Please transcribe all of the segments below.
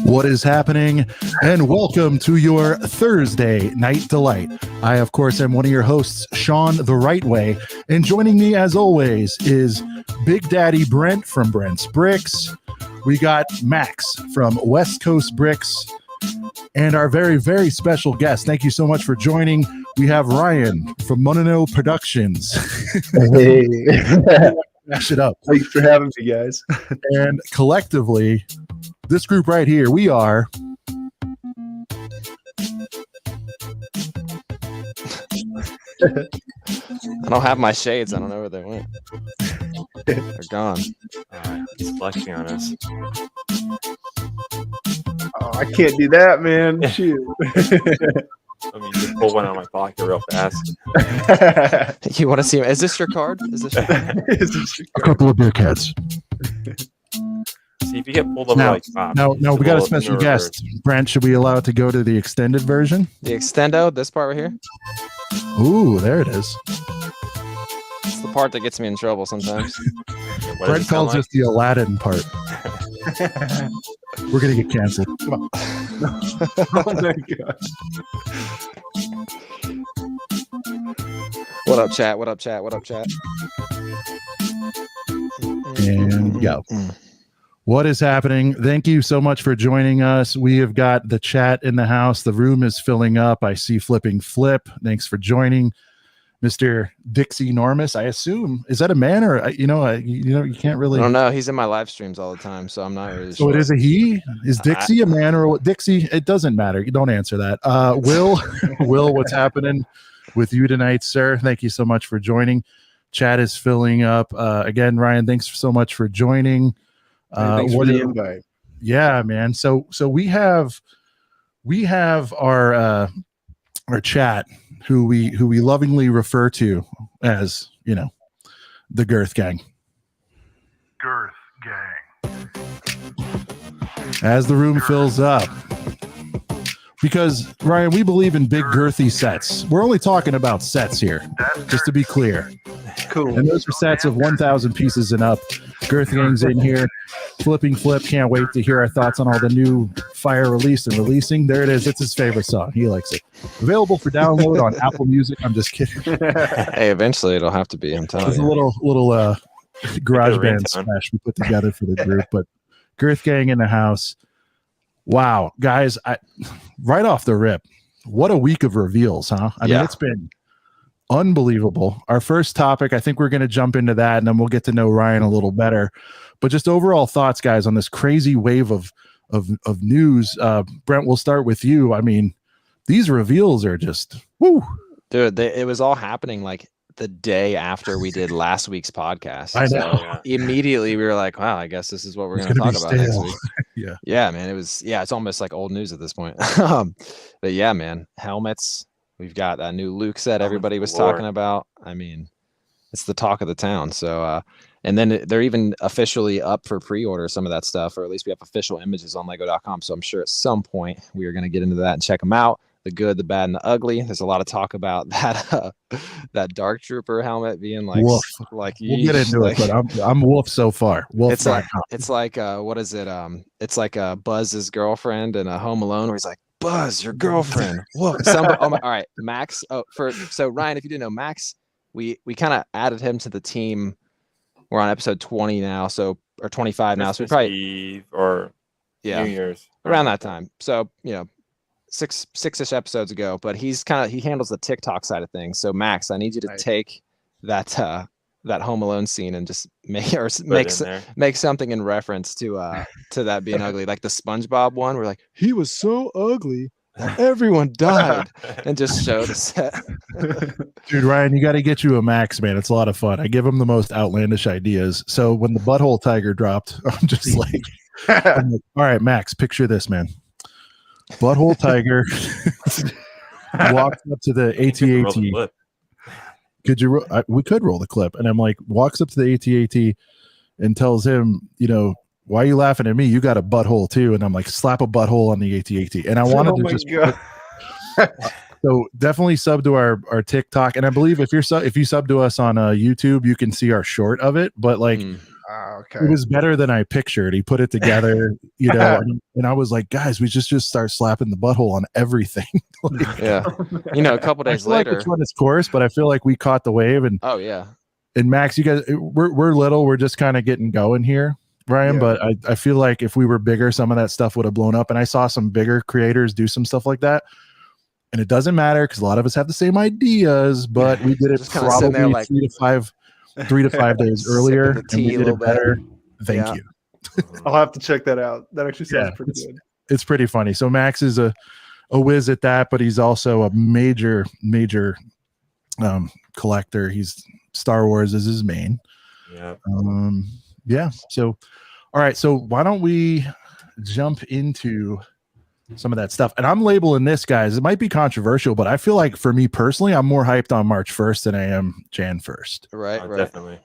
What is happening? And welcome to your Thursday Night Delight. I, of course, am one of your hosts, Sean the Right Way. And joining me, as always, is Big Daddy Brent from Brent's Bricks. We got Max from West Coast Bricks. And our very, very special guest. Thank you so much for joining. We have Ryan from Moninow Productions. Hey. Mash it up. Thanks for having me, guys. And collectively, this group right here, we are... I don't have my shades. I don't know where they went. They're gone. He's flexing on us. Oh, I can't do that, man. Shoot. Let me just pull one out of my pocket real fast. You want to see him? Is this your card? Is this your card? A couple of dickheads. See if you get pulled over No, we got a special guest. Brent, should we allow it to go to the extended version? The extendo, this part right here? Ooh, there it is. It's the part that gets me in trouble sometimes. Brent calls this the Aladdin part. We're going to get canceled. Come on. Oh my god. What up, chat? What up, chat? What up, chat? And go. What is happening? Thank you so much for joining us. We have got the chat in the house. The room is filling up. I see Flipping Flip. Thanks for joining. Mr. Dixie Normus, I assume. Is that a man or, you can't really... I don't know. He's in my live streams all the time, so I'm not really So sure. it is a he? Is Dixie a man or what? Dixie? It doesn't matter. You don't answer that. Will, what's happening with you tonight, sir? Thank you so much for joining. Chat is filling up. Again, Ryan, thanks so much for joining. Thanks for the invite. Yeah, man. So we have our chat who we lovingly refer to as, the Girth Gang. Girth Gang. As the room fills up. Because, Ryan, we believe in big girthy sets. We're only talking about sets here, just to be clear. Cool. And those are sets of 1,000 pieces and up. Girth Gang's in here. Flipping Flip, can't wait to hear our thoughts on all the new fire released and releasing. There it is. It's his favorite song. He likes it. Available for download on Apple Music. I'm just kidding. Hey, eventually it'll have to be. I'm telling It's a you. little garage band smash we put together for the group. But Girth Gang in the house. Wow, guys, right off the rip, what a week of reveals, huh? I mean, it's been unbelievable. Our first topic, I think we're going to jump into that, and then we'll get to know Ryan a little better. But just overall thoughts, guys, on this crazy wave of news. Brent, we'll start with you. I mean, these reveals are just, woo. Dude, it was all happening like the day after we did last week's podcast. I know. So immediately we were like, wow, I guess this is what we're going to talk about next week. Yeah, man. It's almost like old news at this point. But yeah, man, helmets. We've got that new Luke set everybody was talking about. I mean, it's the talk of the town. So, and then they're even officially up for pre-order some of that stuff, or at least we have official images on lego.com. So I'm sure at some point we are going to get into that and check them out. The good, the bad, and the ugly. There's a lot of talk about that that Dark Trooper helmet being like Wolf. Like we'll get into it, but I'm Wolf so far. Wolf. It's like what is it? It's like Buzz's girlfriend in a Home Alone where he's like, Buzz, your girlfriend. Whoa. All right, Max. So Ryan, if you didn't know, Max, we kind of added him to the team. We're on episode 20 now, or 25 now. So we probably Eve or New Year's around that time. So six-ish episodes ago, but he handles the TikTok side of things. So Max, I need you to take that Home Alone scene and just make something in reference to that being ugly, like the SpongeBob one where like he was so ugly everyone died, and just show the set. Dude, Ryan, you got to get you a Max, man. It's a lot of fun. I give him the most outlandish ideas. So when the butthole tiger dropped, I'm just like, all right, Max, picture this, man. Butthole tiger walks up to the AT-AT. We could roll the clip. And I'm like, walks up to the AT-AT and tells him, why are you laughing at me? You got a butthole too. And I'm like, slap a butthole on the AT-AT. And I wanted to just so definitely sub to our TikTok. And I believe if you sub to us on YouTube, you can see our short of it. But like, Okay. It was better than I pictured. He put it together, you know, and I was like, guys, we just start slapping the butthole on everything. Like, Yeah. You know, a couple I days feel like later. it's run its course, but I feel like we caught the wave. And Oh yeah. and Max, you guys, we're little. We're just kind of getting going here, Ryan. Yeah. But I feel like if we were bigger, some of that stuff would have blown up. And I saw some bigger creators do some stuff like that. And it doesn't matter because a lot of us have the same ideas, but we did it Just kinda sitting there probably like 3 to 5 days earlier, the and we tea a did little it bit. better. Thank Yeah. you. I'll have to check that out. That actually sounds Yeah, pretty good. It's pretty funny. So Max is a whiz at that, but he's also a major collector. He's Star Wars is his main. Yeah. So, all right. So why don't we jump into some of that stuff? And I'm labeling this, guys. It might be controversial, but I feel like for me personally, I'm more hyped on March 1st than I am Jan 1st. Right. Definitely.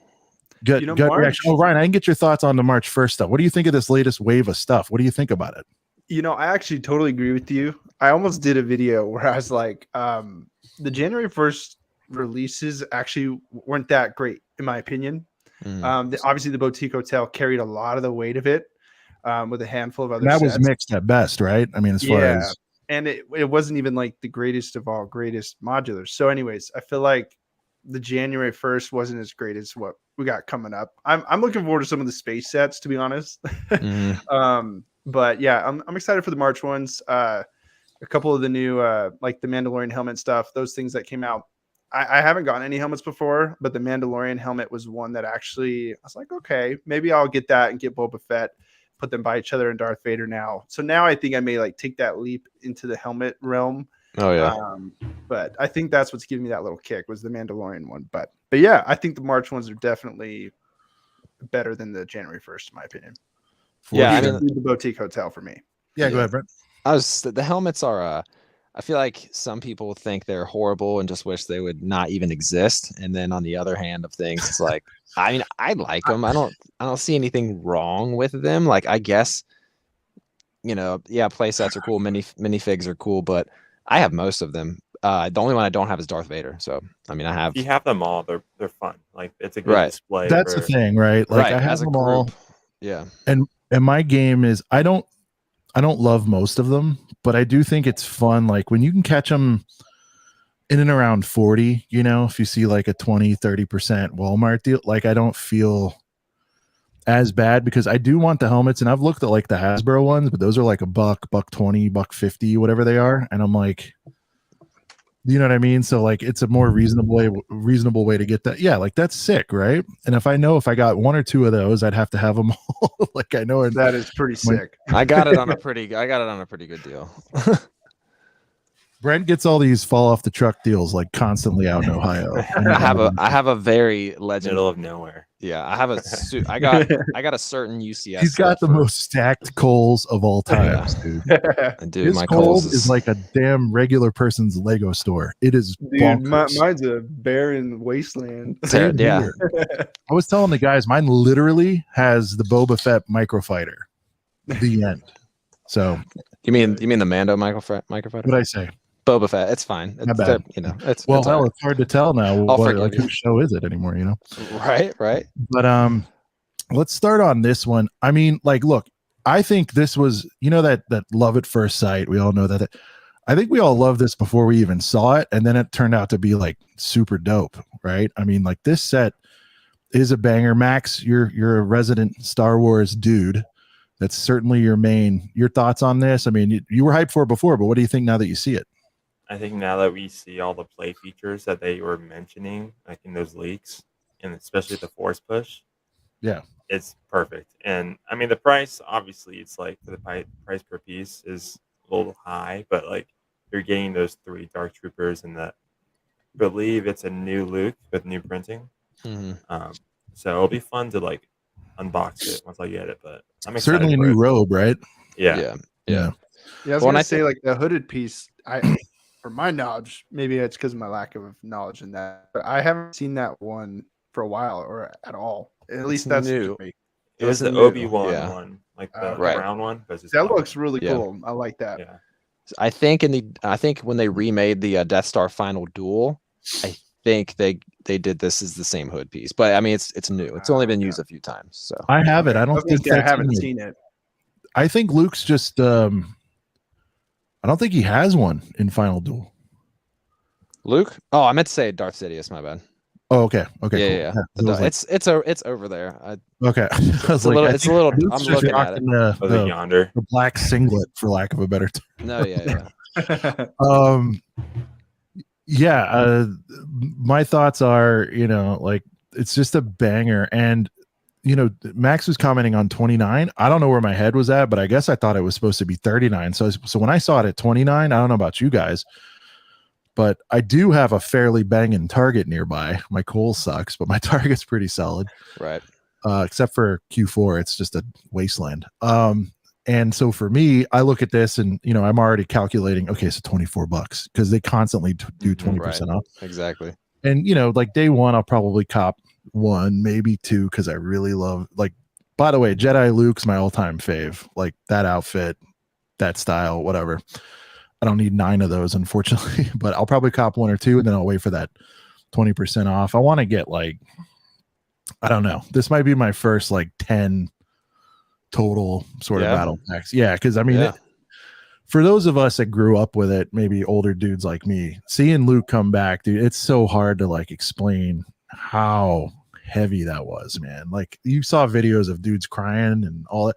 Good, You know, good March- reaction. Oh, Ryan, I didn't get your thoughts on the March 1st stuff. What do you think of this latest wave of stuff? What do you think about it? You know, I actually totally agree with you. I almost did a video where I was like, the January 1st releases actually weren't that great, in my opinion. Obviously, the Boutique Hotel carried a lot of the weight of it with a handful of other And that was sets. mixed at best, right? I mean, as far as and it wasn't even like the greatest of all greatest modulars. So, anyways, I feel like the January 1st wasn't as great as what we got coming up. I'm looking forward to some of the space sets, to be honest. But yeah, I'm excited for the March ones. A couple of the new like the Mandalorian helmet stuff, those things that came out. I haven't gotten any helmets before, but the Mandalorian helmet was one that actually I was like, okay, maybe I'll get that and get Boba Fett, put them by each other and Darth Vader now. So now I think I may like take that leap into the helmet realm. Oh yeah. But I think that's what's giving me that little kick was the Mandalorian one. But yeah, I think the March ones are definitely better than the January 1st, in my opinion. Yeah, I Even mean, the Boutique Hotel for me. yeah, go ahead, Brent. The helmets are I feel like some people think they're horrible and just wish they would not even exist. And then on the other hand of things, it's like, I mean, I like them. I don't see anything wrong with them. Like, I guess, you know, yeah, play sets are cool. Minifigs are cool, but I have most of them. The only one I don't have is Darth Vader. So, I mean, I have. You have them all. They're fun. Like, it's a good display. That's the thing, right? Like, right, I have as a them group. all. Yeah. And my game is I don't love most of them, but I do think it's fun. Like when you can catch them in and around 40, you know, if you see like a 20-30% Walmart deal, like I don't feel as bad because I do want the helmets, and I've looked at like the Hasbro ones, but those are like $120, $150, whatever they are, and I'm like, you know what I mean? So like it's a more reasonable way to get that. Yeah, like that's sick, right? And if I got one or two of those, I'd have to have them all. Like I know That is pretty sick. I got it on a pretty good deal. Brent gets all these fall off the truck deals like constantly out in Ohio. I have a very legendary Middle of nowhere. Yeah, I have I got a certain UCS. He's got the most stacked Kohl's of all times, dude. I do. His My Kohl's Kohl's is like a damn regular person's Lego store. It is Dude, bonkers. mine's a barren wasteland. Same yeah. here. I was telling the guys, mine literally has the Boba Fett microfighter. The end. So You mean the Mando microfighter? what did I say? Boba Fett. It's fine. My bad. You know, it's Well, it's hell, all it's hard to tell now. I'll What, forgive like you. whose show is it anymore? You know. right. Right. But let's start on this one. I mean, like, look, I think this was, you know, that love at first sight. We all know that. I think we all loved this before we even saw it, and then it turned out to be like super dope, right? I mean, like this set is a banger. Max, you're a resident Star Wars dude. That's certainly your main. Your thoughts on this? I mean, you were hyped for it before, but what do you think now that you see it? I think now that we see all the play features that they were mentioning, like in those leaks, and especially the force push, yeah, it's perfect. And I mean, the price, obviously, it's like the price per piece is a little high, but like you're getting those 3 Dark Troopers, and that I believe it's a new Luke with new printing. Mm-hmm. So it'll be fun to like unbox it once I get it. But I'm excited. Certainly a for new it. robe, right? Yeah. Yeah, I was When gonna I say like the hooded piece. From my knowledge, maybe it's because of my lack of knowledge in that, but I haven't seen that one for a while or at all. At least that's new. me. It was It's the new, Obi-Wan yeah. one, like the Right. brown one. But it's just That black. looks really Yeah. cool. I like that. Yeah. I think when they remade the Death Star Final Duel, I think they did this as the same hood piece. But I mean, it's new. It's only been used a few times. So I have it. I don't think I haven't seen it. I think Luke's just I don't think he has one in Final Duel. Luke? Oh, I meant to say Darth Sidious, my bad. Oh, okay. Okay, Yeah, cool. yeah. It's over there. Okay. It's a little I'm looking at it. The black singlet, for lack of a better term. No, yeah. My thoughts are, like, it's just a banger. And Max was commenting on 29. I don't know where my head was at, but I guess I thought it was supposed to be 39. So when I saw it at 29, I don't know about you guys, but I do have a fairly banging target nearby. My Cole sucks, but my target's pretty solid. Right. Except for Q4, it's just a wasteland. And so for me, I look at this and, I'm already calculating, okay, so $24 because they constantly do 20% off. Exactly. And, like day one, I'll probably cop one, maybe two, because I really love, like, by the way, Jedi Luke's my all-time fave. Like, that outfit, that style, whatever. I don't need 9 of those, unfortunately, but I'll probably cop 1 or 2, and then I'll wait for that 20% off. I want to get, like, I don't know. This might be my first, like, 10 total sort of battle packs. Yeah, because, I mean, for those of us that grew up with it, maybe older dudes like me, seeing Luke come back, dude, it's so hard to, like, explain how heavy that was, man. Like, you saw videos of dudes crying and all that.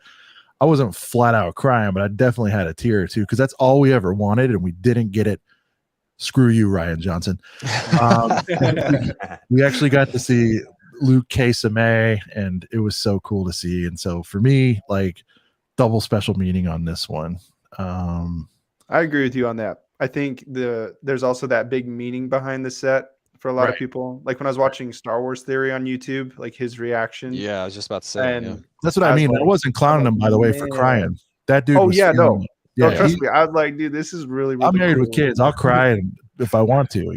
I wasn't flat out crying, but I definitely had a tear or two because that's all we ever wanted, and we didn't get it. Screw you, Ryan Johnson. We actually got to see Luke Kasame, and it was so cool to see. And so for me, like, double special meaning on this one. I agree with you on that. I think there's also that big meaning behind the set for a lot of people. Like when I was watching Star Wars Theory on YouTube, like his reaction. Yeah, I was just about to say. And that's what I mean. Like, I wasn't clowning him, by the way, for crying. That dude. Oh yeah, no. Yeah, trust me. I was like, dude, this is really, really I'm married cool. with kids. I'll cry if I want to,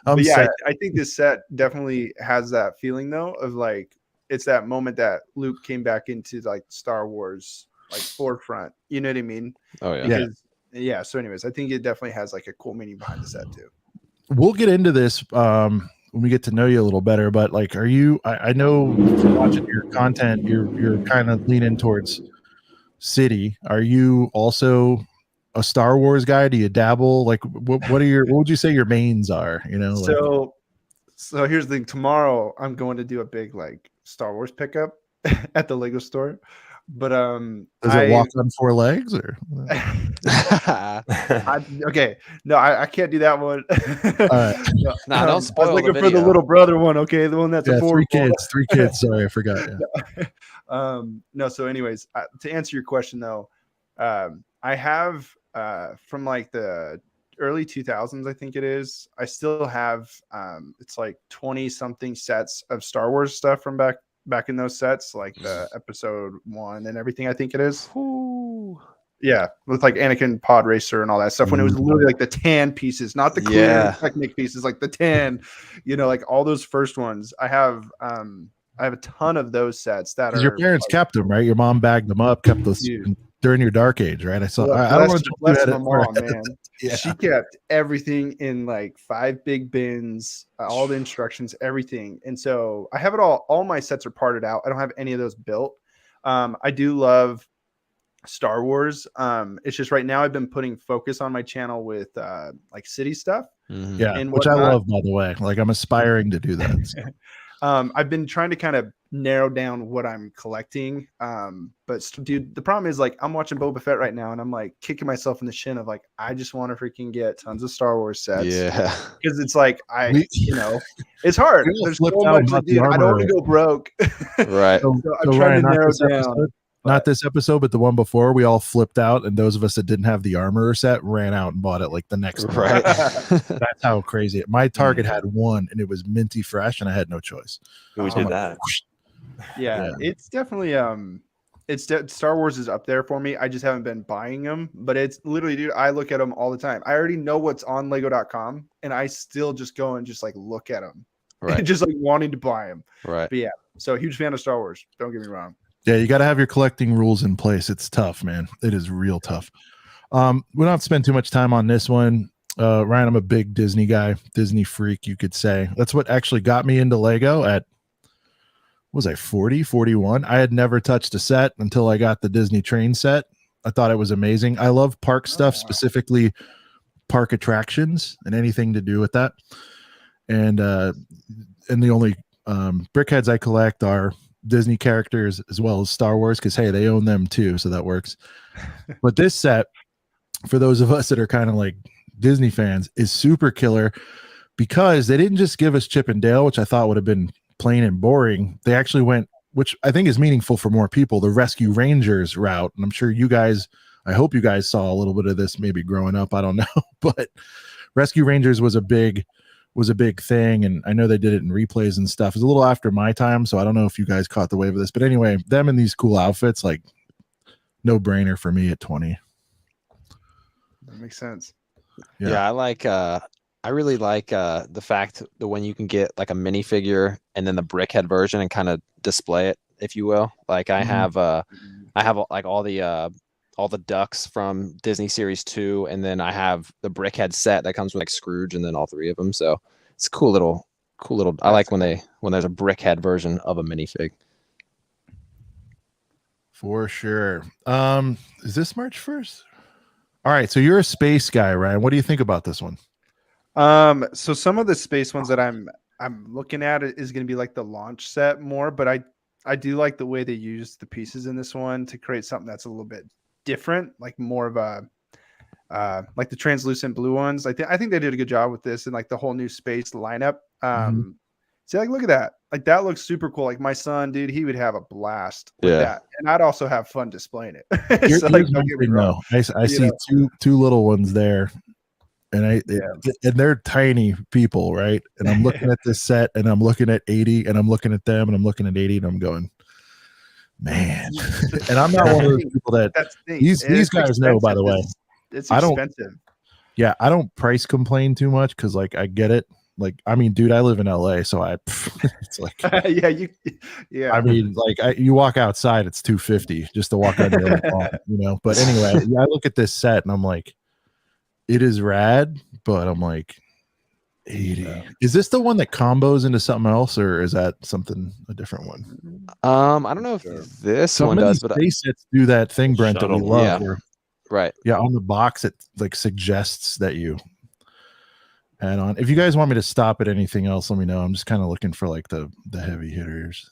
I think this set definitely has that feeling though of like it's that moment that Luke came back into like Star Wars like forefront. You know what I mean? Oh yeah. Yeah. So anyways, I think it definitely has like a cool meaning behind the set too. We'll get into this when we get to know you a little better, but like, are you, I know from watching your content, you're kind of leaning towards City. Are you also a Star Wars guy? Do you dabble? Like, what would you say your mains are? So here's the thing. Tomorrow I'm going to do a big like Star Wars pickup at the Lego store. But does it walk on 4 legs or? Okay, no, I can't do that one. Nah, don't spoil. I was looking for the little brother one. Okay, the one that's a 3 kids. Sorry, I forgot. Yeah. No. So, anyways, to answer your question though, I have from like the early 2000s, I think it is. I still have it's like 20 something sets of Star Wars stuff from back in those sets, like the episode 1 and everything, I think it is. Ooh. Yeah, with like Anakin Pod Racer and all that stuff when it was literally like the tan pieces, not the clear Technic pieces, like the tan, like all those first ones. I have a ton of those sets that are your parents kept them, right? Your mom bagged them up, kept those during your dark age, right? I saw. Well, I don't want to bless my mom, man. Yeah. She kept everything in like 5 big bins, all the instructions, everything. And so I have it all. All my sets are parted out. I don't have any of those built. I do love Star Wars. It's just right now I've been putting focus on my channel with like city stuff. Mm-hmm. Yeah, which I love, by the way. Like I'm aspiring to do that. So. I've been trying to kind of narrow down what I'm collecting. But dude, the problem is like I'm watching Boba Fett right now and I'm like kicking myself in the shin of like I just want to freaking get tons of Star Wars sets. Yeah. Because it's like it's hard. There's so much to do. I don't want to go broke. Right. So I'm trying to narrow down. Not this episode, but the one before, we all flipped out, and those of us that didn't have the armor set ran out and bought it like the next month. Right. That's how crazy it. My target had 1, and it was minty fresh, and I had no choice. We did that. Yeah, it's definitely Star Wars is up there for me. I just haven't been buying them, but it's literally, dude, I look at them all the time. I already know what's on Lego.com, and I still just go and just like look at them, right? Just like wanting to buy them, right? But yeah, so huge fan of Star Wars. Don't get me wrong. Yeah, you got to have your collecting rules in place. It's tough, man. It is real tough. We don't have to spend too much time on this one. Ryan, I'm a big Disney guy, Disney freak, you could say. That's what actually got me into Lego at, was I 40, 41? I had never touched a set until I got the Disney train set. I thought it was amazing. I love park stuff, specifically park attractions and anything to do with that. And the only brickheads I collect are Disney characters as well as Star Wars, because hey, they own them too, so that works. But this set, for those of us that are kind of like Disney fans, is super killer because they didn't just give us Chip and Dale, which I thought would have been plain and boring. They actually went, which I think is meaningful for more people, the Rescue Rangers route. And I'm sure you guys, I hope you guys saw a little bit of this maybe growing up. I don't know, but Rescue Rangers was a big thing, and I know they did it in replays and stuff. It was a little after my time, so I don't know if you guys caught the wave of this. But anyway, them in these cool outfits, like no brainer for me at 20. That makes sense. Yeah, I really like the fact that when you can get like a minifigure and then the brickhead version and kind of display it, if you will. Like I have like all the ducks from Disney Series 2, and then I have the brickhead set that comes with like Scrooge and then all three of them. So it's cool little. I like when there's a brickhead version of a minifig. For sure. Is this March 1st? All right, so you're a space guy, Ryan. What do you think about this one? So some of the space ones that I'm looking at is going to be like the launch set more, but I do like the way they use the pieces in this one to create something that's a little bit different, like more of a like the translucent blue ones. I think they did a good job with this and like the whole new space lineup. See, like look at that. Like that looks super cool. Like my son, dude, he would have a blast with that. And I'd also have fun displaying it. So like, I see two little ones there. And and they're tiny people, right? And I'm looking at this set, and I'm looking at 80, and I'm looking at them, and I'm looking at 80, and I'm going, man. And I'm not one of those people that these guys know, by the way. It's expensive. I don't price complain too much because, like, I get it. Like, I mean, dude, I live in LA, so it's like, I mean, like, you walk outside, it's $250 just to walk under the lawn, you know. But anyway, I look at this set, and I'm like, it is rad, but I'm like, 80. Yeah. Is this the one that combos into something else, or is that a different one? I don't know if this one does, but space sets do that thing, Brent, that we love. Yeah. Where, right. Yeah, on the box it like suggests that you add on. If you guys want me to stop at anything else, let me know. I'm just kind of looking for like the heavy hitters.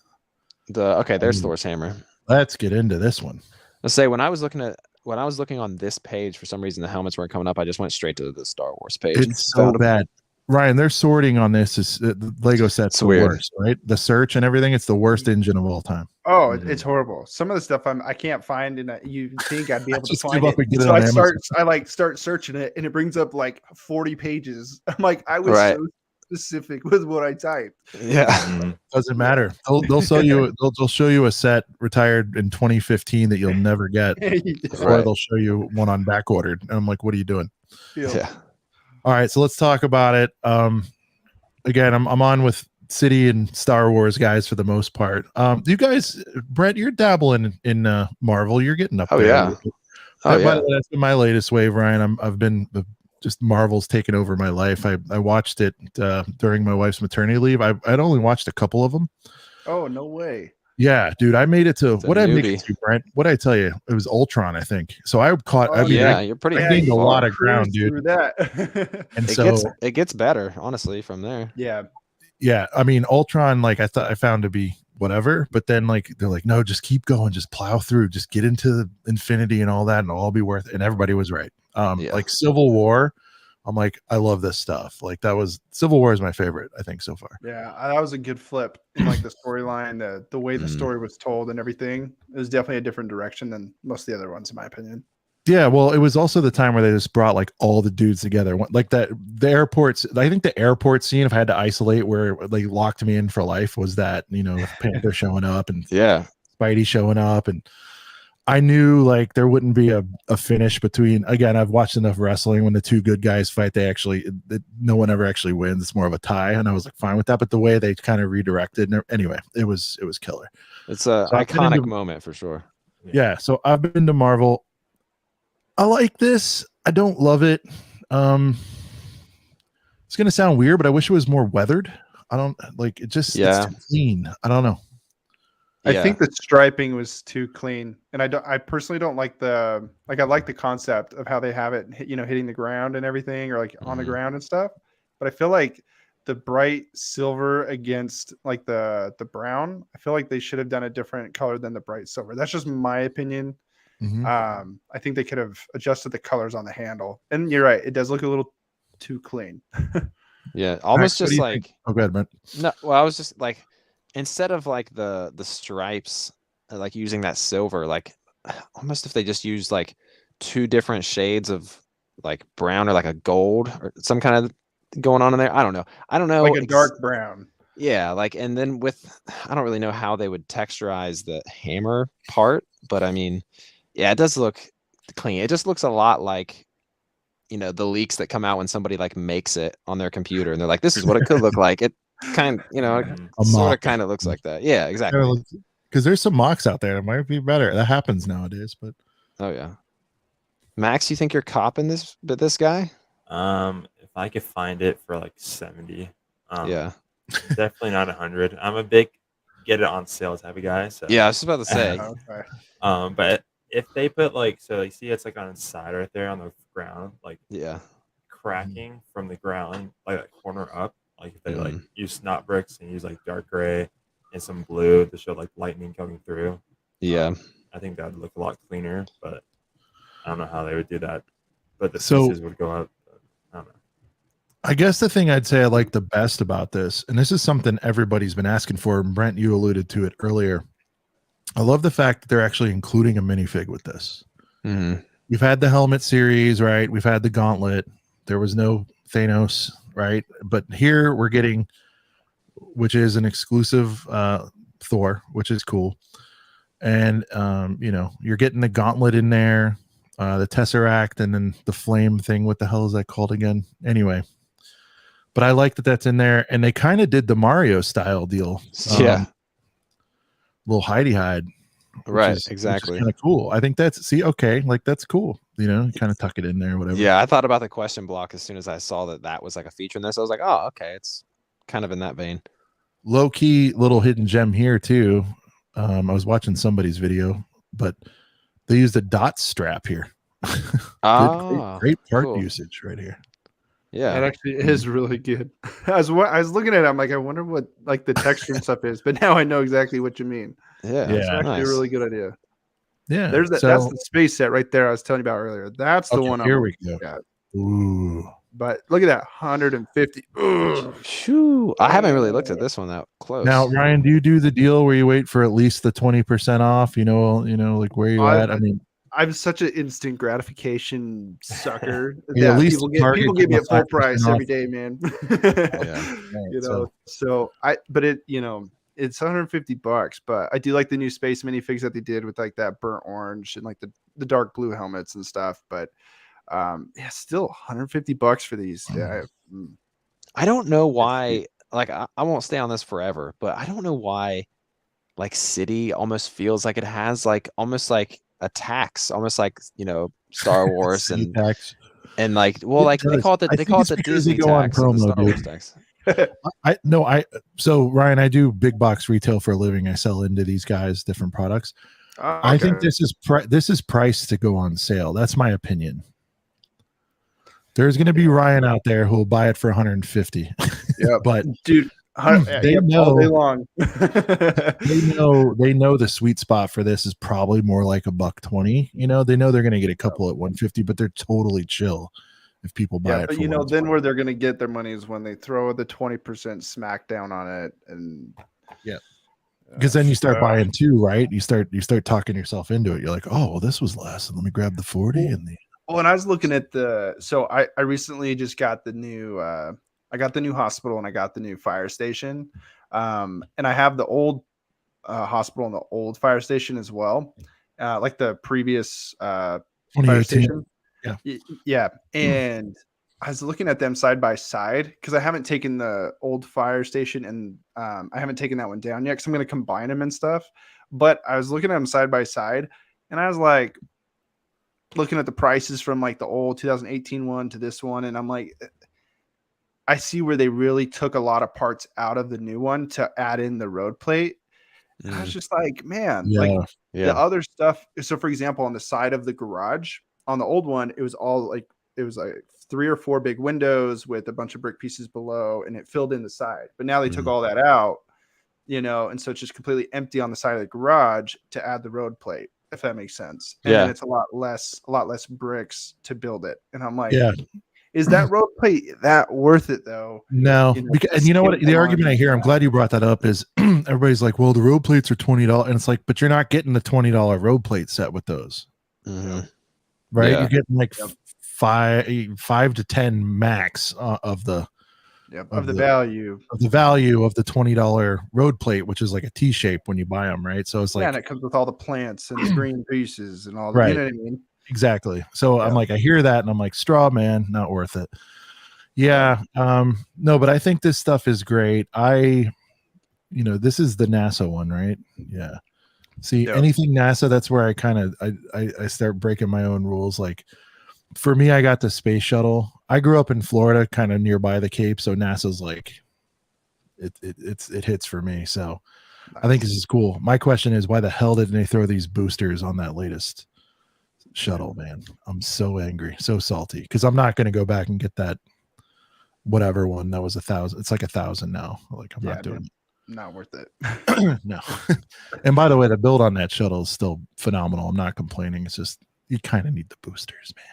There's Thor's hammer. Let's get into this one. Let's say when I was looking on this page, for some reason the helmets weren't coming up. I just went straight to the Star Wars page. It's so bad. Ryan, their sorting on this is the Lego set's the worst, right? The search and everything, it's the worst engine of all time. Oh, it's horrible. Some of the stuff I can't find, and you think I'd be able to find it. It So I start searching it, and it brings up like 40 pages. I'm like, I was so specific with what I typed. Yeah, doesn't matter. They'll show you a set retired in 2015 that you'll never get, or they'll show you one on back ordered, and I'm like, what are you doing? Yeah. All right, so let's talk about it. Again, I'm on with City and Star Wars guys for the most part. You guys, Brent, you're dabbling in Marvel. You're getting up there. Yeah. By the way, that's been my latest wave, Ryan. I've been just Marvel's taken over my life. I watched it during my wife's maternity leave. I'd only watched a couple of them. Oh, no way. Yeah, dude, I made it to I made it to, Brent. What did I tell you? It was Ultron, I think. So I caught. You're pretty. I gained a lot of ground, dude. That. And it gets better, honestly, from there. Yeah. I mean, Ultron, like I found to be whatever, but then like they're like, no, just keep going, just plow through, just get into the Infinity and all that, and it'll all be worth it. And everybody was right. Like Civil War. I'm like, I love this stuff. Like Civil War is my favorite, I think, so far. Yeah, that was a good flip in like the storyline, the way the story was told and everything. It was definitely a different direction than most of the other ones, in my opinion. Yeah, well, it was also the time where they just brought like all the dudes together. Like the airports. I think the airport scene, if I had to isolate where they locked me in for life, was that, you know, with Panther showing up and Spidey showing up, and I knew like there wouldn't be a finish between. Again, I've watched enough wrestling when the two good guys fight, no one ever actually wins. It's more of a tie, and I was like fine with that. But the way they kind of redirected, anyway, it was killer. It's an iconic moment for sure. Yeah, so I've been to Marvel. I like this. I don't love it. It's gonna sound weird, but I wish it was more weathered. I don't like it. Just it's too clean. I don't know. I think the striping was too clean, and I personally don't like I like the concept of how they have it, hitting the ground and everything, or like on the ground and stuff. But I feel like the bright silver against like the brown, I feel like they should have done a different color than the bright silver. That's just my opinion. I think they could have adjusted the colors on the handle. And you're right, it does look a little too clean. Yeah, almost just like think? Oh, go ahead, Brent. No, well, I was just like, instead of like the stripes, like using that silver, like almost if they just use like 2 different shades of like brown or like a gold or some kind of going on in there. I don't know. Like a dark brown. Yeah, like, and then I don't really know how they would texturize the hammer part, but I mean, yeah, it does look clean. It just looks a lot like, the leaks that come out when somebody like makes it on their computer and they're like, this is what it could look like. It kind of, sort of kind of looks like that. Yeah, exactly. Because there's some mocks out there. It might be better. That happens nowadays, but. Oh yeah. Max, you think you're copping this guy? If I could find it for like 70. Yeah. Definitely not 100. I'm a big get it on sale type of guy. So yeah, I was just about to say. Okay. But if they put like, so you see it's like on the side right there on the ground, like cracking from the ground, like that corner up, like if they like use snot bricks and use like dark gray and some blue to show like lightning coming through. Yeah. I think that would look a lot cleaner, but I don't know how they would do that. But the pieces would go up. I don't know. I guess the thing I'd say I like the best about this, and this is something everybody's been asking for, and Brent, you alluded to it earlier. I love the fact that they're actually including a minifig with this. We've had the helmet series, right? We've had the gauntlet. There was no Thanos, right? But here we're getting, which is an exclusive Thor, which is cool. And, you're getting the gauntlet in there, the Tesseract, and then the flame thing. What the hell is that called again? Anyway. But I like that that's in there. And they kind of did the Mario style deal. Little hidey hide. Right, exactly. Kind of cool. I think that's that's cool. Kind of tuck it in there, whatever. Yeah, I thought about the question block as soon as I saw that was like a feature in this. I was like, oh, okay, it's kind of in that vein. Low key little hidden gem here too. I was watching somebody's video, but they used a dot strap here. Great part usage right here. Yeah, that actually is really good. I was looking at it, I'm like, I wonder what like the texture and stuff is, but now I know exactly what you mean. Yeah, it's actually a really good idea. Yeah, there's that's the space set right there I was telling you about earlier. That's the one. Here we go. Ooh, but look at that, 150. Shoo. I haven't really looked at this one that close. Now, Ryan, do you do the deal where you wait for at least the 20% off? Like where you at? I mean, I'm such an instant gratification sucker. At least people give me a full price every day, man. It's $150, but I do like the new space minifigs that they did with like that burnt orange and like the dark blue helmets and stuff. But still $150 for these. Yeah, I don't know why. Like, I won't stay on this forever, but I don't know why. Like, City almost feels like it has like almost like a tax, almost like Star Wars and tax. And like, well, like they call it the Disney tax, promo, the Star Wars tax. So Ryan, I do big box retail for a living. I sell into these guys different products. Okay. I think this is priced to go on sale. That's my opinion. There's going to be Ryan out there who will buy it for 150. Yeah, but dude, they know all day long. they know the sweet spot for this is probably more like $120. They know they're going to get a couple at 150, but they're totally chill if people buy it. But then where they're going to get their money is when they throw the 20% smackdown on it, and because then you start buying too, right? You start talking yourself into it. You're like, oh, well, this was less, and let me grab the 40 and the. Well, and I was looking at I recently just got the new I got the new hospital and I got the new fire station, and I have the old hospital and the old fire station as well, like the previous fire station. Yeah. And I was looking at them side by side because I haven't taken the old fire station and I haven't taken that one down yet because I'm going to combine them and stuff. But I was looking at them side by side and I was like looking at the prices from like the old 2018 one to this one, and I'm like, I see where they really took a lot of parts out of the new one to add in the road plate. And I was just like, man, like the other stuff. So, for example, on the side of the garage, on the old one, it was like 3 or 4 big windows with a bunch of brick pieces below, and it filled in the side. But now they took all that out, and so it's just completely empty on the side of the garage to add the road plate, if that makes sense. And then it's a lot less bricks to build it. And I'm like, is that road plate that worth it though? No, and you know what? The argument I hear, I'm glad you brought that up, is everybody's like, well, the road plates are $20. And it's like, but you're not getting the $20 road plate set with those. Right? You're getting like 5 to 10 max of the value of the $20 road plate, which is like a T-shape when you buy them, right? So it's like, and it comes with all the plants and screen pieces and all that. You know what I mean? Exactly. So I'm like, I hear that and I'm like, straw man, not worth it. No, but I think this stuff is great. This is the NASA one, right? Yeah. See, anything NASA, that's where I kind of I start breaking my own rules. Like for me, I got the space shuttle. I grew up in Florida, kind of nearby the Cape, so NASA's like it hits for me. So I think this is cool. My question is, why the hell didn't they throw these boosters on that latest shuttle, man? I'm so angry, so salty, because I'm not going to go back and get that whatever one that was 1,000. It's like 1,000 now. Like I'm not doing it. Not worth it. No. And by the way, the build on that shuttle is still phenomenal. I'm not complaining. It's just you kind of need the boosters, man.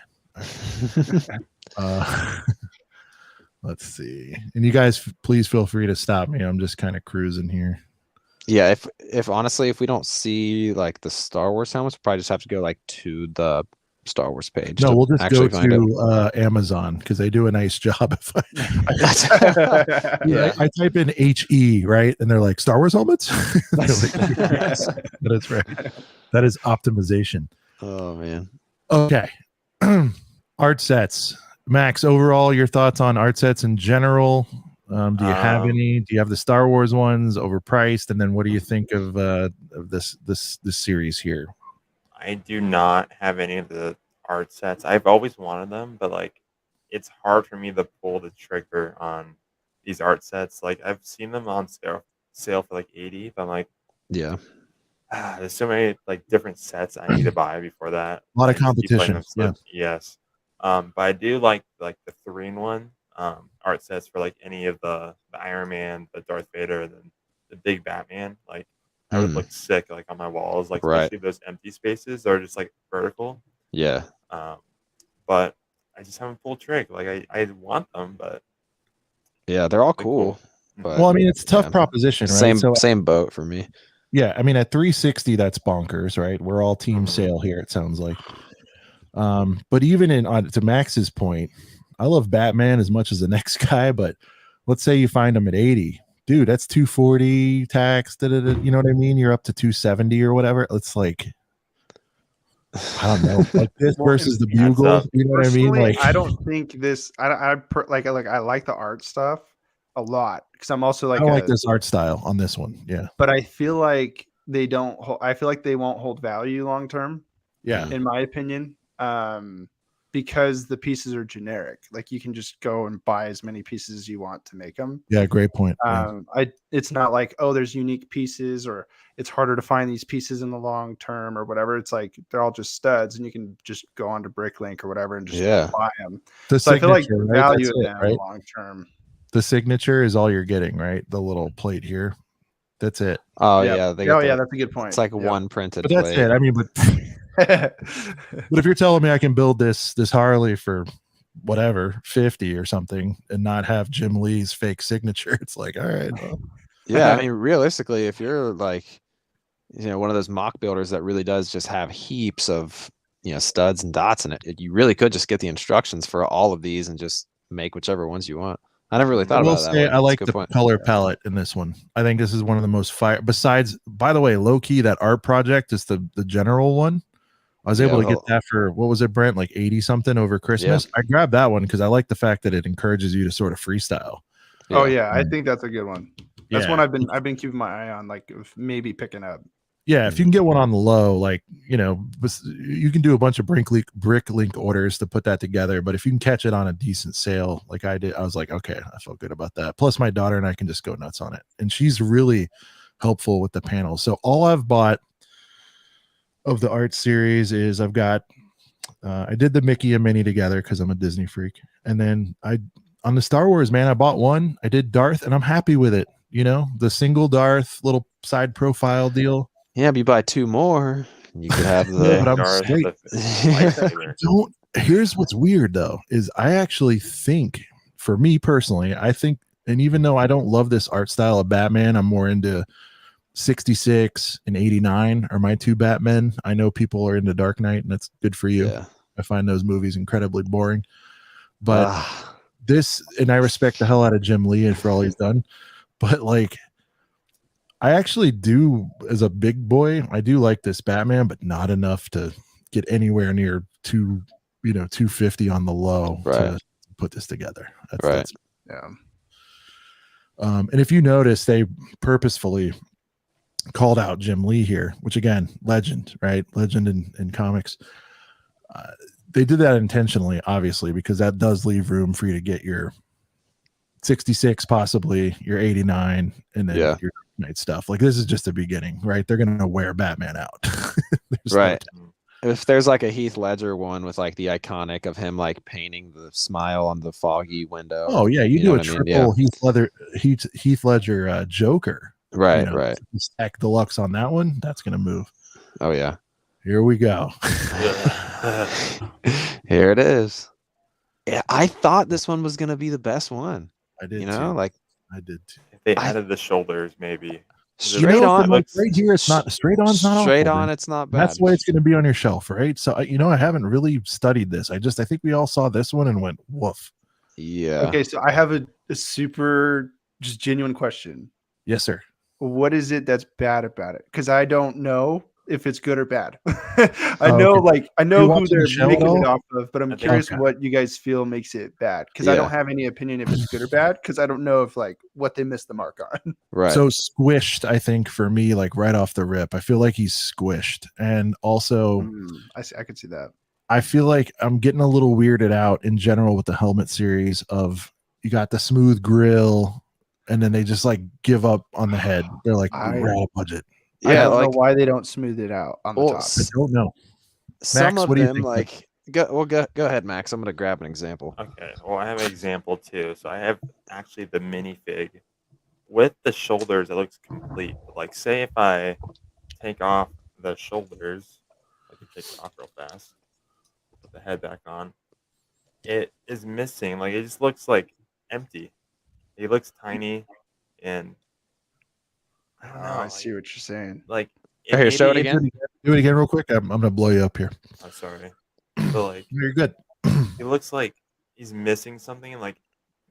Let's see. And you guys, please feel free to stop me. I'm just kind of cruising here. Yeah, if honestly, if we don't see like the Star Wars helmets, we'll probably just have to go like to the Star Wars page. No, we'll just go to Amazon because they do a nice job. I type in HE, right? And they're like, Star Wars helmets? Like, yes, that's right. That is optimization. Oh, man. Okay. Art sets. Max, overall, your thoughts on art sets in general? Do you have any? Do you have the Star Wars ones overpriced? And then what do you think of this series here? I do not have any of the art sets. I've always wanted them, but like it's hard for me to pull the trigger on these art sets. Like I've seen them on sale for like 80, but I'm like, there's so many like different sets I need to buy before that. A lot of competition. Yes. But I do like the 3-in-1 art sets for like any of the Iron Man, the Darth Vader, then the big Batman. Like I would look sick like on my walls, like especially those empty spaces that are just like vertical. Yeah. But I just haven't pulled trick. Like I want them, but yeah, they're all cool. But, well, I mean, it's a tough proposition, right? Same boat for me. Yeah, I mean, at 360, that's bonkers, right? We're all team sale here. It sounds like. But even to Max's point, I love Batman as much as the next guy, but let's say you find him at 80. Dude, that's 240 tax. You know what I mean? You're up to 270 or whatever. It's like, I don't know, like this versus the Bugle. You know what I mean? Like, I don't think this. I like the art stuff a lot because I'm also like, I don't like this art style on this one. Yeah, but I feel like they don't. I feel like they won't hold value long term. Yeah, in my opinion. Because the pieces are generic. Like you can just go and buy as many pieces as you want to make them. Yeah, great point. It's not like, oh, there's unique pieces or it's harder to find these pieces in the long term or whatever. It's like they're all just studs and you can just go onto Bricklink or whatever and just buy them. So I feel like the value of them long term. The signature is all you're getting, right? The little plate here. That's it. Oh yeah. That's a good point. It's like one printed but that's plate. it. I mean, but if you're telling me I can build this Harley for whatever 50 or something and not have Jim Lee's fake signature, it's like, all right. Well. Yeah, I mean, realistically, if you're like, one of those mock builders that really does just have heaps of studs and dots in it, you really could just get the instructions for all of these and just make whichever ones you want. I never really thought about that. I like the color palette in this one. I think this is one of the most fire. Besides, by the way, low key, that art project is the general one. I was able to get that for, what was it, Brent? Like 80 something over Christmas. Yeah. I grabbed that one because I like the fact that it encourages you to sort of freestyle. Yeah. Oh yeah, I think that's a good one. That's one I've been keeping my eye on, like maybe picking up. Yeah, if you can get one on the low, like, you know, you can do a bunch of brick link orders to put that together. But if you can catch it on a decent sale, like I did, I was like, okay, I felt good about that. Plus, my daughter and I can just go nuts on it, and she's really helpful with the panels. So all I've bought of the art series is I've got I did the Mickey and Minnie together because I'm a Disney freak, and then on the Star Wars, man, I bought one. I did Darth, and I'm happy with it. You know, the single Darth little side profile deal. Yeah, but you buy 2 more, you could have the. But I'm straight. Here's what's weird though, is I actually think, for me personally, I think, and even though I don't love this art style of Batman, I'm more into 66 and 89 are my 2 Batmen. I know people are into Dark Knight, and that's good for you. Yeah. I find those movies incredibly boring. But this, and I respect the hell out of Jim Lee and for all he's done. But like, I actually do, as a big boy, I do like this Batman, but not enough to get anywhere near 250 on the low to put this together. That's yeah. And if you notice, they purposefully called out Jim Lee here, which again, legend, right? Legend in comics. They did that intentionally, obviously, because that does leave room for you to get your 66, possibly your 89, and then your night stuff. Like, this is just the beginning, right? They're gonna wear Batman out. Right. If there's like a Heath Ledger one with like the iconic of him like painting the smile on the foggy window. Oh yeah, you do a triple Heath Ledger Joker. Right, right. Stack deluxe on that one. That's gonna move. Oh yeah. Here we go. Here it is. Yeah, I thought this one was gonna be the best one. I did. Like I did too. If they added the shoulders, maybe. Straight on, like right here, it's not straight on. It's not straight awful, on. man. It's not bad. That's the way it's going to be on your shelf, right? So I haven't really studied this. I think we all saw this one and went woof. Yeah. Okay, so I have a super just genuine question. Yes, sir. What is it that's bad about it? Because I don't know if it's good or bad. I know who they're making it off of, but I'm curious what you guys feel makes it bad. Because I don't have any opinion if it's good or bad, because I don't know if like what they missed the mark on. Right. So squished, I think for me, like right off the rip, I feel like he's squished. And also I could see that. I feel like I'm getting a little weirded out in general with the helmet series of you got the smooth grill, and then they just like give up on the head. They're like, we're out of budget. I don't know why they don't smooth it out on the top. I don't know. Some Max, of what do you them think? like go ahead, Max. I'm gonna grab an example. Okay. Well, I have an example too. So I have actually the minifig with the shoulders. It looks complete. But like, say if I take off the shoulders, I can take it off real fast. Put the head back on. It is missing. Like, it just looks like empty. He looks tiny, and I don't know. I see what you're saying. Like, Here, show it again. Do it again real quick. I'm gonna blow you up here. I'm sorry. But like, You're good. it looks like he's missing something. Like,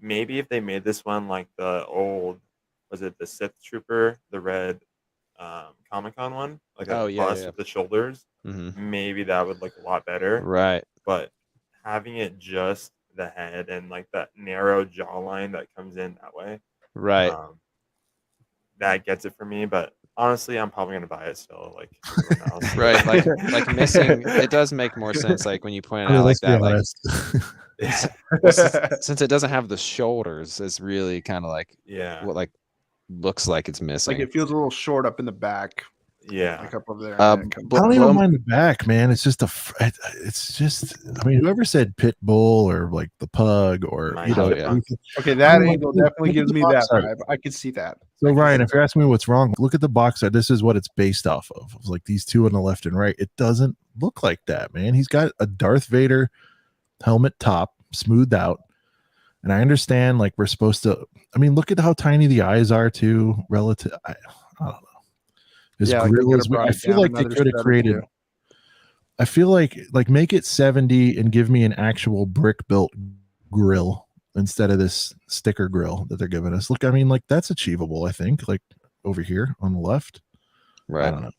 maybe if they made this one like the old, was it the Sith Trooper, the red Comic-Con one, like with the shoulders, maybe that would look a lot better. Right. But having it just the head and like that narrow jawline that comes in that way, right, that gets it for me. But honestly, I'm probably gonna buy it still, like everyone else. Right, like missing. It does make more sense, like when you point it out like that. Like, since it doesn't have the shoulders, it's really kind of like what like looks like it's missing. Like, it feels a little short up in the back. Yeah, like up over there. I don't even mind the back, man. It's just I mean, whoever said pit bull or like the pug or okay, that angle definitely gives me that vibe. I could see that. So Ryan, if you're asking me what's wrong, look at the box art. This is what it's based off of. It's like these two on the left and right. It doesn't look like that, man. He's got a Darth Vader helmet top, smoothed out. And I understand, like, we're supposed to. I mean, look at how tiny the eyes are too, relative. I don't know. His grill is. I feel like they could have created. I feel like make it 70 and give me an actual brick built grill instead of this sticker grill that they're giving us. Look, I mean, like, that's achievable. I think, like, over here on the left. Right. I don't know.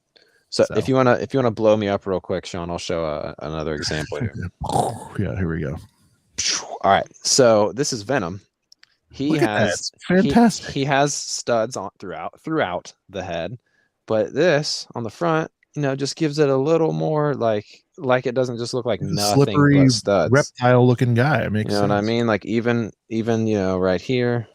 So if you wanna blow me up real quick, Sean, I'll show another example here. Yeah, here we go. All right, so this is Venom. He has fantastic. He has studs on throughout the head, But this on the front, just gives it a little more like it doesn't just look like nothing slippery but studs. reptile looking guy. It makes You know sense. what I mean? Like even right here,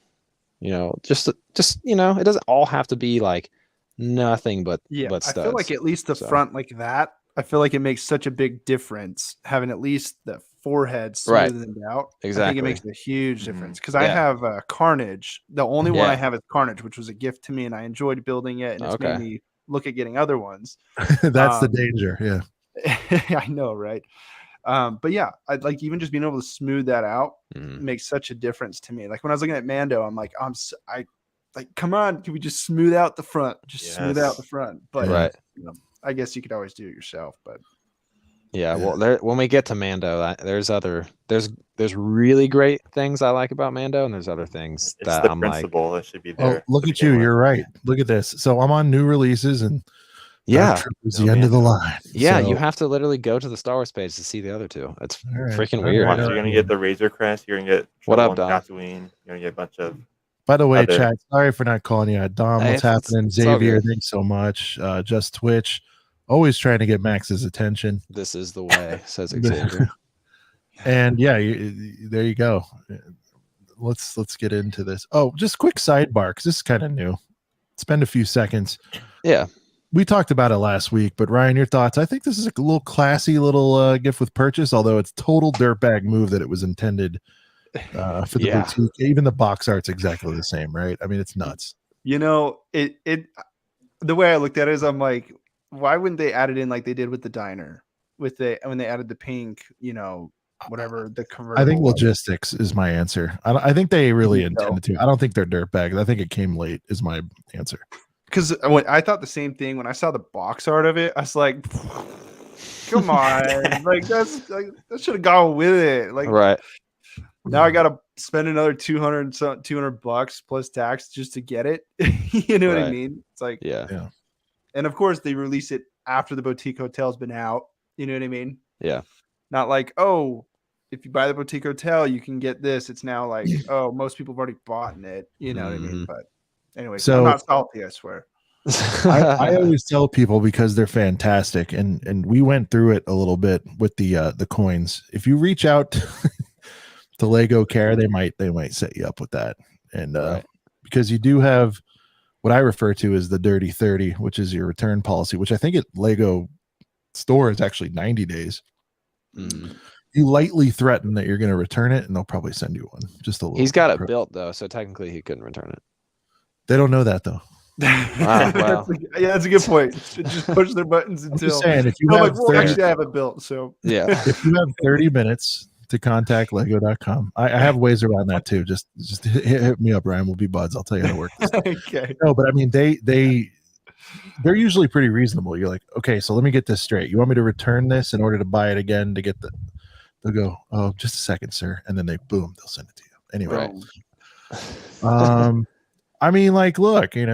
just it doesn't all have to be like nothing but studs. I feel like at least the front like that, I feel like it makes such a big difference having at least the forehead smoothened out. Exactly. I think it makes a huge difference because I have Carnage. The only one I have is Carnage, which was a gift to me, and I enjoyed building it, and it's made me look at getting other ones. That's the danger. Yeah, I know, right? But yeah, I'd like even just being able to smooth that out makes such a difference to me. Like when I was looking at Mando, I'm like, come on, can we just smooth out the front? Smooth out the front. But I guess you could always do it yourself. But well, when we get to Mando, there's really great things I like about Mando, and there's other things it's that the I'm principle that should be there. Oh, look at you! You're right. Look at this. So I'm on new releases and. Is the end of the line. Yeah, so, you have to literally go to the Star Wars page to see the other two. It's freaking weird. You're gonna get the Razor Crest. You're gonna get what up, Dom? Tatooine. You're gonna get a bunch of. By the way, chat. Sorry for not calling you out, Dom. What's happening, Xavier? Thanks so much. Just Twitch, always trying to get Max's attention. This is the way, says Xavier. And yeah, there you go. Let's get into this. Oh, just quick sidebar because this is kind of new. Spend a few seconds. Yeah. We talked about it last week, but Ryan, your thoughts? I think this is a little classy little gift with purchase, although it's total dirtbag move that it was intended for the boutique. Even the box art's exactly the same, right? I mean, it's nuts. The way I looked at it is I'm like, why wouldn't they add it in like they did with the diner when they added the pink, whatever the convertible. I think logistics is my answer. I think they really intended to. I don't think they're dirtbags. I think it came late is my answer. Because I thought the same thing when I saw the box art of it. I was like, "Come on, like that should have gone with it." Like, right now I gotta spend another $200 plus tax just to get it. You know what I mean? It's like, yeah. And of course, they release it after the boutique hotel's been out. You know what I mean? Yeah. Not like, oh, if you buy the boutique hotel, you can get this. It's now like, oh, most people have already bought it. You know what I mean? But anyway, so I'm not salty, I swear. I always tell people because they're fantastic, and we went through it a little bit with the coins. If you reach out to Lego Care, they might set you up with that, and because you do have what I refer to as the dirty 30, which is your return policy, which I think at Lego store is actually 90 days. You lightly threaten that you're going to return it, and they'll probably send you one. Just a little. He's got it built though, so technically he couldn't return it. They don't know that though. Wow. That's a good point. Just push their buttons until. I'm just saying, if you have actually, I have it built. So yeah, if you have 30 minutes to contact Lego.com, I have ways around that too. Just hit me up, Ryan. We'll be buds. I'll tell you how to work this. Okay. No, but I mean, they're usually pretty reasonable. You're like, okay, so let me get this straight. You want me to return this in order to buy it again to get they'll go, oh, just a second, sir. And then they'll send it to you. Anyway. I mean, like, look, it's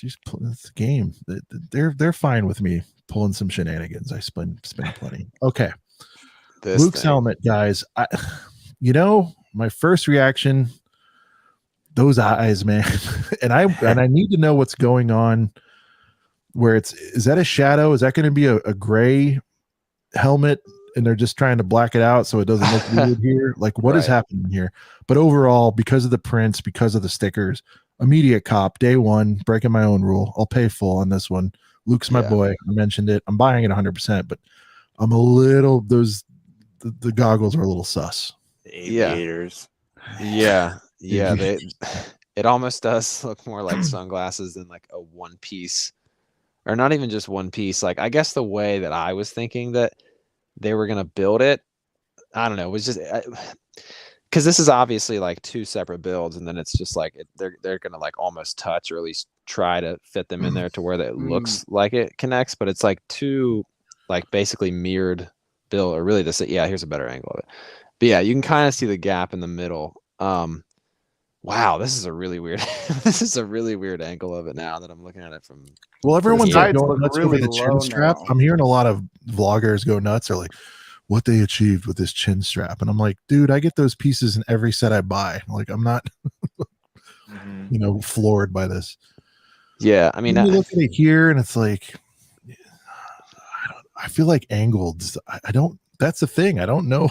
a game. They're fine with me pulling some shenanigans. I spend plenty. Okay. Luke's helmet, guys. My first reaction, those eyes, man. and I need to know what's going on. Where is that a shadow? Is that going to be a gray helmet? And they're just trying to black it out so it doesn't look weird here. Like, what is happening here? But overall, because of the prints, because of the stickers, immediate cop, day one, breaking my own rule. I'll pay full on this one. Luke's my boy. I mentioned it. I'm buying it 100%, but I'm a little, the goggles are a little sus. The aviators. Yeah. It almost does look more like sunglasses than like a one piece, or not even just one piece. Like, I guess the way that I was thinking that they were going to build it, I don't know, it was just because this is obviously like two separate builds, and then it's just like they're going to like almost touch, or at least try to fit them in there to where that looks like it connects, but it's like two like basically mirrored build, or really here's a better angle of it. But yeah, you can kind of see the gap in the middle. Wow, this is a really weird angle of it now that I'm looking at it from. Well, everyone's like going nuts over the chin strap. I'm hearing a lot of vloggers go nuts. They're like, what they achieved with this chin strap. And I'm like, dude, I get those pieces in every set I buy. Like, I'm not, floored by this. Yeah, I mean, you look at it here, and it's like, I feel like angled. I don't. That's the thing. I don't know.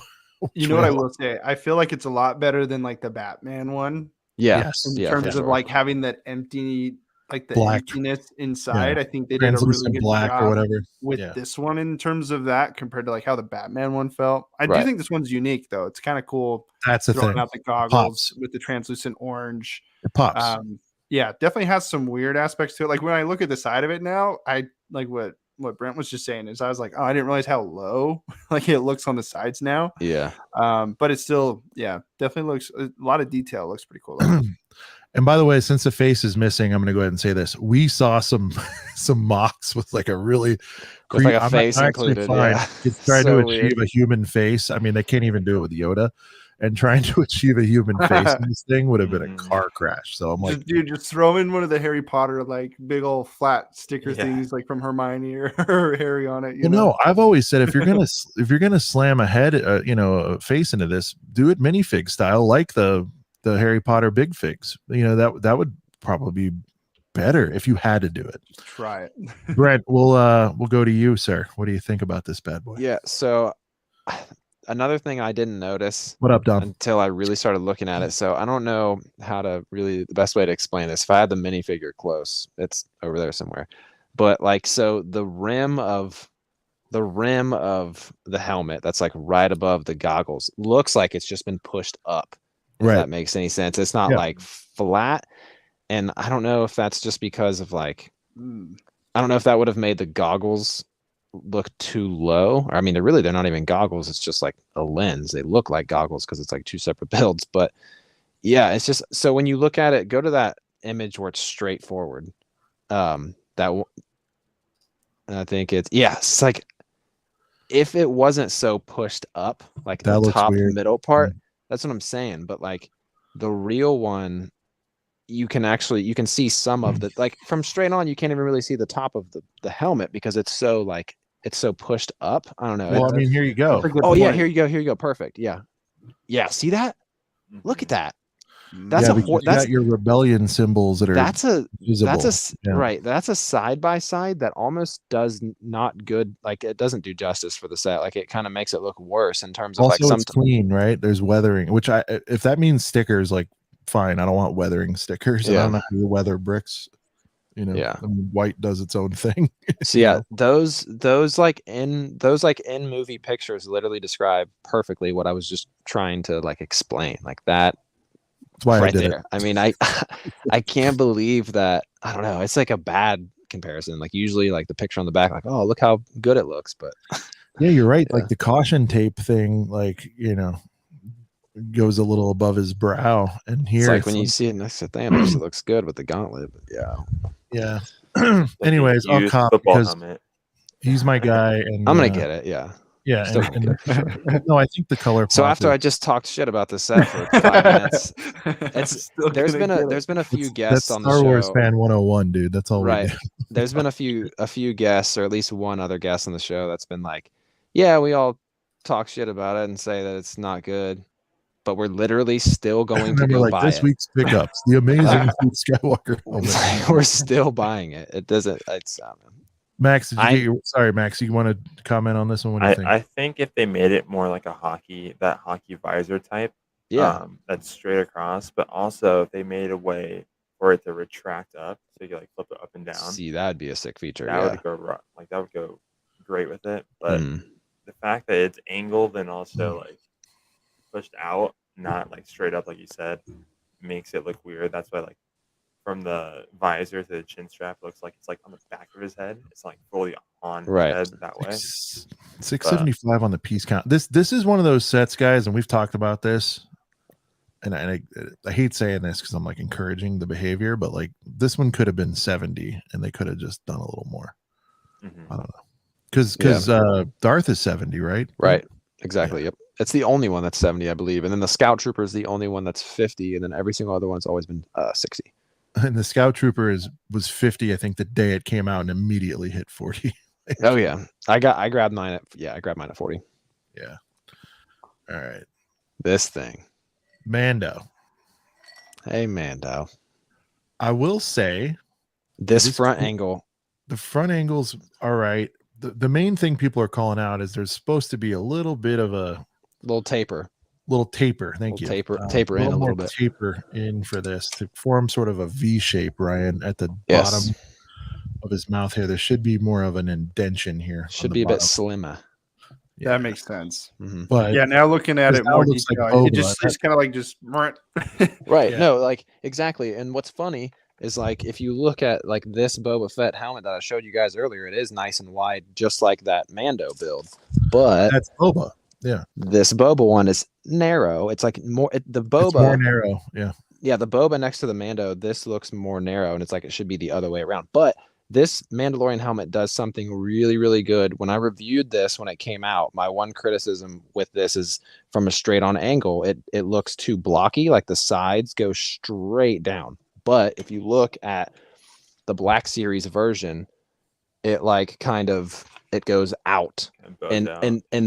You know what I will say? I feel like it's a lot better than like the Batman one. yeah, Yes. In yeah, terms for of sure. like having that empty, like the Black. emptiness inside. Yeah. I think they did a really Translucent good black job or whatever. with Yeah. this one in terms of that compared to like how the Batman one felt. I do Right. think this one's unique though. It's kind of cool. That's the Throwing thing. out the goggles Pops. with the translucent orange. It pops. Yeah, definitely has some weird aspects to it. Like when I look at the side of it now, I like what Brent was just saying is I was like, oh, I didn't realize how low like it looks on the sides now. Yeah. But it's still, yeah, definitely looks a lot of detail. Looks pretty cool. And by the way, since the face is missing, I'm going to go ahead and say this: we saw some mocks with like a really with like a face included. Yeah. It's trying to achieve a human face. I mean, they can't even do it with Yoda. And trying to achieve a human face in this thing would have been a car crash. So I'm like, dude, just throw in one of the Harry Potter like big old flat sticker things like from Hermione or Harry on it. You know? No, I've always said if you're gonna slam a head, a face into this, do it minifig style, like the Harry Potter big figs. That would probably be better if you had to do it. Try it. Brent, we'll go to you, sir. What do you think about this bad boy? Yeah. So another thing I didn't notice until I really started looking at it. So I don't know how to really the best way to explain this. If I had the minifigure close, it's over there somewhere. But like, so the rim of the helmet that's like right above the goggles looks like it's just been pushed up. If that makes any sense. It's not like flat. And I don't know if that's just because of like, I don't know if that would have made the goggles look too low. I mean, they're not even goggles. It's just like a lens. They look like goggles because it's like two separate builds. But yeah, it's just, so when you look at it, go to that image where it's straight forward. I think it's like, if it wasn't so pushed up, like that the top weird. Middle part, that's what I'm saying. But like the real one, you can see some of the, like from straight on, you can't even really see the top of the helmet because it's so pushed up. I don't know. Well, I mean, here you go. Oh yeah, here you go. Perfect. Yeah. See that? Look at that. That's that's your rebellion symbols that are visible. Right. That's a side by side that almost does not good. Like it doesn't do justice for the set. Like it kind of makes it look worse in terms of also, like it's clean, right? There's weathering, which if that means stickers, like fine. I don't want weathering stickers. I don't know how you weather bricks. I mean, white does its own thing. So those like in movie pictures literally describe perfectly what I was just trying to like explain. Like that. That's why right I did there. it. I mean, I can't believe that. I don't know. It's like a bad comparison. Like usually, like the picture on the back, like, oh, look how good it looks. But yeah, you're right. Like the caution tape thing, like goes a little above his brow, and here it's like when you see it next to Thanos, it looks good with the gauntlet. But yeah. Anyways, I'll cop because helmet. He's my guy, and I'm gonna get it. Yeah. Yeah, no, I think the color. So after I just talked shit about the set for 5 minutes, there's been a few guests on the show. Star Wars fan 101, dude. That's all. Right. We do. There's been a few guests, or at least one other guest on the show that's been like, yeah, we all talk shit about it and say that it's not good, but we're literally still going to go buy this week's pickups, the amazing Luke Skywalker helmet. We're still buying it. It doesn't. It's Max, sorry, Max, you want to comment on this one? What do you think? I think if they made it more like that hockey visor type, that's straight across, but also if they made a way for it to retract up, so you can like flip it up and down. See, that'd be a sick feature. That would go great with it. But the fact that it's angled and also like pushed out, not like straight up, like you said, makes it look weird. That's why like. From the visor to the chin strap, it looks like it's like on the back of his head. It's like fully on his head that way. 675 on the piece count. This is one of those sets, guys, and we've talked about this. And I hate saying this because I'm like encouraging the behavior, but like this one could have been 70, and they could have just done a little more. I don't know, because Darth is 70, right? Right. Exactly. Yep. It's the only one that's 70, I believe, and then the Scout Trooper is the only one that's 50, and then every single other one's always been 60. And the Scout Trooper was 50, I think, the day it came out, and immediately hit 40. Oh yeah, I grabbed mine at 40. Yeah. All right. This thing, Mando. Hey Mando. I will say, This front angle. The front angle's all right. The main thing people are calling out is there's supposed to be a little bit of a little taper. Thank you. Taper in a little bit. Taper in for this to form sort of a V shape, Ryan, at the bottom of his mouth here. There should be more of an indention here. Should be a bit slimmer. Yeah. That makes sense. Mm-hmm. But yeah, now looking at it more detail, it's kind of like just right. No, like exactly. And what's funny is like if you look at like this Boba Fett helmet that I showed you guys earlier, it is nice and wide, just like that Mando build. But that's Boba. Yeah. This Boba one is narrow. It's like more the Boba. It's more narrow. Yeah. Yeah, the Boba next to the Mando, this looks more narrow, and it's like it should be the other way around. But this Mandalorian helmet does something really, really good. When I reviewed this when it came out, my one criticism with this is from a straight on angle, it looks too blocky, like the sides go straight down. But if you look at the Black Series version, it like kind of it goes out. And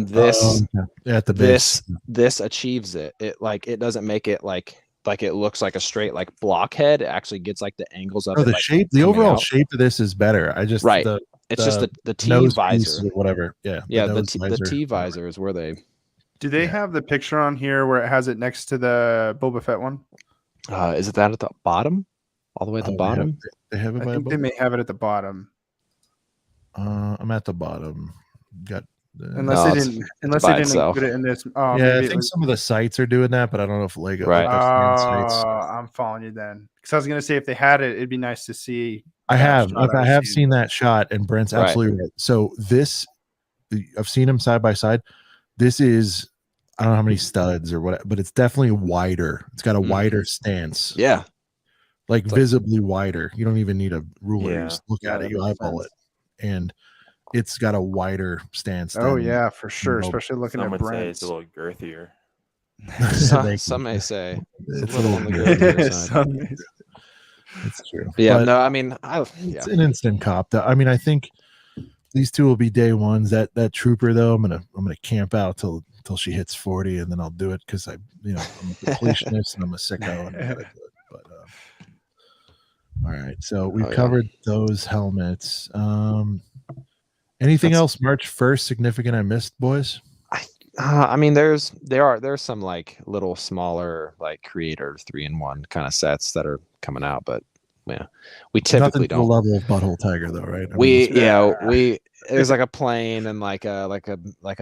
this at the base. This achieves it. It like it doesn't make it like it looks like a straight like blockhead. It actually gets like the angles of it. The shape, the overall shape of this is better. I just it's just the T visor, whatever. Yeah, the T visor is where they. Do they have the picture on here where it has it next to the Boba Fett one? Is it that at the bottom, all the way at the bottom? They have it. I think they may have it at the bottom. I'm at the bottom. Got. Unless they didn't put it in this. Yeah, I think some of the sites are doing that, but I don't know if Lego. Right. I'm following you then, because I was gonna say if they had it, it'd be nice to see. I have seen that shot, and Brent's absolutely right. So this, I've seen them side by side. This is, I don't know how many studs or what, but it's definitely wider. It's got a wider stance. Yeah, like visibly wider. You don't even need a ruler. You just look at it, you eyeball it, and it's got a wider stance. Oh yeah, for sure. Especially looking at Brent. Say it's a little girthier. Some may say it's a little on the girthier side. It's true. Yeah, but no, I mean, it's an instant cop. I mean, I think these two will be day ones. That trooper though, I'm gonna camp out till she hits 40, and then I'll do it because I'm a completionist and I'm a sicko. And I gotta do it. But all right, so we've covered those helmets. Anything else March 1st significant I missed, boys? I mean, there's some like little smaller like creator 3-in-1 kind of sets that are coming out, but yeah, we typically don't. The level of Butthole Tiger though, right? There's like a plane and like a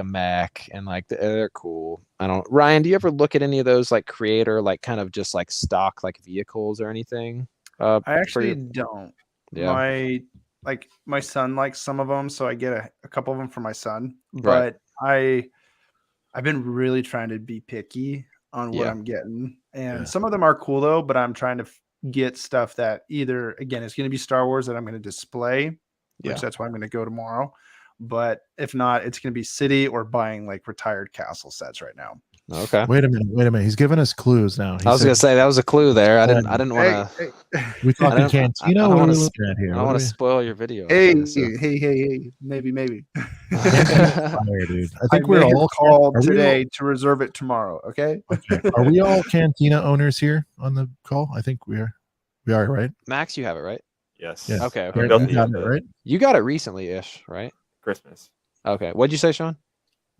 mech and like they're cool. Ryan, do you ever look at any of those like creator like kind of just like stock like vehicles or anything? I actually don't. Yeah. My son likes some of them, so I get a couple of them for my son. But I've been really trying to be picky on what I'm getting, and some of them are cool though. But I'm trying to get stuff that either again it's going to be Star Wars that I'm going to display, which that's why I'm going to go tomorrow. But if not, it's going to be city or buying like retired castle sets right now. Okay. Wait a minute. He's giving us clues now. I was gonna say that was a clue there. I didn't want to. We talking Cantina. What are we looking at here? I don't want to spoil your video. Hey, maybe. Fire, dude. I think we're all called today to reserve it tomorrow. Okay. Are we all Cantina owners here on the call? I think we are. We are, right? Max, you have it, right? Yes. Yeah. Okay. You got it, right? You got it recently-ish, right? Christmas. Okay. What'd you say, Sean?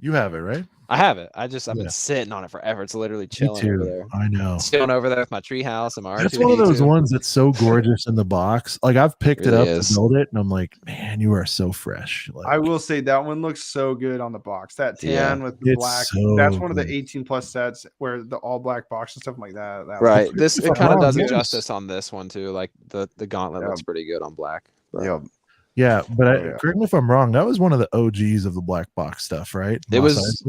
You have it, right? I have it. I've been sitting on it forever. It's literally chilling over there. I know. Chilling over there with my treehouse and my R2D2. That's one of those ones that's so gorgeous in the box. Like I've picked it up to build it, and I'm like, man, you are so fresh. Like, I will say that one looks so good on the box. That tan with the black. That's one of the 18+ sets where the all black box and stuff like that. Right. It kind of does it justice on this one too. Like the gauntlet looks pretty good on black. Yep. Yeah, but correct me if I'm wrong. That was one of the OGs of the black box stuff, right? It was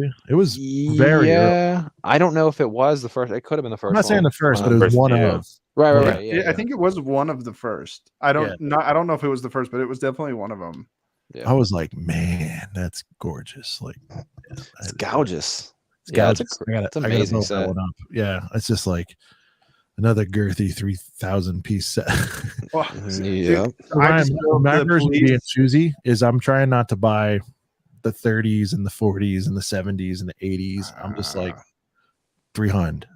very early. I don't know if it was the first. It could have been the first. I'm not saying the first, but it was one of. Right. Yeah, I think it was one of the first. I don't know if it was the first, but it was definitely one of them. Yeah. I was like, man, that's gorgeous. Like, it's gorgeous. It's amazing set. Yeah, it's just like another girthy 3,000 piece set. My version being choosy is I'm trying not to buy the 30s and the 40s and the 70s and the 80s. I'm just like 300.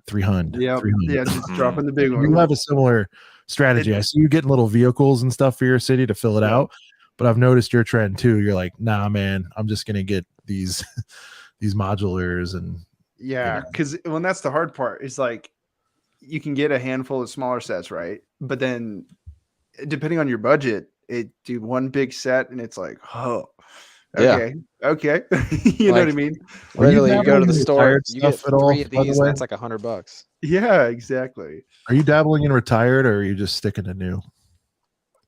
Yeah, just dropping the big one. You have a similar strategy. I see you getting little vehicles and stuff for your city to fill it out, but I've noticed your trend too. You're like, nah, man, I'm just gonna get these these modulars and because when that's the hard part is like you can get a handful of smaller sets, right? But then depending on your budget, it do one big set and it's like, oh, okay. You know what I mean? Literally, you go to the store, you get at all, 3 of these, and that's like $100. Yeah, exactly. Are you dabbling in retired, or are you just sticking to new?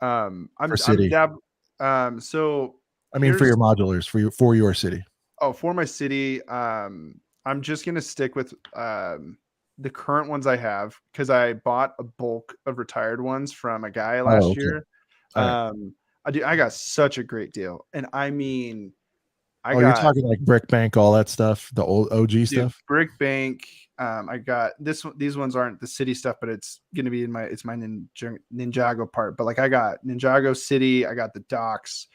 I'm city. So I mean, for your modulars, for your city. Oh, for my city, I'm just gonna stick with the current ones I have because I bought a bulk of retired ones from a guy last year. Right. I got such a great deal, and I mean, you're talking like Brick Bank, all that stuff, the old OG stuff. Brick Bank. I got this one. These ones aren't the city stuff, but it's gonna be my Ninjago part. But like I got Ninjago City, I got the docks,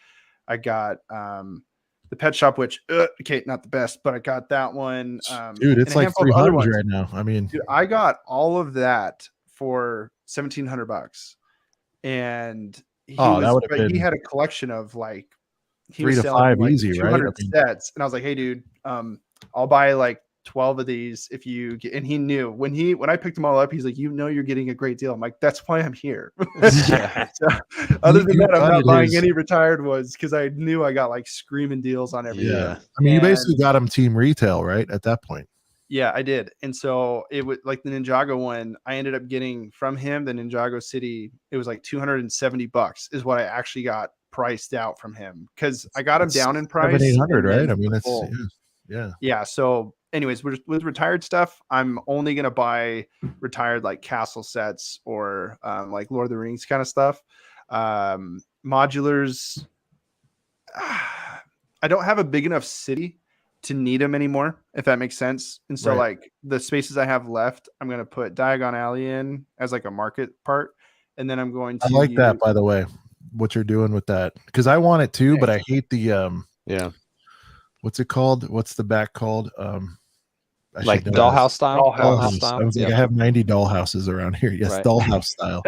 I got the pet shop, which okay, not the best, but I got that one. Dude, it's like 300 right now. I mean, dude, I got all of that for $1,700, and he had a collection of like 3 to 5 like easy, 200 right? sets, and I was like, hey, dude, I'll buy like 12 of these if you get. And he knew when I picked them all up, he's like, you're getting a great deal. I'm like, that's why I'm here. So, other than that, I'm not buying any retired ones because I knew I got like screaming deals on everything. Yeah, I mean, you basically got them team retail, right? At that point. Yeah, I did. And so it was like the Ninjago one, I ended up getting from him, the Ninjago City. It was like $270 is what I actually got priced out from him because I got him down in price. 700-800, right? I mean, that's yeah. So anyways, with retired stuff, I'm only going to buy retired like castle sets or like Lord of the Rings kind of stuff. Modulars, I don't have a big enough city to need them anymore, if that makes sense. And so like the spaces I have left, I'm going to put Diagon Alley in as like a market part. And then I'm going to I like that, by the way, what you're doing with that. Because I want it too, but I hate the what's it called? What's the back called? Like dollhouse style. Dollhouse style. I was like, I have 90 dollhouses around here. Yes, dollhouse style.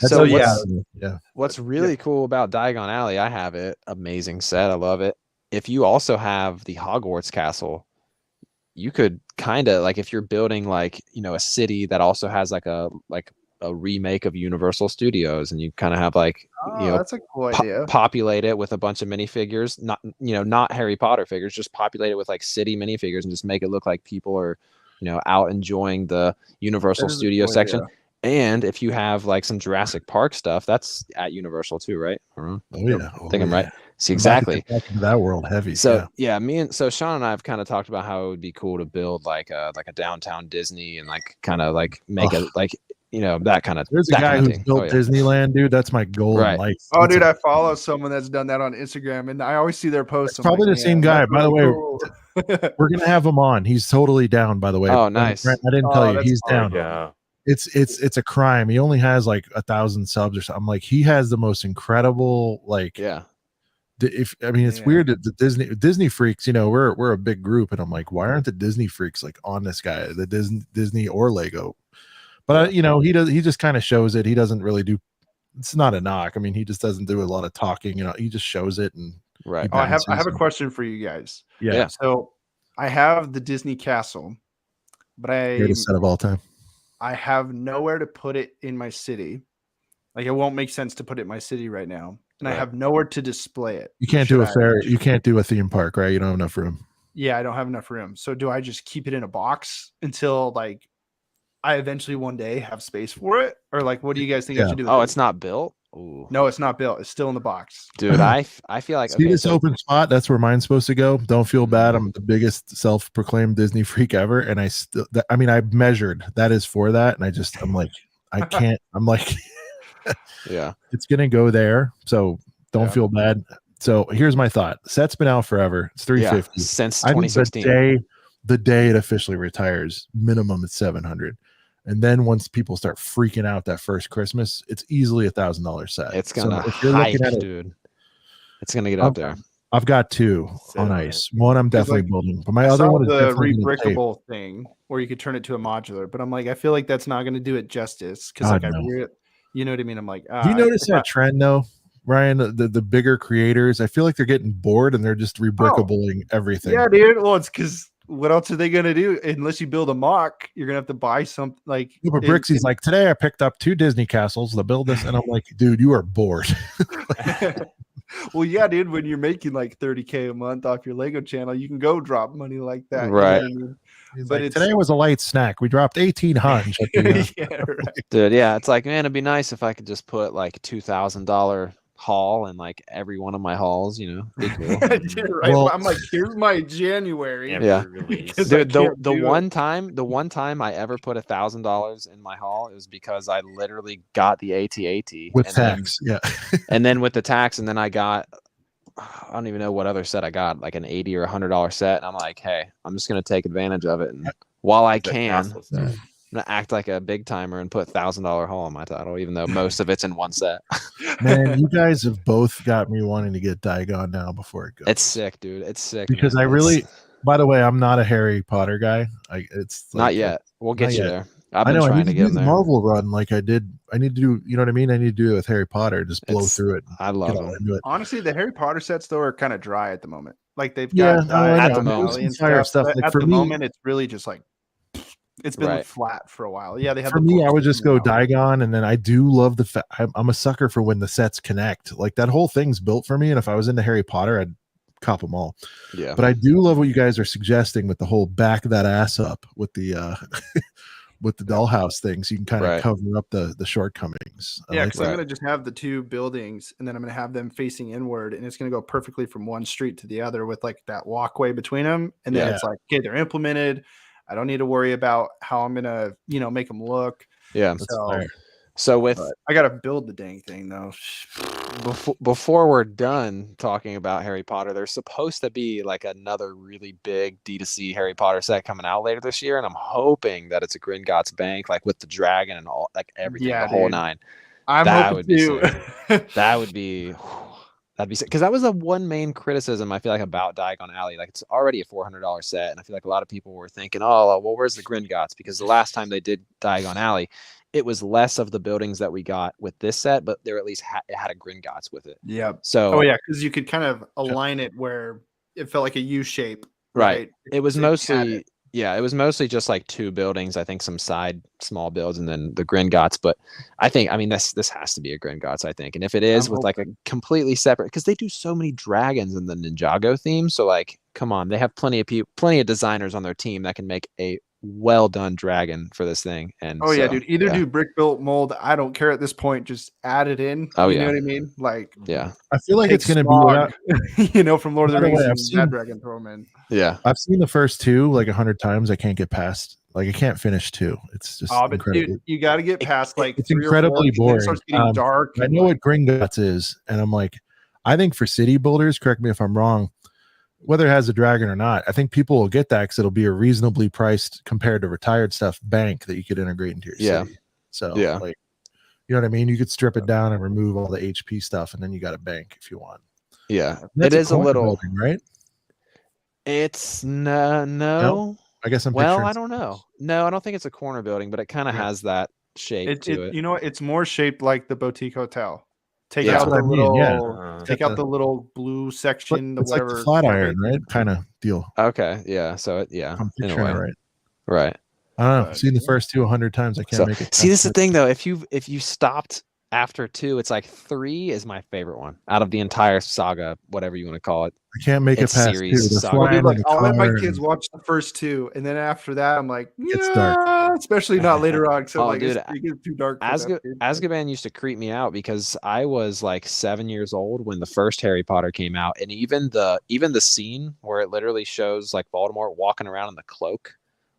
So what's really cool about Diagon Alley? I have it. Amazing set. I love it. If you also have the Hogwarts castle, you could kind of like if you're building like a city that also has like a remake of Universal Studios, and you kind of have like that's a cool idea. Populate it with a bunch of minifigures, not Harry Potter figures, just populate it with like city minifigures and just make it look like people are out enjoying the Universal Studio section. Idea. And if you have like some Jurassic Park stuff, that's at Universal too, right? Oh yeah, I think I'm right. See, exactly. Back into that world heavy. So Sean and I have kind of talked about how it would be cool to build like a downtown Disney and like kind of like make it like that kind of. There's a guy who's built Disneyland, dude. That's my goal in life. Oh, dude, I follow someone that's done that on Instagram, and I always see their posts. It's probably the same guy. By the way, we're gonna have him on. He's totally down. By the way. Oh, nice. I didn't tell you he's down. Yeah. It's a crime. He only has like 1,000 subs or something. Like he has the most incredible it's weird that the Disney freaks, we're a big group, and I'm like, why aren't the Disney freaks like on this guy, the Disney or Lego? But he just kind of shows it. He doesn't really do. It's not a knock. I mean, he just doesn't do a lot of talking. He just shows it and right. I have a question for you guys. Yeah. So I have the Disney castle, but greatest set of all time. I have nowhere to put it in my city. Like it won't make sense to put it in my city right now. And I have nowhere to display it. You can't do a fair. You can't do a theme park, right? You don't have enough room. Yeah, I don't have enough room. So do I just keep it in a box until like I eventually one day have space for it? Or like, what do you guys think I should do? It's not built? Ooh. No, it's not built. It's still in the box. Dude, I feel like this open spot. That's where mine's supposed to go. Don't feel bad. I'm the biggest self-proclaimed Disney freak ever, and I measured that is for that, and I'm like, I can't. I'm like, it's gonna go there. So don't feel bad. So here's my thought. Set's been out forever. It's $350 since 2016. The day it officially retires, minimum it's $700. And then once people start freaking out that first Christmas, it's easily $1,000 set. It's gonna hype, dude. It's gonna get up there. I've got 2 on ice. One I'm definitely building, but my other one is the rebrickable thing where you could turn it to a modular. But I'm like, I feel like that's not going to do it justice because You know what I mean? I'm like, Do you notice that trend though, Ryan? The bigger creators, I feel like they're getting bored and they're just rebrickabling everything. Yeah, dude. Well, it's because what else are they gonna do? Unless you build a mock, you're gonna have to buy something like. But Brixie's like, today I picked up 2 Disney castles to build this, and I'm like, dude, you are bored. Well, yeah, dude. When you're making like $30K a month off your Lego channel, you can go drop money like that. Right. You know what I mean? But like, today was a light snack. We dropped 1,800. Yeah, right. Dude, yeah, it's like, man, it'd be nice if I could just put like $2,000 haul in like every one of my hauls, you know. Be cool. Yeah, right. Well, I'm like, here's my January. Yeah. Dude, the one time I ever put $1,000 in my haul, it was because I literally got the AT-AT with tax. Yeah. And then with the tax, and then I got, I don't even know what other set I got, like an $80 or $100 set. And I'm like, hey, I'm just gonna take advantage of it, and while I can, I'm gonna act like a big timer and put $1,000 haul on my title, even though most of it's in one set. Man, you guys have both got me wanting to get Diagon now before it goes. It's sick, dude. It's sick. Because man. By the way, I'm not a Harry Potter guy. It's like, not yet. We'll get you there. I've been trying to get the Marvel run like I did. I need to do, you know what I mean? I need to do it with Harry Potter, just blow through it. I love it. Honestly, the Harry Potter sets though are kind of dry at the moment. Like they've got at the moment stuff. Like at for the me, moment, it's really just like it's been flat for a while. Yeah, they have. For me, I would just go Diagon, and then I do love I'm a sucker for when the sets connect. Like that whole thing's built for me, and if I was into Harry Potter, I'd cop them all. Yeah. But I do love what you guys are suggesting with the whole back that ass up with the with the dollhouse thing, so you can kind of cover up the shortcomings. Yeah, because I'm gonna just have the 2 buildings, and then I'm gonna have them facing inward, and it's gonna go perfectly from one street to the other with like that walkway between them, and then it's like, okay, they're implemented. I don't need to worry about how I'm gonna, make them look. Yeah. So with I gotta build the dang thing though. Before we're done talking about Harry Potter, there's supposed to be like another really big D2C Harry Potter set coming out later this year, and I'm hoping that it's a Gringotts Bank, like with the dragon and all, like everything, the whole nine. That would be sick. That'd be sick, because that was the one main criticism I feel like about Diagon Alley. Like, it's already a $400 set, and I feel like a lot of people were thinking, oh, well, where's the Gringotts? Because the last time they did Diagon Alley, it was less of the buildings that we got with this set, but there at least it had a Gringotts with it. Yeah. So because you could kind of align it where it felt like a U shape. Right. It was mostly it was mostly just like 2 buildings, I think some side small builds, and then the Gringotts. But I mean this has to be a Gringotts, I think. And if it is with like a completely separate, because they do so many dragons in the Ninjago theme, so like, come on, they have plenty of designers on their team that can make a well done dragon for this thing. And yeah, dude, either do brick built mold, I don't care at this point, just add it in. You know what I mean? Like, I feel like it's gonna be from Lord of the Rings, and dragon, throw them in. I've seen the first 2 like 100 times. I can't get past, like, I can't finish 2. It's just but dude, you got to get past like it's incredibly boring. It starts getting dark. I know what Gringotts is, and I'm like, I think for city builders, correct me if I'm wrong, whether it has a dragon or not, I think people will get that because it'll be a reasonably priced compared to retired stuff bank that you could integrate into your city. So like, you know what I mean? You could strip it down and remove all the HP stuff, and then you got a bank if you want. Yeah, it is a little building, right? It's no. I guess I don't know. No, I don't think it's a corner building, but it kind of has that shape to it. You know what? It's more shaped like the boutique hotel. Take out the little, take out the little blue section. It's like the Flatiron, right? Kind of deal. Okay, yeah. So I'm picturing it right. I don't know. I've seen the first 2 100 times. I can't make it. See, this is the thing though. If you stopped after 2, it's like 3 is my favorite one out of the entire saga, whatever you want to call it. I can't make it past 2. I'll let my kids watch the first 2, and then after that, I'm like, it's dark. Especially not later on. So dude, it gets too dark. Azkaban used to creep me out because I was like 7 years old when the first Harry Potter came out, and even the scene where it literally shows like Voldemort walking around in the cloak,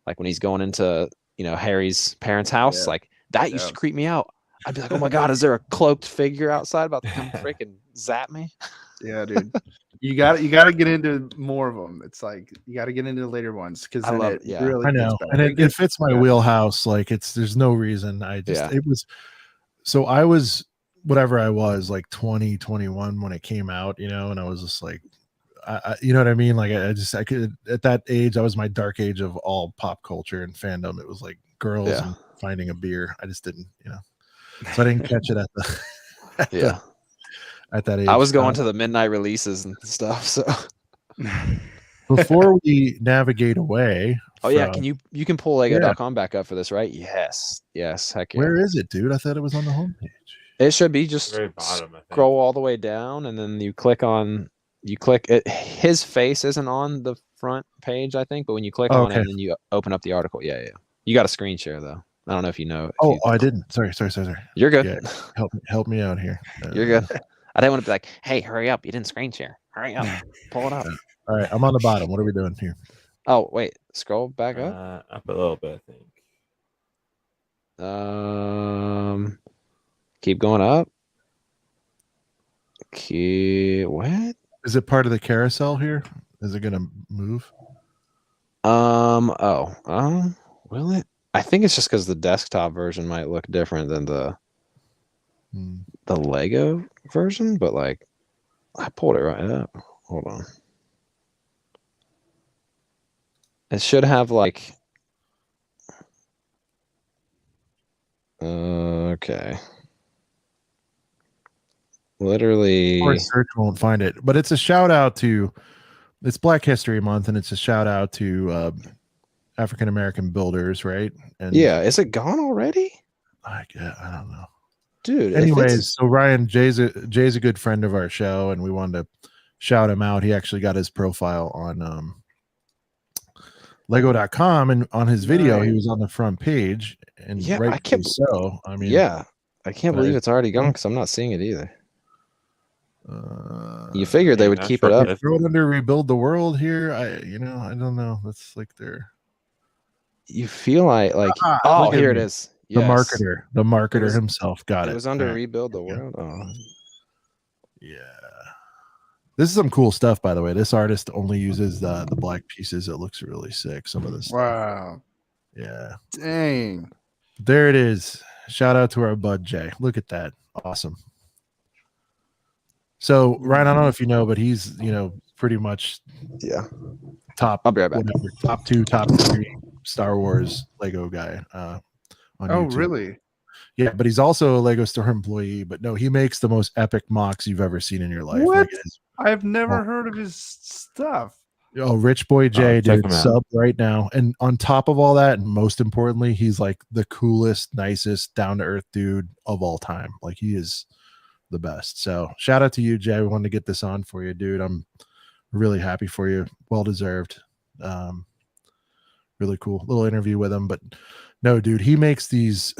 like when he's going into Harry's parents' house, like that used to creep me out. I'd be like, oh my god, is there a cloaked figure outside about to come freaking zap me? Yeah, dude. You got to get into more of them. It's like you got to get into the later ones because I know, and it fits my wheelhouse. Like there's no reason. It was. So I was whatever I was, like 20, 21 when it came out, and I was just like, you know what I mean? Like I could, at that age, I was my dark age of all pop culture and fandom. It was like girls and finding a beer. I just didn't, So I didn't catch it at the at that age. I was going to the midnight releases and stuff. So before we navigate away. Can you can pull Lego.com back up for this, right? Yes. Heck yeah. Where is it, dude? I thought it was on the homepage. It should be just very bottom, I think. Scroll all the way down, and then you click it. His face isn't on the front page, I think, but when you click on it, and then you open up the article. Yeah. You got a screen share though. I don't know if you know. I didn't. Sorry. You're good. Yeah, help me out here. You're good. I didn't want to be like, hey, hurry up! You didn't screen share. Hurry up! Pull it up. All right, I'm on the bottom. What are we doing here? Oh wait, scroll back up. Up a little bit, I think. Keep going up. What? Is it part of the carousel here? Is it gonna move? Will it? I think it's just because the desktop version might look different than the Lego version, but like I pulled it right up. Hold on. It should have like okay. Literally, or search won't find it, but it's a shout out to it's Black History Month, and it's a shout out to African American builders, right? And yeah, is it gone already? I don't know, dude. Anyways, so Ryan Jay's a good friend of our show, and we wanted to shout him out. He actually got his profile on Lego.com, and on his video, he was on the front page. And I can't. So I mean, I can't believe it's already gone because I'm not seeing it either. You figured they would keep it up. Throw it under Rebuild the World here. I don't know. That's like you feel like here it is. The marketer himself got it. It was under Rebuild the World. Oh. Yeah. This is some cool stuff, by the way. This artist only uses the black pieces. It looks really sick. Some of this. Wow. Yeah. Dang. There it is. Shout out to our bud Jay. Look at that. Awesome. So Ryan, I don't know if you know, but he's pretty much top. I'll be right back. Top 2, top 3 Star Wars Lego guy. On YouTube. Really? Yeah, but he's also a Lego store employee. But no, he makes the most epic mocks you've ever seen in your life. What? I've never heard of his stuff. Oh, Rich Boy J, dude, sub right now. And on top of all that, and most importantly, he's like the coolest, nicest, down-to-earth dude of all time. Like, he is the best. So shout out to you, Jay. We wanted to get this on for you, dude. I'm really happy for you. Well deserved. Really cool little interview with him. But no, dude, he makes these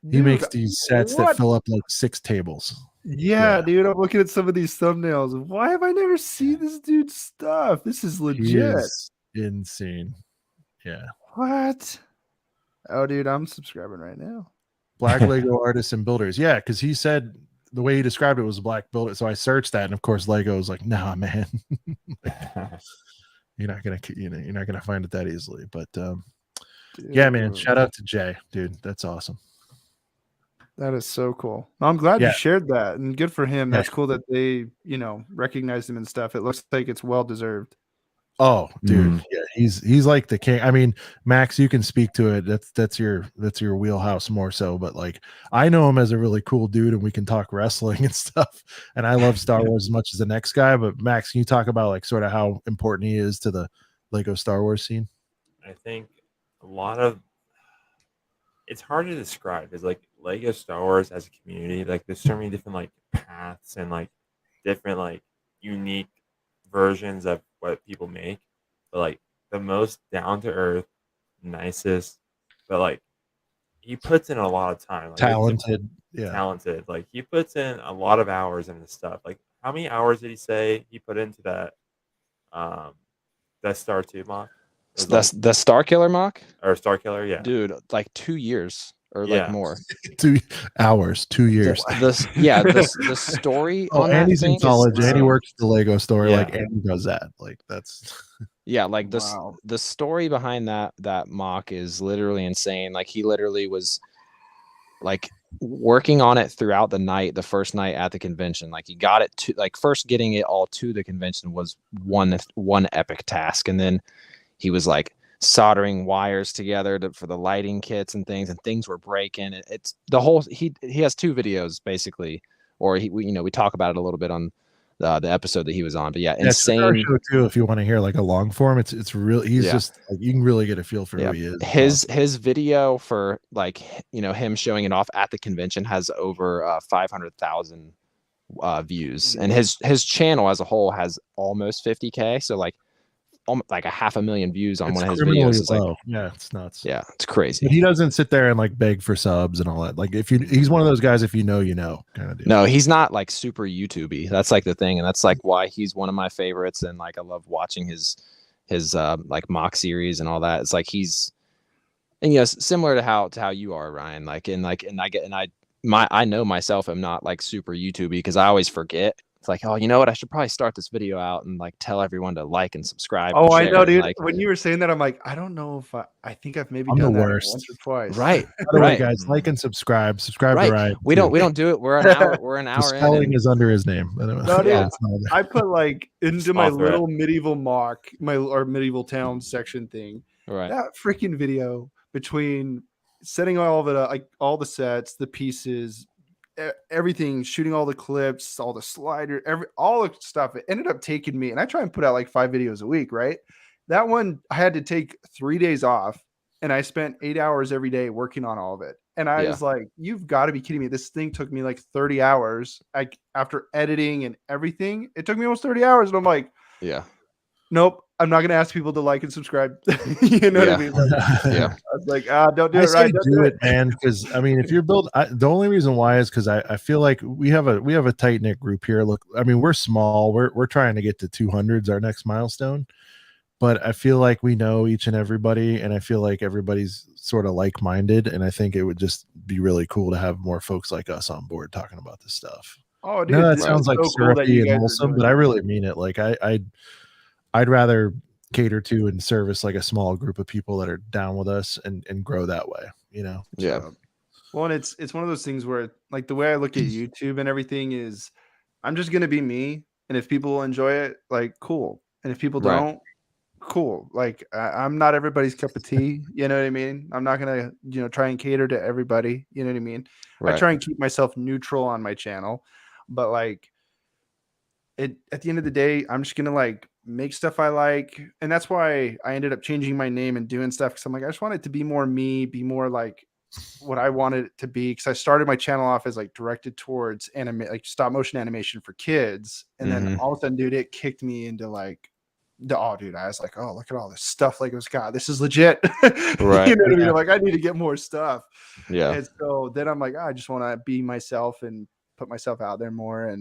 makes these sets that fill up like 6 tables. Yeah, dude, I'm looking at some of these thumbnails. Why have I never seen this dude's stuff? This is legit. He is insane. Yeah. What? Oh, dude, I'm subscribing right now. Black Lego artists and builders. Yeah, because he said the way he described it was a black builder. So I searched that, and of course, Lego was like, "Nah, man, you're not gonna find it that easily." But yeah, man, shout out to Jay, dude. That's awesome. That is so cool. I'm glad you shared that, and good for him. That's cool that they, recognized him and stuff. It looks like it's well deserved. Oh, dude, yeah, he's like the king. I mean, Max, you can speak to it. That's your wheelhouse more so. But like, I know him as a really cool dude, and we can talk wrestling and stuff. And I love Star Wars as much as the next guy. But Max, can you talk about like sort of how important he is to the Lego Star Wars scene? I think it's hard to describe. It's like Lego Star Wars as a community. Like, there's so many different like paths and like different like unique versions of what people make, but like the most down to earth, nicest, but like he puts in a lot of time. Like, talented. Like, he puts in a lot of hours into stuff. Like, how many hours did he say he put into that Star 2 mock? The Star Killer mock? Or Star Killer, yeah. Dude, like 2 years. Or like more. 2 hours, 2 years. The story. Oh, Andy's in college. Andy works the Lego store. Like, Andy does that. Like, that's like this. Wow. The story behind that mock is literally insane. Like, he literally was like working on it throughout the night. The first night at the convention, like, he got it to like first getting it all to the convention was one epic task, and then he was like, soldering wires together for the lighting kits and things were breaking. It's the whole. He has 2 videos basically, or we talk about it a little bit on the episode that he was on. But yeah, insane. Our show too. If you want to hear like a long form, it's really he's just like, you can really get a feel for who he is. His video for like him showing it off at the convention has over 500,000 views, and his channel as a whole has almost 50K. So like 500,000 views on one of his videos. It's like, yeah, it's nuts. Yeah, it's crazy. But he doesn't sit there and like beg for subs and all that. Like he's one of those guys, if you know kind of deal. No, he's not like super YouTubey. That's like the thing, and that's like why he's one of my favorites. And like I love watching his like mock series and all that. It's like similar to how you are, Ryan. I know myself, I'm not like super YouTubey because I always forget. It's like, oh, you know what? I should probably start this video out and like tell everyone to like and subscribe. Oh, and I know, dude. Like, when you were saying that, I'm like, I don't know if I think I've maybe I'm done the that worst. once or twice. Right. By the way, guys, like and subscribe. Subscribe to Ryan. We don't do it. We're an hour. The spelling is under his name. No, dude, I put like into my Author it. little medieval mock, our medieval town section thing. Right. That freaking video between setting all of it up, like all the sets, the pieces, everything, shooting all the clips, all the slider, all the stuff. It ended up taking me, and I try and put out like 5 videos a week, right? That one I had to take 3 days off, and I spent 8 hours every day working on all of it. And I was like, you've got to be kidding me. This thing took me like 30 hours. After editing and everything, it took me almost 30 hours. And I'm like, nope, I'm not going to ask people to like and subscribe. You know what I mean? Like, I was like, don't do it, right? Don't do it, man. Because I mean, if you're the only reason why is because I feel like we have a tight knit group here. Look, I mean, we're small. We're trying to get to 200s, our next milestone. But I feel like we know each and everybody, and I feel like everybody's sort of like-minded. And I think it would just be really cool to have more folks like us on board talking about this stuff. Oh, dude, that sounds like syrupy and wholesome, but I really mean it. Like I'd rather cater to and service like a small group of people that are down with us and grow that way, Yeah. So, well, and it's one of those things where like the way I look at YouTube and everything is I'm just gonna be me, and if people enjoy it, like cool, and if people don't, cool. Like I'm not everybody's cup of tea, you know what I mean? I'm not gonna try and cater to everybody, you know what I mean? I try and keep myself neutral on my channel, but like at the end of the day, I'm just gonna like make stuff I like, and that's why I ended up changing my name and doing stuff, because I'm like, I just want it to be more me, be more like what I wanted it to be, because I started my channel off as like directed towards like stop motion animation for kids, and then all of a sudden, dude, it kicked me into like dude, I was like, oh, look at all this stuff, like, God, this is legit. Right. You know what I mean? Like, I need to get more stuff. Yeah. And so then I'm like, I just want to be myself and put myself out there more.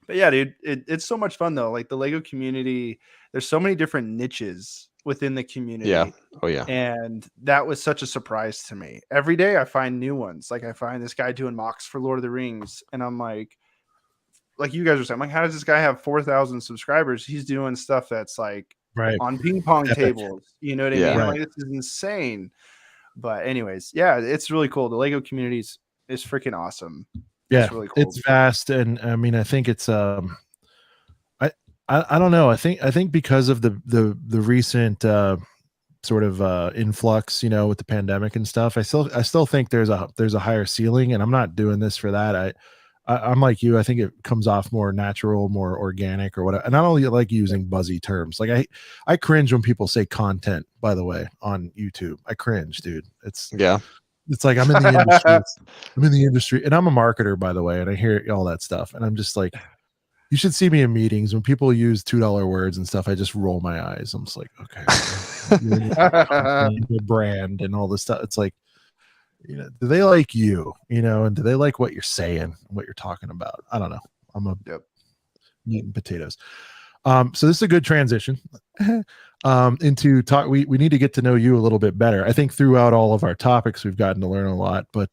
But yeah, dude, it's so much fun though. Like the Lego community, there's so many different niches within the community. Yeah. Oh yeah. And that was such a surprise to me. Every day I find new ones. Like I find this guy doing mocks for Lord of the Rings, and I'm like you guys were saying, like, how does this guy have 4,000 subscribers? He's doing stuff that's like on ping pong tables. You know what I mean? Like, this is insane. But anyways, yeah, it's really cool. The Lego community is freaking awesome. Yeah, it's really cool. It's vast, and I mean, I think it's I don't know. I think because of the recent sort of influx, with the pandemic and stuff, I still think there's a higher ceiling, and I'm not doing this for that. I'm like you. I think it comes off more natural, more organic, or whatever. And I don't like using buzzy terms. Like I cringe when people say content. By the way, on YouTube, I cringe, dude. It's like I'm in the industry. I'm in the industry, and I'm a marketer, by the way. And I hear all that stuff, and I'm just like, you should see me in meetings when people use $2 words and stuff. I just roll my eyes. I'm just like, okay, the brand and all this stuff. It's like, do they like you, and do they like what you're saying, what you're talking about? I don't know. I'm meat and potatoes. So this is a good transition into talk. We need to get to know you a little bit better. I think throughout all of our topics, we've gotten to learn a lot, but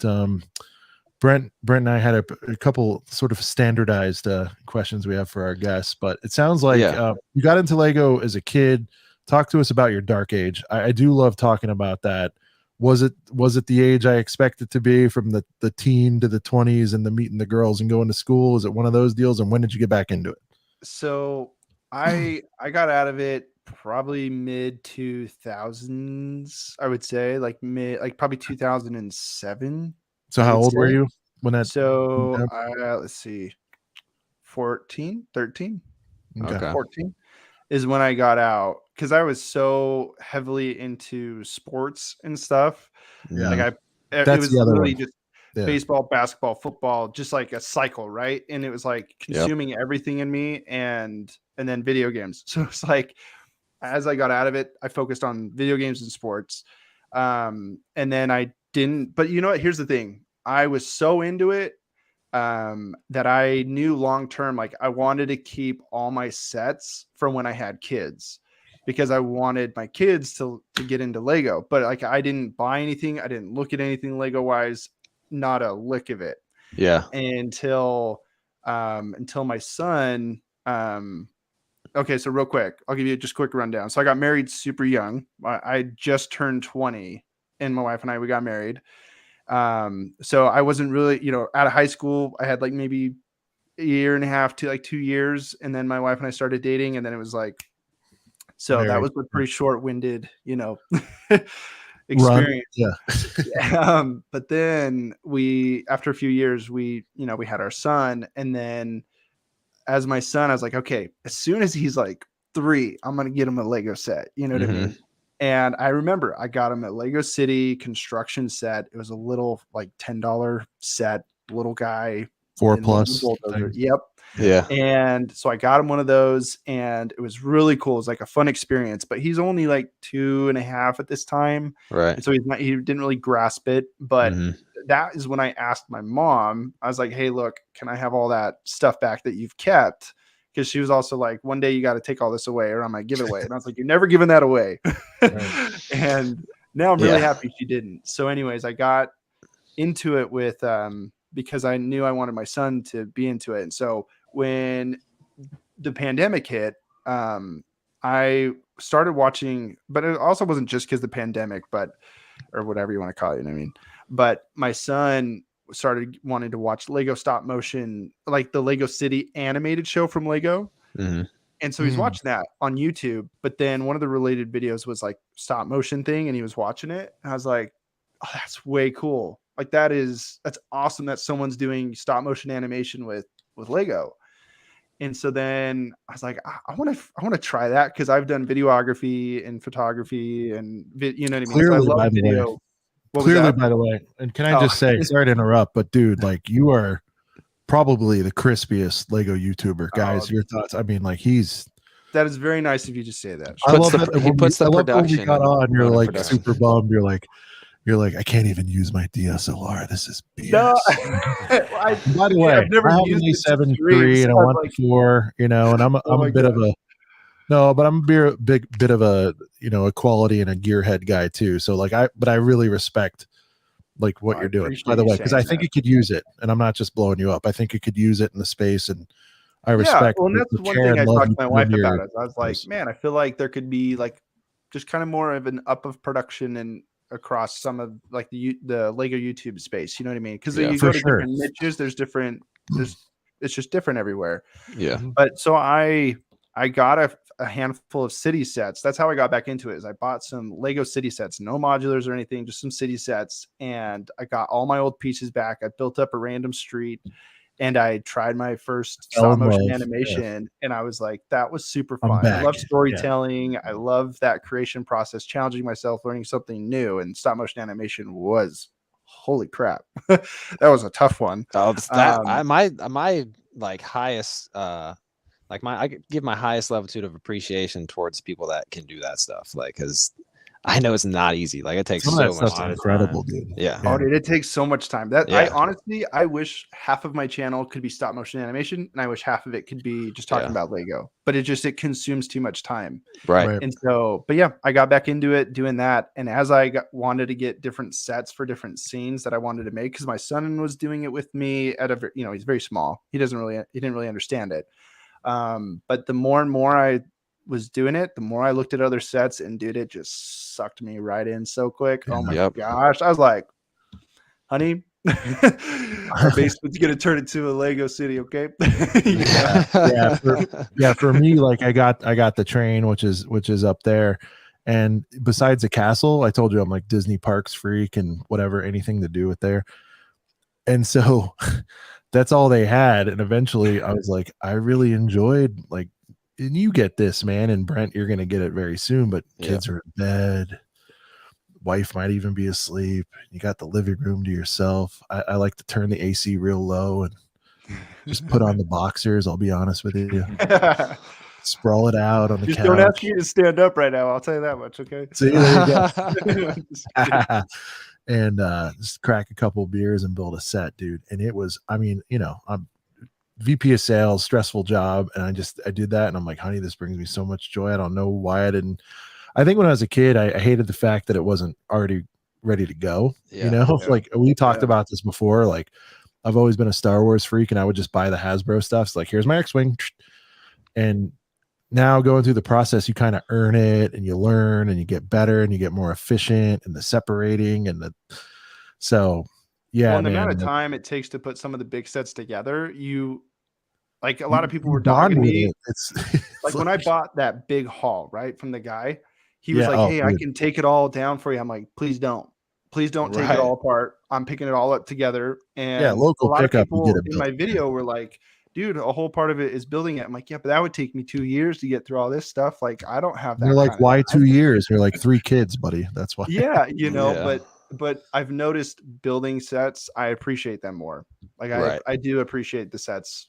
Brent and I had a couple sort of standardized questions we have for our guests, but it sounds like you got into Lego as a kid. Talk to us about your dark age. I do love talking about that. Was it the age I expected to be, from the teen to the 20s and the meeting the girls and going to school? Is it one of those deals? And when did you get back into it? So I got out of it probably mid 2000s, I would say, like probably 2007. So how old were you when that? So let's see, 14, 13, Okay. 14 is when I got out, because I was so heavily into sports and stuff. Yeah. Like it That's was the other literally one. just Yeah. baseball, basketball, football, just like a cycle, right? And it was like consuming everything in me, and then video games. So it's like, as I got out of it, I focused on video games and sports. And then I didn't, but you know what? Here's the thing. I was so into it that I knew long term, like I wanted to keep all my sets from when I had kids, because I wanted my kids to get into Lego. But like I didn't buy anything. I didn't look at anything Lego wise, not a lick of it. Yeah. Until my son, okay, so real quick, I'll give you just a quick rundown. So I got married super young. I just turned 20, and my wife and I, we got married. So I wasn't really, out of high school. I had like maybe a year and a half to like 2 years, and then my wife and I started dating, and then it was like, so that was a pretty short-winded, experience. Yeah. But then after a few years, we had our son, and then as my son, I was like, okay, as soon as he's like 3, I'm going to get him a Lego set. You know what I mean? And I remember I got him a Lego City construction set. It was a little like $10 set, little guy. 4+. Yep. Yeah. And so I got him one of those, and it was really cool. It was like a fun experience, but he's only like 2.5 at this time. Right. And so he didn't really grasp it. But that is when I asked my mom, I was like, hey, look, can I have all that stuff back that you've kept? Because she was also like, one day you got to take all this away, or I might give it away. And I was like, you're never giving that away. And now I'm really happy she didn't. So anyways, I got into it with, because I knew I wanted my son to be into it. And so when the pandemic hit, I started watching, but it also wasn't just because the pandemic, or whatever you want to call it. You know what I mean? But my son started wanting to watch Lego stop motion, like the Lego City animated show from Lego. And so he's watching that on YouTube. But then one of the related videos was like stop motion thing, and he was watching it. And I was like, oh, that's way cool. Like that's awesome that someone's doing stop motion animation with Lego. And so then I was like, I want to try that, because I've done videography and photography and you know what I mean? Clearly, so I love by the video. way. By the way, and can I just say, sorry to interrupt, but dude, like you are probably the crispiest Lego YouTuber, guys. Your thoughts? I mean, like that is very nice of you to say that. I love that he puts the production. When we got on, you're like super bummed. You're like, I can't even use my DSLR. This is BS. No, by the way, I've never I have used an A7 III and I want the 4, and I'm a bit of a but I'm a big bit of a a quality and a gearhead guy too. So like I really respect like what you're doing, by the way, because I think it could use it, and I'm not just blowing you up. I think it could use it in the space, and I respect. Well, and that's one thing I talked to my wife about. I was like, man, I feel like there could be like just kind of more of an up of production and across some of like the Lego YouTube space. You know what I mean? Because you go to different niches. It's just different everywhere. Yeah. But so I got a handful of city sets. That's how I got back into it. Is I bought some Lego city sets, no modulars or anything, just some city sets, and I got all my old pieces back. I built up a random street, and I tried my first stop motion animation, and I was like, that was super fun. I love storytelling. Yeah. I love that creation process, challenging myself, learning something new, and stop motion animation was holy crap. That was a tough one. My like highest I give my highest latitude of appreciation towards people that can do that stuff, like, because I know it's not easy. Like it takes so much time. Incredible, dude. Yeah. Oh, dude, it takes so much time. I wish half of my channel could be stop motion animation, and I wish half of it could be just talking about Lego. But it consumes too much time. Right. And so, but yeah, I got back into it doing that. And as I wanted to get different sets for different scenes that I wanted to make, because my son was doing it with me at he's very small. He didn't really understand it. But the more and more I was doing it, the more I looked at other sets, and dude, it just sucked me right in so quick. Oh my gosh. I was like, honey, Our basement's gonna turn into a Lego city, okay? For me, like I got the train, which is up there, and besides the castle, I told you I'm like Disney parks freak and whatever, anything to do with there. And so that's all they had. And eventually I was like, I really enjoyed, like, and you get this, man, and Brent, you're gonna get it very soon, but kids are in bed, wife might even be asleep, you got the living room to yourself. I like to turn the AC real low and just put on the boxers, I'll be honest with you. Sprawl it out on the Just couch. don't ask you to stand up right now, I'll tell you that much, okay? See, there you go. And just crack a couple beers and build a set, dude. And it was, I mean, you know, I'm VP of sales, stressful job, and I did that, and I'm like, honey, this brings me so much joy. I don't know why I didn't. I think when I was a kid, I hated the fact that it wasn't already ready to go. You know, like we talked about this before. Like, I've always been a Star Wars freak, and I would just buy the Hasbro stuff. So like, here's my X-wing, and now going through the process, you kind of earn it, and you learn, and you get better, and you get more efficient, and the separating, and the so. Yeah, well, the amount of time it takes to put some of the big sets together, like a lot of people were dogging me. It's like when I bought that big haul, right, from the guy, he was like, hey, I can take it all down for you. I'm like, please don't take it all apart. I'm picking it all up together. And local a lot of pickup, people in my video were like, dude, a whole part of it is building it. I'm like, yeah, but that would take me 2 years to get through all this stuff. Like, I don't have that. You're like, why 2 years? You're like 3 kids, buddy. That's why. Yeah, you know, but I've noticed building sets, I appreciate them more. Like I do appreciate the sets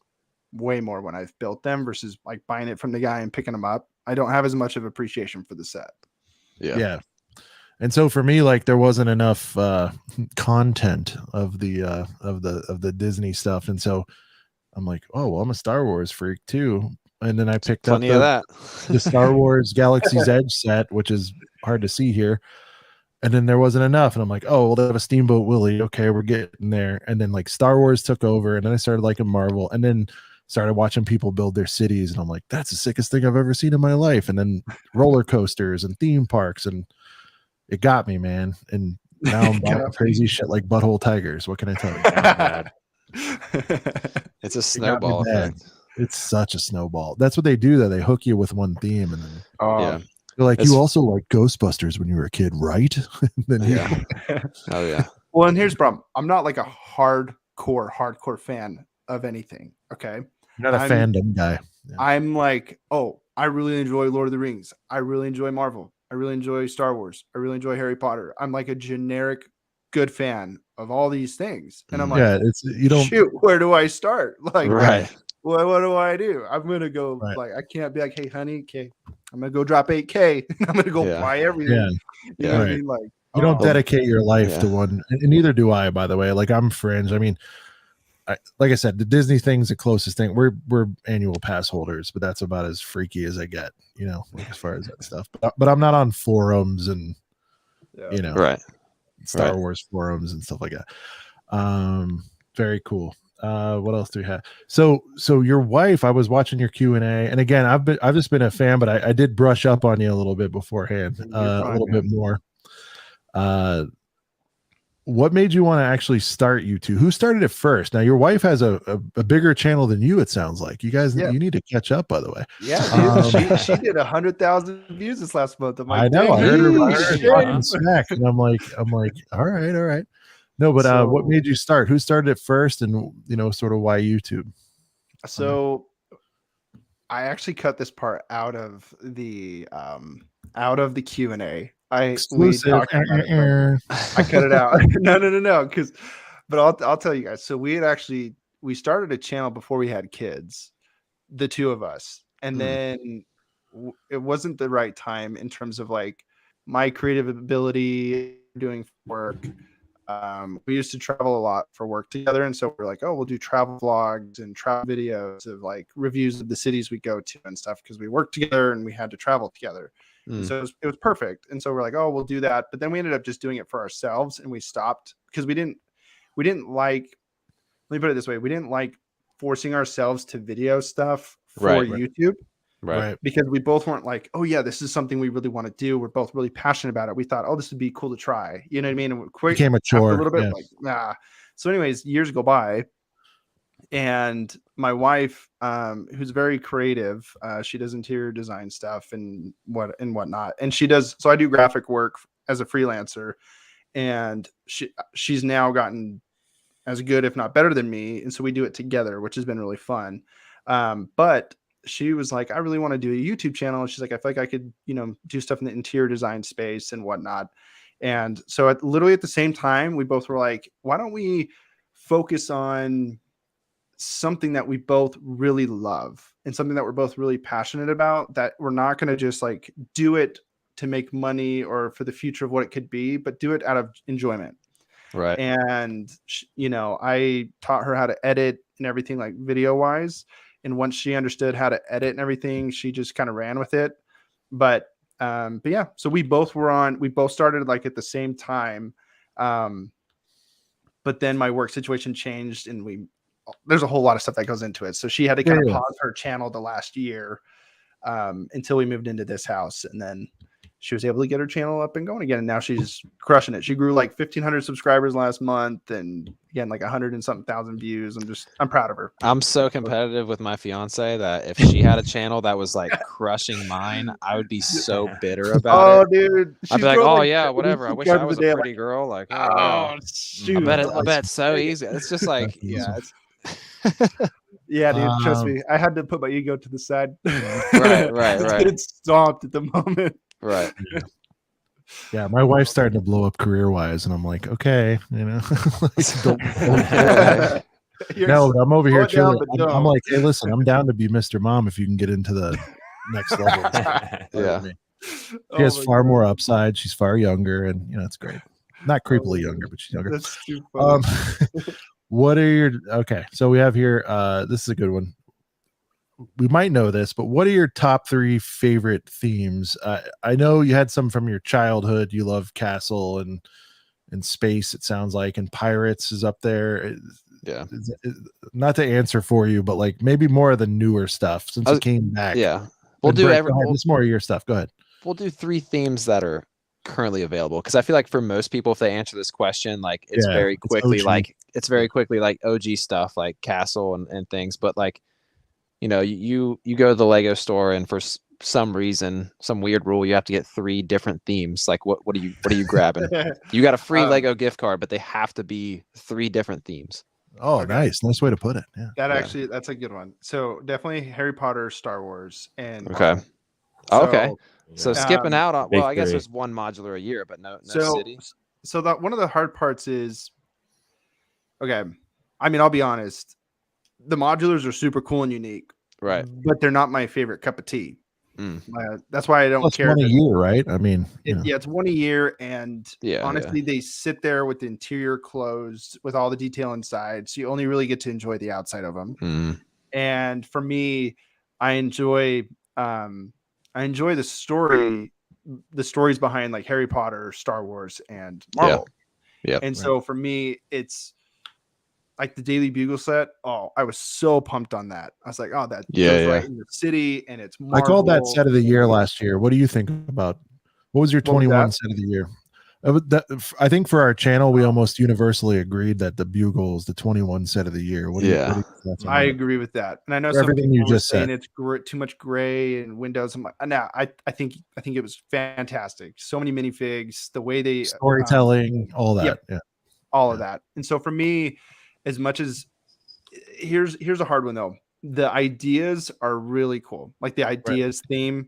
way more when I've built them versus like buying it from the guy and picking them up. I don't have as much of appreciation for the set. Yeah. And so for me, like there wasn't enough content of the Disney stuff. And so I'm like, oh, well, I'm a Star Wars freak too. And then I picked up the Star Wars Galaxy's Edge set, which is hard to see here. And then there wasn't enough. And I'm like, oh, well, they have a Steamboat Willie. Okay, we're getting there. And then like Star Wars took over. And then I started liking Marvel. And then started watching people build their cities. And I'm like, that's the sickest thing I've ever seen in my life. And then roller coasters and theme parks. And it got me, man. And now I'm buying crazy shit like butthole tigers. What can I tell you? It's a snowball effect. It's such a snowball. That's what they do, though. They hook you with one theme. And then, they're like, you also like Ghostbusters when you were a kid, right? Then Oh yeah. Well, and here's the problem. I'm not like a hardcore fan of anything. Okay. You're not a fandom guy. Yeah. I'm like, oh, I really enjoy Lord of the Rings. I really enjoy Marvel. I really enjoy Star Wars. I really enjoy Harry Potter. I'm like a generic good fan of all these things. And I'm like, you don't shoot, where do I start? Like, what do I do? I'm gonna go like I can't be like, hey honey, okay, I'm gonna go drop 8K. I'm gonna go buy everything. You know what I mean? Like you don't dedicate your life to one, and neither do I, by the way. Like I'm fringe. I mean, like I said, the Disney thing's the closest thing. We're annual pass holders, but that's about as freaky as I get, you know, like as far as that stuff. But I'm not on forums and you know, Star Wars forums and stuff like that. Very cool. What else do we have? So your wife, I was watching your Q&A, and again, I've just been a fan, but I did brush up on you a little bit beforehand, a little bit more. What made you want to actually start YouTube? Who started it first? Now your wife has a bigger channel than you. It sounds like you guys you need to catch up. By the way, she did 100,000 views this last month. I know. I heard her smack, and I'm like, all right. No, but what made you start? Who started it first, and you know, sort of why YouTube? So, I actually cut this part out of the Q&A. I cut it out. No. But I'll tell you guys. So we started a channel before we had kids, the two of us, and then it wasn't the right time in terms of like my creative ability doing work. We used to travel a lot for work together, and so we're like, oh, we'll do travel vlogs and travel videos of like reviews of the cities we go to and stuff because we worked together and we had to travel together. So it was perfect. And so we're like, oh, we'll do that. But then we ended up just doing it for ourselves, and we stopped because we didn't like, let me put it this way, we didn't like forcing ourselves to video stuff for YouTube. Right. Because we both weren't like, oh yeah, this is something we really want to do. We're both really passionate about it. We thought, oh, this would be cool to try. You know what I mean? And became a chore a little bit like, nah. So anyways, years go by, and my wife, who's very creative, she does interior design stuff and whatnot, and she does. So I do graphic work as a freelancer, and she's now gotten as good, if not better than me, and so we do it together, which has been really fun. But she was like, I really want to do a YouTube channel. And she's like, I feel like I could, do stuff in the interior design space and whatnot. And so literally at the same time, we both were like, why don't we focus on something that we both really love and something that we're both really passionate about, that we're not going to just like do it to make money or for the future of what it could be, but do it out of enjoyment. Right. And, I taught her how to edit and everything, like video wise. And once she understood how to edit and everything, she just kind of ran with it. But yeah, so we both started like at the same time. But then my work situation changed, and there's a whole lot of stuff that goes into it. So she had to kind of pause her channel the last year until we moved into this house. And then she was able to get her channel up and going again. And now she's crushing it. She grew like 1,500 subscribers last month, and again, like 100 and something thousand views. I'm proud of her. I'm so competitive with my fiance that if she had a channel that was like crushing mine, I would be so bitter about it. Dude. I'd be like, oh yeah, whatever. I wish I was a pretty girl. Like, shoot. I bet it's so easy. It's just like, yeah. Yeah, dude, trust me. I had to put my ego to the side. Right. It's stopped at the moment. Right. Yeah, my wife's starting to blow up career-wise, and I'm like, okay, No, I'm over here chilling. I'm like, hey, listen, I'm down to be Mr. Mom if you can get into the next level. Yeah. She has far more upside. She's far younger, and it's great. Not creepily younger, but she's younger. That's too funny. What are your so we have here this is a good one. We might know this, but what are your top 3 favorite themes? I know you had some from your childhood. You love castle and space, it sounds like, and pirates is up there. Yeah. Not to answer for you, but like maybe more of the newer stuff since it came back. Yeah. We'll do this more of your stuff. Go ahead. We'll do 3 themes that are currently available, because I feel like for most people, if they answer this question, like it's very quickly like OG stuff like castle and things. But like, you go to the Lego store, and for some reason, some weird rule, you have to get 3 different themes. Like what are you grabbing? You got a free Lego gift card, but they have to be 3 different themes. Oh, okay. Nice way to put it. Yeah, that's a good one. So definitely Harry Potter, Star Wars, and okay. So skipping out on, I guess 3. there's one modular a year, but no city. So that one of the hard parts is, okay, I mean, I'll be honest, the modulars are super cool and unique, right? But they're not my favorite cup of tea. That's why I don't care. One a year, right? I mean, it's one a year, and honestly, they sit there with the interior closed with all the detail inside, so you only really get to enjoy the outside of them. And for me, I enjoy the stories behind like Harry Potter, Star Wars, and Marvel. Yeah. And so for me, it's like the Daily Bugle set. Oh, I was so pumped on that. I was like, oh, that goes right in the city, and it's Marvel. I called that set of the year last year. What do you think about? What was your 21 set of the year? I think for our channel, we almost universally agreed that the Bugle is the 21 set of the year. I agree with that, and I know everything you just said. It's too much gray and windows. I'm like, no, I think it was fantastic. So many minifigs, the way they storytelling, all that, all of that. And so for me, as much as here's a hard one though, the ideas are really cool. Like the ideas theme,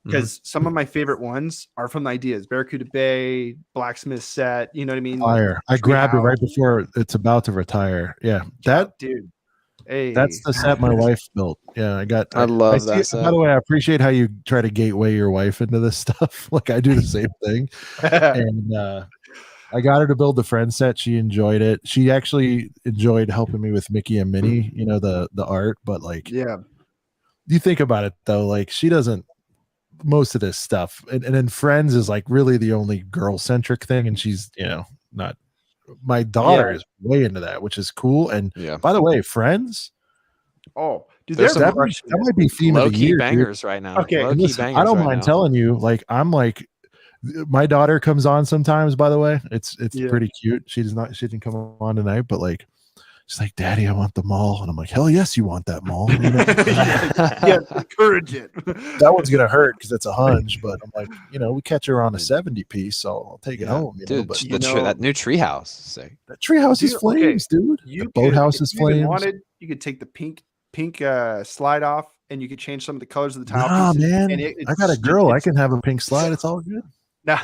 because some of my favorite ones are from the ideas. Barracuda Bay, Blacksmith set, you know what I mean? Fire. I grabbed it right before it's about to retire. Yeah, that dude. Hey, that's the set my wife built. Yeah, I love that set. By the way, I appreciate how you try to gateway your wife into this stuff. Like I do the same thing. And I got her to build the friend set. She enjoyed it. She actually enjoyed helping me with Mickey and Minnie, the art. But like, you think about it though, like she doesn't. Most of this stuff and then Friends is like really the only girl centric thing, and she's not. My daughter is way into that, which is cool. And by the way, Friends, dude, that might be theme of the year, bangers dude. right now. Okay, listen, I don't mind telling you, like I'm like My daughter comes on sometimes, by the way. It's Yeah. pretty cute. She didn't come on tonight, but like she's like, Daddy, I want the mall. And I'm like, hell yes, you want that mall. You know? Yeah, encourage it. That one's gonna hurt because it's a hunch, but I'm like, we catch her on a 70 piece, so I'll take it home. Dude, but that new treehouse. Sick. that treehouse is flames, dude. The boathouse is flames. You could take the pink slide off, and you could change some of the colors of the tile. Nah, pieces, man. and I got a girl. I can have a pink slide. It's all good. No,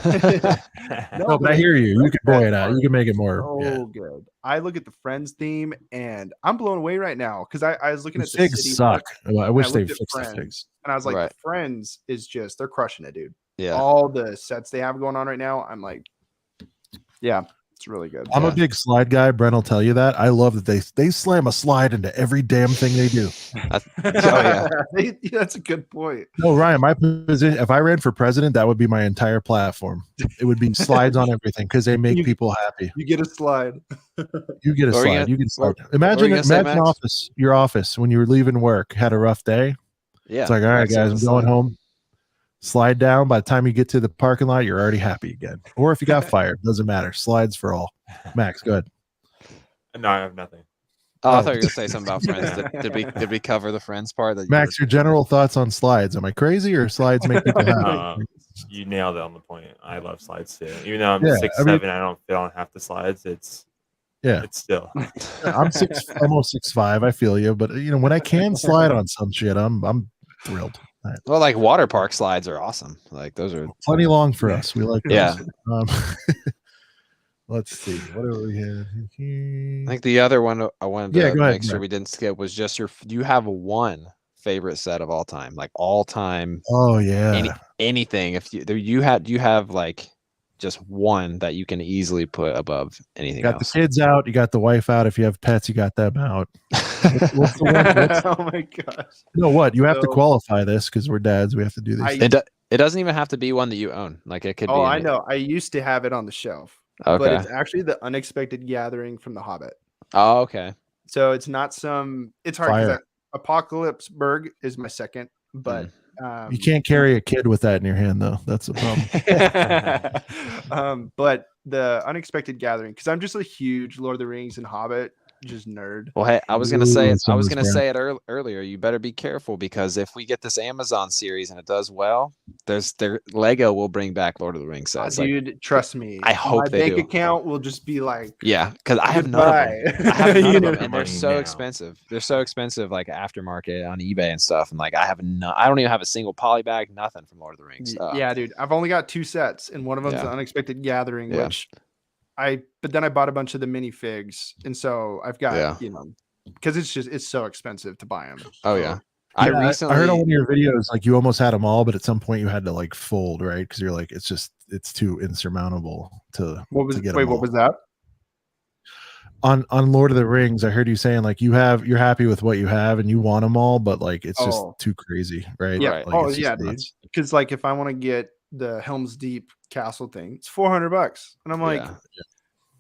No, but I hear you. You can boy it out. You can make it more. Good. I look at the Friends theme, and I'm blown away right now because I was looking at the figs city suck. look, I wish I they looked at fixed the Friends, figs. and I was like, Right. Friends is just they're crushing it, dude. Yeah. All the sets they have going on right now, I'm like, yeah, it's really good. I'm a big slide guy. Brent will tell you that. I love that they slam a slide into every damn thing they do. That's a good point. No, Ryan, my position, if I ran for president, that would be my entire platform. It would be slides on everything because they make people happy. You get a slide. You get a What were you slide. gonna- You get a slide. what were you gonna say, Imagine Max? your office when you were leaving work, had a rough day. Yeah. It's like, all right, guys, I'm going home. Slide down. By the time you get to the parking lot, you're already happy again. Or if you got fired, doesn't matter. Slides for all. Max, go ahead. No, I have nothing. Oh, I thought you were gonna say something about Friends. Did we cover the Friends part? Max, your general thoughts on slides? Am I crazy or slides make people happy? You nailed it on the point. I love slides too. Even though I'm Yeah, 6'7", I don't fit on half the slides. It's still. I'm almost 6'5". I feel you, but when I can slide on some shit, I'm thrilled. Right. Well, like water park slides are awesome. Like those are Plenty long for us. We like those. Yeah. Let's see. What do we have here? I think the other one I wanted to go ahead, make sure we didn't skip was just you have one favorite set of all time, like all time. Oh yeah. Anything. If you have like just one that you can easily put above anything You got else. the kids out, you got the wife out. If you have pets, you got them out. What's the one? Oh my gosh. No, what? You have to qualify this because we're dads. We have to do these. It doesn't even have to be one that you own. Like it could be. Oh, I know. I used to have it on the shelf. Okay. But it's actually the Unexpected Gathering from The Hobbit. Oh, okay. So it's not some. It's hard because Apocalypseburg is my second, but you can't carry a kid with that in your hand, though. That's the problem. But the Unexpected Gathering, because I'm just a huge Lord of the Rings and Hobbit just nerd. Well, hey, I was gonna say it earlier. You better be careful because if we get this Amazon series and it does well, Lego will bring back Lord of the Rings sets. Dude, trust me. I hope my bank do. account will just be like, yeah, because I have none of them. I have none of them, and they're so expensive. They're so expensive, like aftermarket on eBay and stuff. And like I don't even have a single poly bag, nothing from Lord of the Rings. Yeah, dude. I've only got 2 sets, and one of them's the Unexpected Gathering, which but then I bought a bunch of the minifigs, and so I've got because it's so expensive to buy them. Oh yeah. I heard on one of your videos like you almost had them all, but at some point you had to like fold, right? Because you're like it's too insurmountable to. What was to get what was that? On Lord of the Rings, I heard you saying like you're happy with what you have and you want them all, but like it's just too crazy, right? Yeah. Like, dude. Because like if I want to get the Helm's Deep castle thing, it's $400, and I'm like,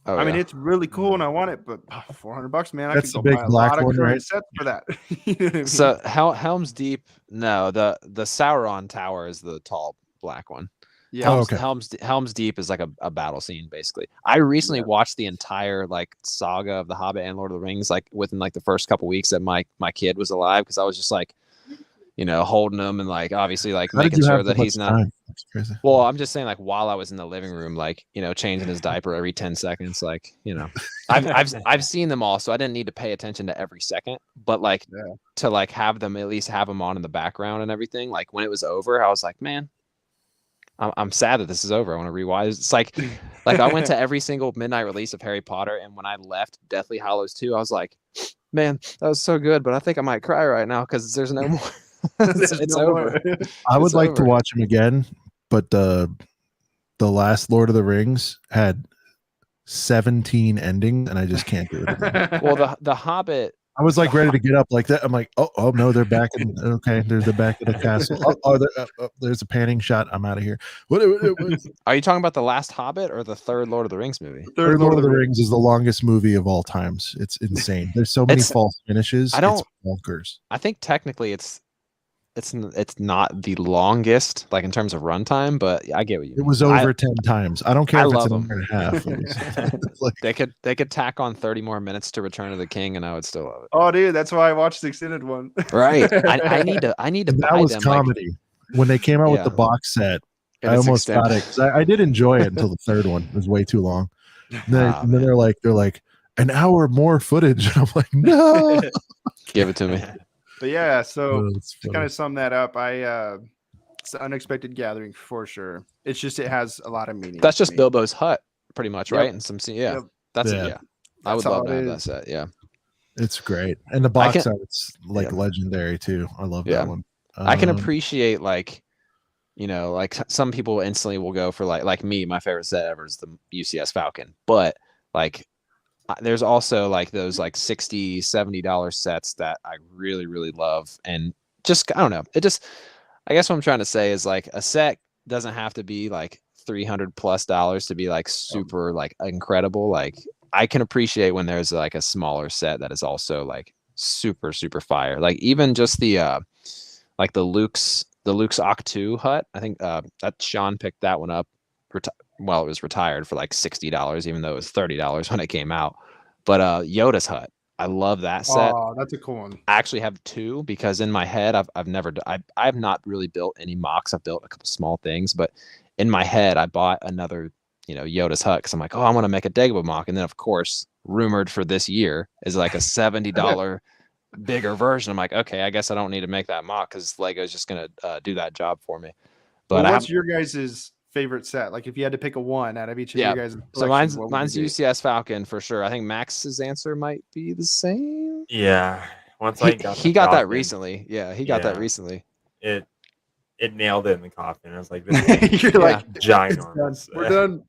I mean, it's really cool and I want it, but $400, man, that's I could the go big buy a black lot of one, current right? sets for that. You know what I mean? So Helm's Deep, no, the Sauron Tower is the tall black one. Yeah. Helm's Deep is like a battle scene basically. I recently watched the entire like saga of The Hobbit and Lord of the Rings like within like the first couple weeks that my kid was alive because I was just like, holding him and like obviously like making sure that he's not. That's crazy. Well, I'm just saying like while I was in the living room, like changing his diaper every 10 seconds, like I've seen them all, so I didn't need to pay attention to every second. But like to like have them at least have them on in the background and everything. Like when it was over, I was like, man, I'm sad that this is over. I want to rewatch. It's like I went to every single midnight release of Harry Potter, and when I left Deathly Hallows 2, I was like, man, that was so good, but I think I might cry right now because there's no more. It's over. I would like to watch him again, but the last Lord of the Rings had 17 endings, and I just can't do it. Well, the Hobbit. I was like ready to get up like that. I'm like, oh no, they're back in. Okay, there's the back of the castle. There's a panning shot. I'm out of here. What? Are you talking about the last Hobbit or the third Lord of the Rings movie? Third Lord of the Rings is the longest movie of all times. It's insane. There's so many false finishes. It's bonkers. I think technically it's it's not the longest, like in terms of runtime, but I get what you mean. It was over 10 times. I don't care if it's an hour and a half. They could tack on 30 more minutes to Return of the King, and I would still love it. Oh, dude, that's why I watched the extended one. Right. I need to that buy was them. comedy. When they came out with the box set, I almost got it. I did enjoy it until the third one. It was way too long. And then they're like an hour more footage. And I'm like, no. Give it to me. But yeah, so to kind of sum that up, it's the Unexpected Gathering for sure. It's just it has a lot of meaning. That's just Bilbo's hut, pretty much, right? And some that's it. Yeah, I would love to have that set. Yeah, it's great, and the box art's like legendary too. I love that one. I can appreciate like some people instantly will go for like me. My favorite set ever is the UCS Falcon, but like there's also like those like $60-$70 sets that I really, really love. And just, I don't know. I guess what I'm trying to say is like a set doesn't have to be like $300+ to be like super like incredible. Like I can appreciate when there's like a smaller set that is also like super, super fire. Like even just the like the Luke's Octu hut. I think that Sean picked that one up. Well, it was retired for like $60, even though it was $30 when it came out. But Yoda's hut, I love that set. Oh, that's a cool one. I actually have two because in my head, I've not really built any mocks. I've built a couple small things, but in my head, I bought another, Yoda's hut because I'm like, oh, I want to make a Dagobah mock, and then of course, rumored for this year is like a $70 bigger version. I'm like, okay, I guess I don't need to make that mock because Lego's just gonna do that job for me. But what's your guys's favorite set? Like if you had to pick a one out of each of you guys. So mine's UCS Falcon for sure. I think Max's answer might be the same. Yeah. Once he got that recently. Yeah, he got that recently. It nailed it in the coffin. I was like, this you're like ginormous. We're done.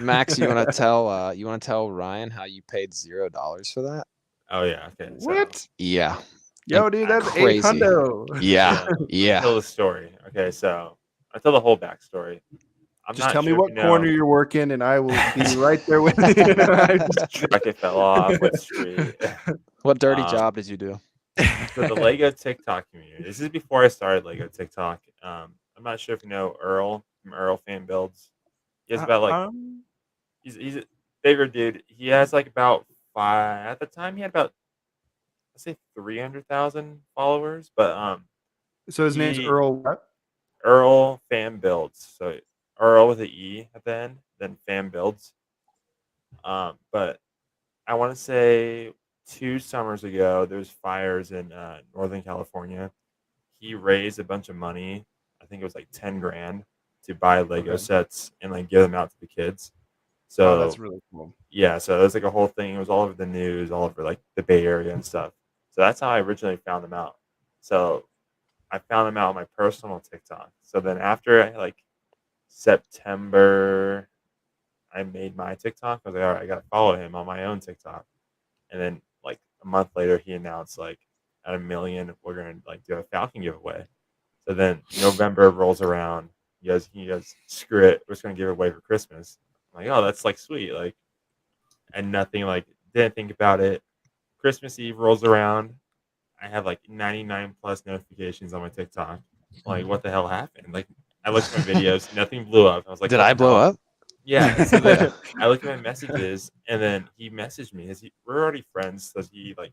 Max, you want to tell Ryan how you paid $0 for that? Oh yeah. Okay. What? Yeah. Yo, dude, that's crazy. $800. Yeah. Tell the story. Okay, so I tell the whole backstory. Just tell me what corner you're working, and I will be right there with you. Truck it fell off. What street? What dirty job did you do? So the Lego TikTok community. This is before I started Lego TikTok. I'm not sure if you know Earl from Earl Fan Builds. He has about like he's a bigger dude. He has like about 5 at the time. He had about let's say 300,000 followers, but So his name's Earl what? Earl Fan Builds. So Earl with an E at the end, then Fan Builds. But I want to say 2 summers ago, there's fires in Northern California. He raised a bunch of money. I think it was like 10 grand to buy Lego sets and like give them out to the kids. So that's really cool. Yeah, so it was like a whole thing. It was all over the news, all over like the Bay Area and stuff. So that's how I originally found them out. So I found them out on my personal TikTok. So then after like September, I made my TikTok. I was like, all right, I gotta follow him on my own TikTok. And then like a month later, he announced like at 1 million, we're gonna like do a Falcon giveaway. So then November rolls around. He goes, screw it, we're just gonna give it away for Christmas. I'm like, oh, that's like sweet, like, and nothing, like, didn't think about it. Christmas Eve rolls around. I have like 99+ notifications on my TikTok. Like, what the hell happened? Like, I looked at my videos, nothing blew up. I was like, did I blow up? Yeah. So then I looked at my messages, and then he messaged me. We're already friends, so he like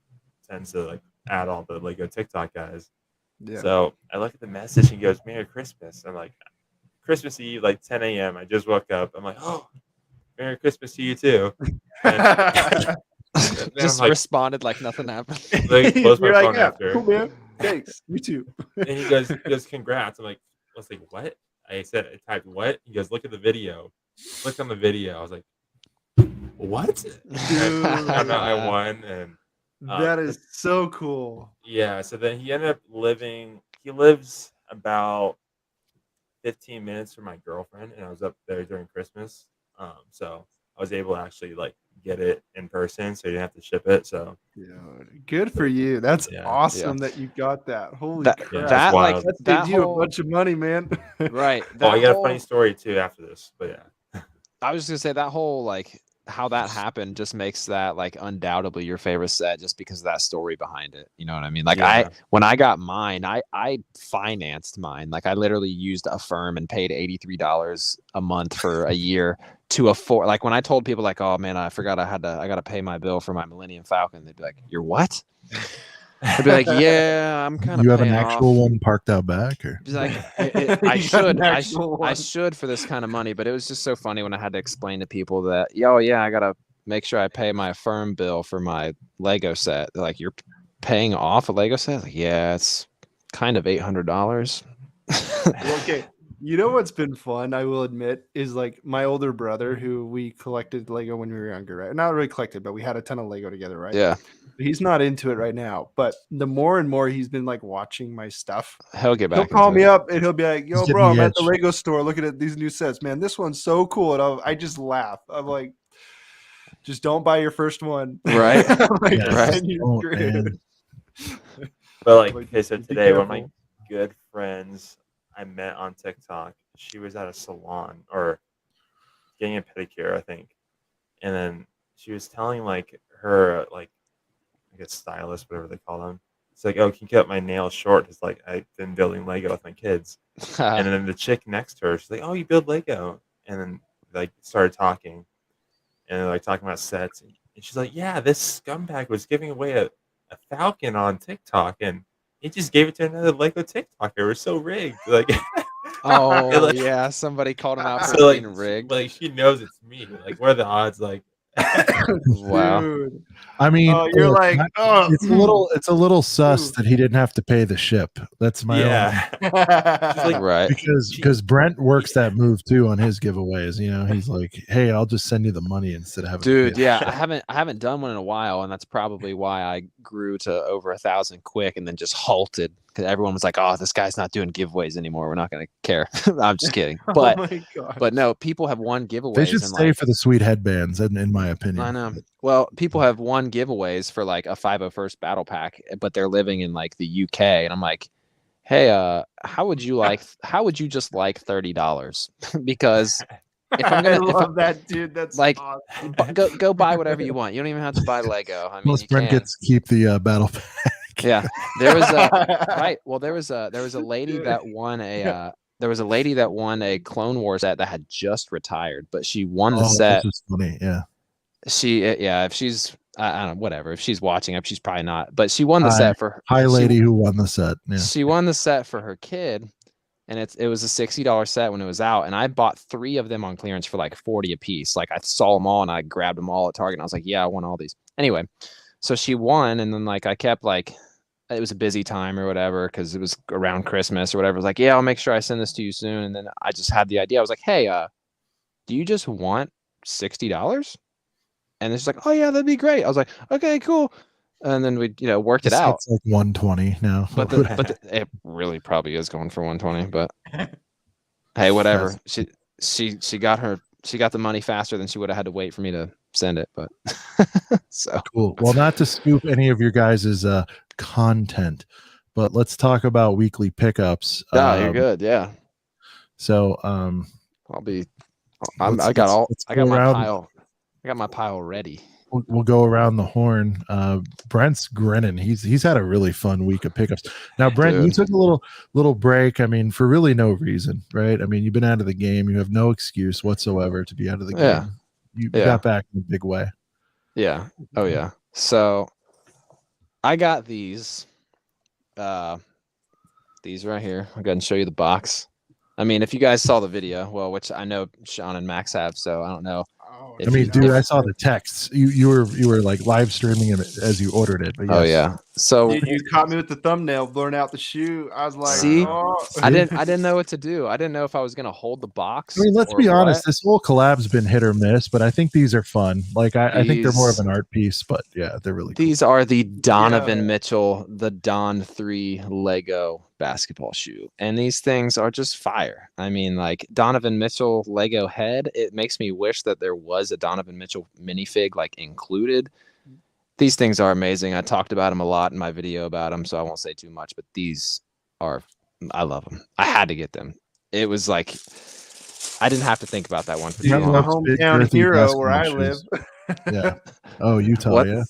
tends to like add all the Lego TikTok guys. Yeah. So I look at the message, and he goes, "Merry Christmas." I'm like, Christmas Eve, like 10 a.m. I just woke up. I'm like, oh, Merry Christmas to you too. Just like, responded like nothing happened. Like, close my phone after. Cool, man. Thanks. You too. And he goes, congrats. I'm like, I was like, what? I typed what? He goes, look at the video. Click on the video. I was like, what? Dude. I won, and that is so cool. Yeah. So then he ended up he lives about 15 minutes from my girlfriend, and I was up there during Christmas. So I was able to actually like get it in person, so you didn't have to ship it. So good for you. That's awesome that you got that. Holy crap. That like that you a bunch of money, man. Right. I got a funny story too after this, but yeah. I was just gonna say that whole like how that happened just makes that like undoubtedly your favorite set just because of that story behind it. You know what I mean? Like when I got mine, I financed mine. Like I literally used Affirm and paid $83 a month for a year to afford. Like when I told people like, oh man, I forgot I got to pay my bill for my Millennium Falcon. They'd be like, you're what? I'd be like, yeah, I'm kind of. You have an actual one parked out back, or He's like, I should for this kind of money, but it was just so funny when I had to explain to people that, yeah, I gotta make sure I pay my Affirm bill for my Lego set. They're like, you're paying off a Lego set? Like, yeah, it's kind of $800. Okay. You know what's been fun, I will admit, is like my older brother, who we collected Lego when we were younger, right? Not really collected, but we had a ton of Lego together, right? Yeah. He's not into it right now, but the more and more he's been like watching my stuff, he'll get back. He'll call me up and he'll be like, yo, He's bro, I'm getting at the Lego store looking at these new sets. Man, this one's so cool. And I just laugh. I'm like, just don't buy your first one. Right. Like, right. But like, okay, so today one of my good friends I met on TikTok, she was at a salon or getting a pedicure, I think. And then she was telling like her like I guess stylist, whatever they call them. It's like, oh, can you cut my nails short? It's like I've been building Lego with my kids. And then the chick next to her, she's like, oh, you build Lego. And then like started talking. And they're like talking about sets. And she's like, yeah, this scumbag was giving away a Falcon on TikTok and he just gave it to another Lego TikToker. It was so rigged. Like oh like, yeah, somebody called him out for being rigged. Like she knows it's me. Like what are the odds? Like wow. Dude. I mean, you're like, oh, it's a little sus that he didn't have to pay the ship. That's my own. like, right. Because Brent works that move too on his giveaways. You know, he's like, hey, I'll just send you the money instead of having. Dude, yeah, I haven't done one in a while, and that's probably why I grew to over 1,000 quick, and then just halted because everyone was like, "Oh, this guy's not doing giveaways anymore. We're not gonna care." I'm just kidding, but oh my God. but no, people have won giveaways. They should stay for the sweet headbands, in my opinion. I know. Well, people have won giveaways for like a 501st battle pack, but they're living in like the UK, and I'm like, hey, how would you just like $30? Because if I'm gonna, I love that, dude. That's like, awesome. go buy whatever you want. You don't even have to buy Lego. I mean, Most Brent gets to keep the battle pack. Yeah, there was a right. Well, there was a lady that won a Clone Wars set that had just retired, but she won the set. This is funny. Yeah. If she's I don't know, whatever. If she's watching up, she's probably not. But she won the set for her. Hi, lady who won the set. Yeah. She won the set for her kid, and it was a $60 set when it was out, and I bought 3 of them on clearance for like $40 a piece. Like I saw them all and I grabbed them all at Target. And I was like, yeah, I want all these. Anyway, so she won, and then like I kept like, it was a busy time or whatever because it was around Christmas or whatever. I was like, yeah, I'll make sure I send this to you soon. And then I just had the idea. I was like, hey, do you just want $60? And it's like, oh yeah, that'd be great. I was like, okay, cool. And then we, worked it out. It's like 120 now. But it really probably is going for 120. But hey, whatever. She got the money faster than she would have had to wait for me to send it. But so cool. Well, not to scoop any of your guys' content, but let's talk about weekly pickups. You're good. Yeah. So I got my pile ready. We'll go around the horn. Brent's grinning. He's had a really fun week of pickups. Now, Brent, you took a little break. I mean, for really no reason, right? I mean, you've been out of the game. You have no excuse whatsoever to be out of the game. You got back in a big way. Yeah. Oh yeah. So I got these right here. I'll go ahead and show you the box. I mean, if you guys saw the video, well, which I know Sean and Max have, so I don't know. I mean, dude, I saw the texts. You were like live streaming it as you ordered it. But yes. Oh yeah. So you caught me with the thumbnail, blurring out the shoe. I was like, see, I didn't know what to do. I didn't know if I was gonna hold the box. I mean, let's be honest. This whole collab's been hit or miss, but I think these are fun. Like I think they're more of an art piece, but yeah, they're really cool. These are the Donovan Mitchell, the Don 3 Lego basketball shoe, and these things are just fire. I mean, like Donovan Mitchell Lego head, it makes me wish that there was a Donovan Mitchell minifig like included. These things are amazing. I talked about them a lot in my video about them, so I won't say too much, but these are, I love them. I had to get them. It was like, I didn't have to think about that one for He's too my long. hometown hero where I live. Yeah. Oh, Utah. What? Yeah.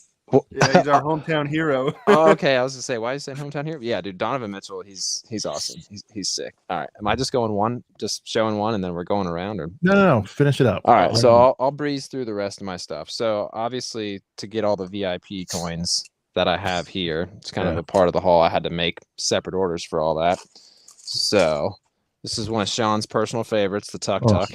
Yeah, he's our hometown hero. Oh, okay. I was gonna say, why are you saying hometown hero? Yeah, dude, Donovan Mitchell, he's awesome. He's sick. All right, am I just going one, just showing one, and then we're going around, or? No. Finish it up. All right, so I'll breeze through the rest of my stuff. So obviously, to get all the VIP coins that I have here, it's kind of a part of the haul. I had to make separate orders for all that. So this is one of Sean's personal favorites, the Tuk Tuk.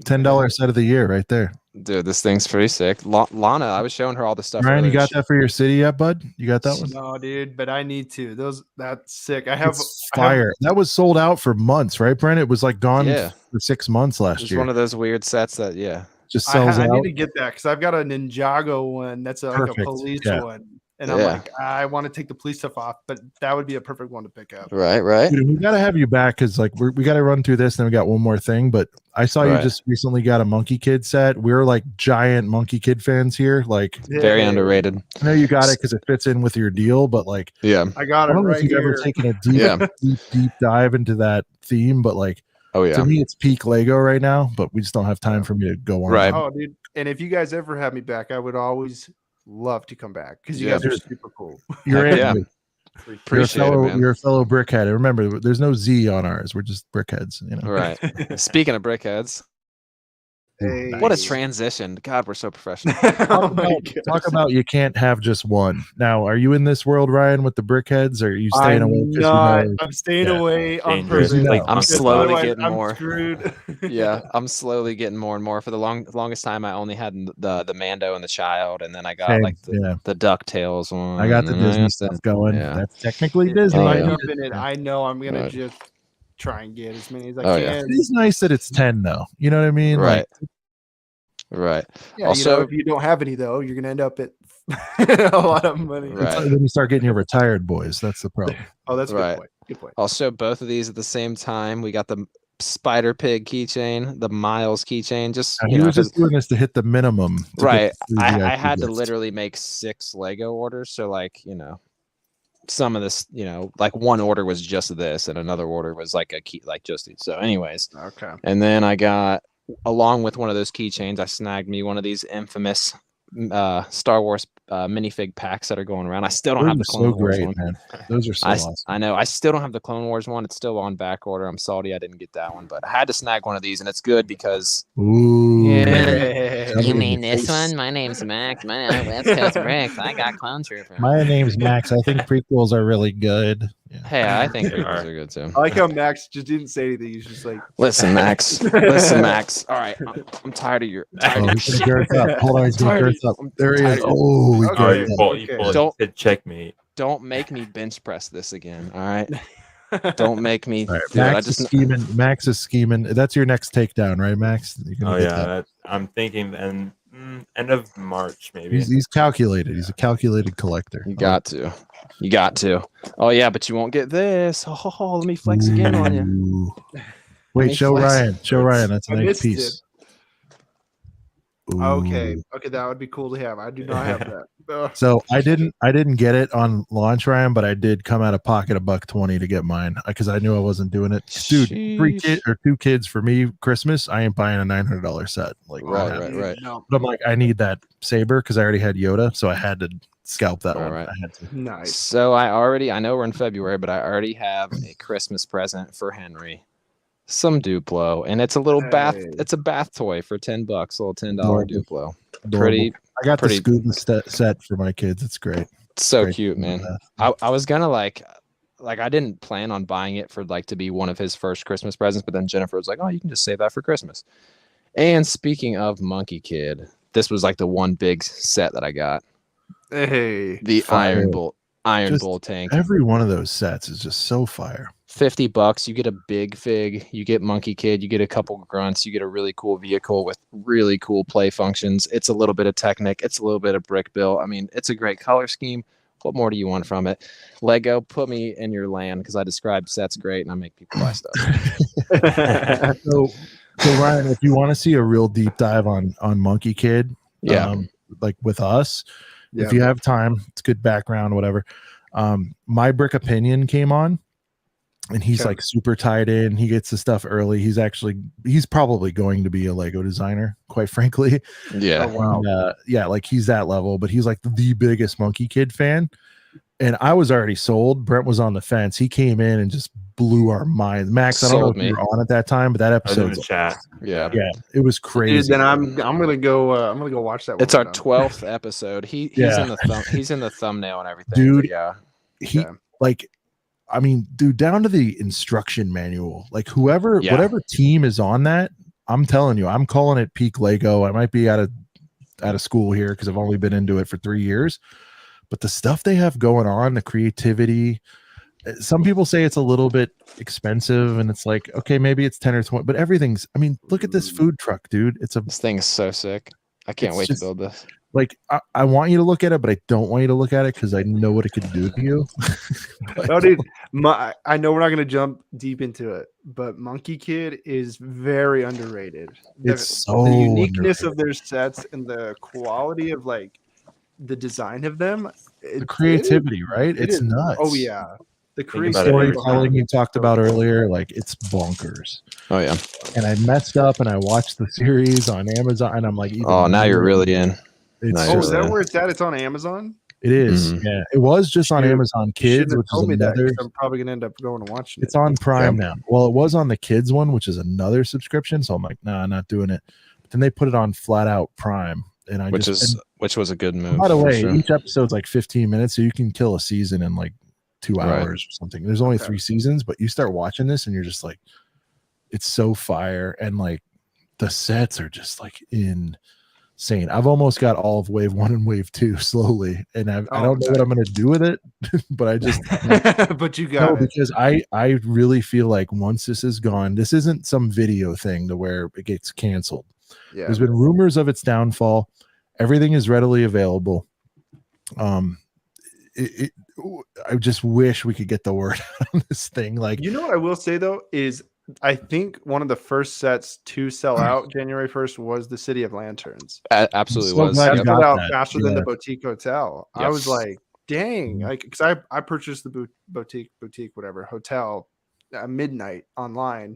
$10 set of the year right there. Dude, this thing's pretty sick. Lana, I was showing her all the stuff. Ryan, you earlier. got that for your city yet, bud? You got that one? No, dude, but I need to. That's sick. I have fire. That was sold out for months, right, Brent? It was like gone for 6 months last It's year. one of those weird sets that just sells I out. need to get that because I've got a Ninjago one that's like a police one. And I'm like, I want to take the police stuff off, but that would be a perfect one to pick up. Right. Dude, we got to have you back because like we got to run through this, and then we got one more thing. But I saw you just recently got a Monkey Kid set. We're like giant Monkey Kid fans here. Like very underrated. I know you got it because it fits in with your deal, but like I got it. I don't know right if you've here. ever taken a deep dive into that theme, but like to me it's peak Lego right now. But we just don't have time for me to go on. Right. Oh, dude. And if you guys ever have me back, I would always love to come back because you guys are super cool. You're in. Appreciate it, man. You're a fellow brickhead. And remember, there's no Z on ours. We're just brickheads. You know. Right. Speaking of brickheads, what a transition! God, we're so professional. Talk about you can't have just one. Now, are you in this world, Ryan, with the brickheads, or are you staying away? I'm staying away on purpose. Like, I'm slowly getting I'm more. Screwed. I'm slowly getting more and more. For the longest time, I only had the Mando and the Child, and then I got the DuckTales one. I got the Disney stuff going. That's technically Disney. I know I'm gonna just try and get as many as I can. It's nice that it's 10 though. You know what I mean? Right. Right. Yeah, also, if you don't have any though, you're gonna end up at a lot of money. Right. When you start getting your retired boys, that's the problem. Oh, that's a good point. Good point. I'll show both of these at the same time. We got the Spider Pig keychain, the Miles keychain. Just he was just doing this to hit the minimum. Right. I had to literally make 6 Lego orders. So some of this, like one order was just this, and another order was like a key, like just these. So, anyways, okay. And then I got, along with one of those keychains, I snagged me one of these infamous Star Wars minifig packs that are going around. I still don't have the Clone Wars one. Man. Those are so awesome. I know. I still don't have the Clone Wars one. It's still on back order. I'm salty I didn't get that one, but I had to snag one of these, and it's good because. Ooh. Yeah. You mean this one? My name's Max. My name's West Coast Bricks. I got Clone Trooper. My name's Max. I think prequels are really good. Yeah. Hey, I think prequels are good too. I like how Max just didn't say anything. He's just like, listen, Max. Listen, Max. All right, I'm tired of your. He's gonna girth up. Hold on, he's gonna girth up. There he is. Oh, Don't checkmate. Don't make me bench press this again. All right. Don't make me. Right. Max is scheming. Max is scheming. That's your next takedown, right, Max? I'm thinking end of March maybe. He's calculated. He's a calculated collector. You got to. You got to. Oh yeah, but you won't get this. Oh, let me flex again on you. Wait, show Ryan. Show Ryan. That's a nice piece. Okay, that would be cool to have. I do not have that. So I didn't get it on launch, Ryan, but I did come out of pocket $120 to get mine because I knew I wasn't doing it. Dude, 2 kids for me Christmas. I ain't buying a $900 set. Like right. No. But I'm like, I need that saber because I already had Yoda, so I had to scalp that one. Right. I had to. Nice. So I know we're in February, but I already have a Christmas present for Henry. Some Duplo, and it's a little bath. It's a bath toy for $10, a little $10 Duplo. Pretty. I got the Scuba set for my kids. It's great. It's so cute, man. I was gonna like I didn't plan on buying it for to be one of his first Christmas presents, but then Jennifer was like, "Oh, you can just save that for Christmas." And speaking of Monkey Kid, this was like the one big set that I got. Hey, the Iron Bull tank. Every one of those sets is just so fire. $50, you get a big fig, you get Monkey Kid, you get a couple grunts, you get a really cool vehicle with really cool play functions. It's a little bit of Technic, it's a little bit of Brick Bill. I mean, it's a great color scheme. What more do you want from it? Lego, put me in your land because I describe sets great and I make people buy stuff. So Ryan, if you want to see a real deep dive on Monkey Kid, like with us, if you have time, it's good background, whatever. My Brick Opinion came on. and he's like super tied in. He gets the stuff early. He's probably going to be a Lego designer, quite frankly. Yeah. Oh, wow. And, yeah, like he's that level, but he's like the biggest Monkey Kid fan. And I was already sold. Brent was on the fence. He came in and just blew our minds. Max, I don't know if you were on at that time, but that episode, chat. Yeah, it was crazy. Dude, then I'm gonna go watch that. It's our 12th episode. He's in the he's in the thumbnail and everything. Dude, yeah, he like, I mean, dude, down to the instruction manual. Like whatever team is on that, I'm telling you, I'm calling it peak Lego. I might be out of school here because I've only been into it for 3 years. But the stuff they have going on, the creativity, some people say it's a little bit expensive, and it's like, okay, maybe it's 10 or 20, but everything's, I mean, look at this food truck, dude. This thing's so sick. I can't wait to build this. Like, I want you to look at it, but I don't want you to look at it because I know what it could do to you. No, dude, I know we're not going to jump deep into it, but Monkey Kid is very underrated. It's the uniqueness of their sets and the quality of like the design of them, the creativity, right? It's nuts. Oh yeah, the storytelling you talked about earlier, like it's bonkers. Oh yeah. And I messed up and I watched the series on Amazon, and I'm like, oh, now you're really in. Is that where it's at? It's on Amazon. It is. Yeah, it was just on Amazon Kids, which is another. I'm probably gonna end up going and watching it. It's on Prime now. Well, it was on the Kids one, which is another subscription. So I'm like, nah, not doing it. But then they put it on flat out Prime. And which was a good move. By the way, each episode's like 15 minutes, so you can kill a season in like 2 hours or something. There's only 3 seasons, but you start watching this and you're just like, it's so fire, and like the sets are just like insane. I've almost got all of Wave 1 and Wave 2 slowly, and I don't know what I'm gonna do with it, but I just but you got it. Because I really feel like once this is gone, this isn't some video thing to where it gets canceled. Yeah. There's been rumors of its downfall. Everything is readily available. I just wish we could get the word out on this thing. Like, you know what I will say though is I think one of the first sets to sell out January 1st was the City of Lanterns. Absolutely was. That sold out faster than the Boutique Hotel. Yes. I was like, dang, like because I purchased the boutique whatever hotel at midnight online.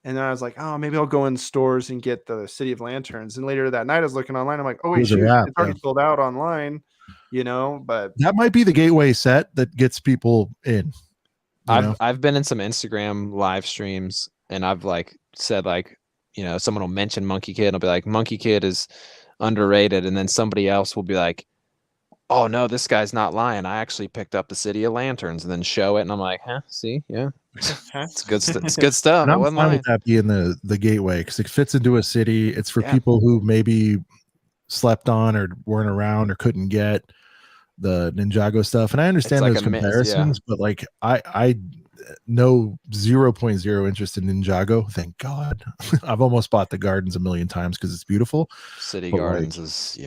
And then I was like, oh, maybe I'll go in stores and get the City of Lanterns. And later that night, I was looking online. I'm like, oh, wait, shoot, it's already sold out online, you know? But that might be the gateway set that gets people in. I've been in some Instagram live streams, and I've like said, like, you know, someone will mention Monkey Kid, and I'll be like, Monkey Kid is underrated. And then somebody else will be like, oh, no, this guy's not lying. I actually picked up the City of Lanterns, and then show it. And I'm like, see, yeah. It's good. It's good stuff. And I'm fine with that being the gateway because it fits into a city. It's for people who maybe slept on or weren't around or couldn't get the Ninjago stuff. And I understand those comparisons, but like I know 0.0 interest in Ninjago. Thank God. I've almost bought the gardens a million times because it's beautiful. City Gardens is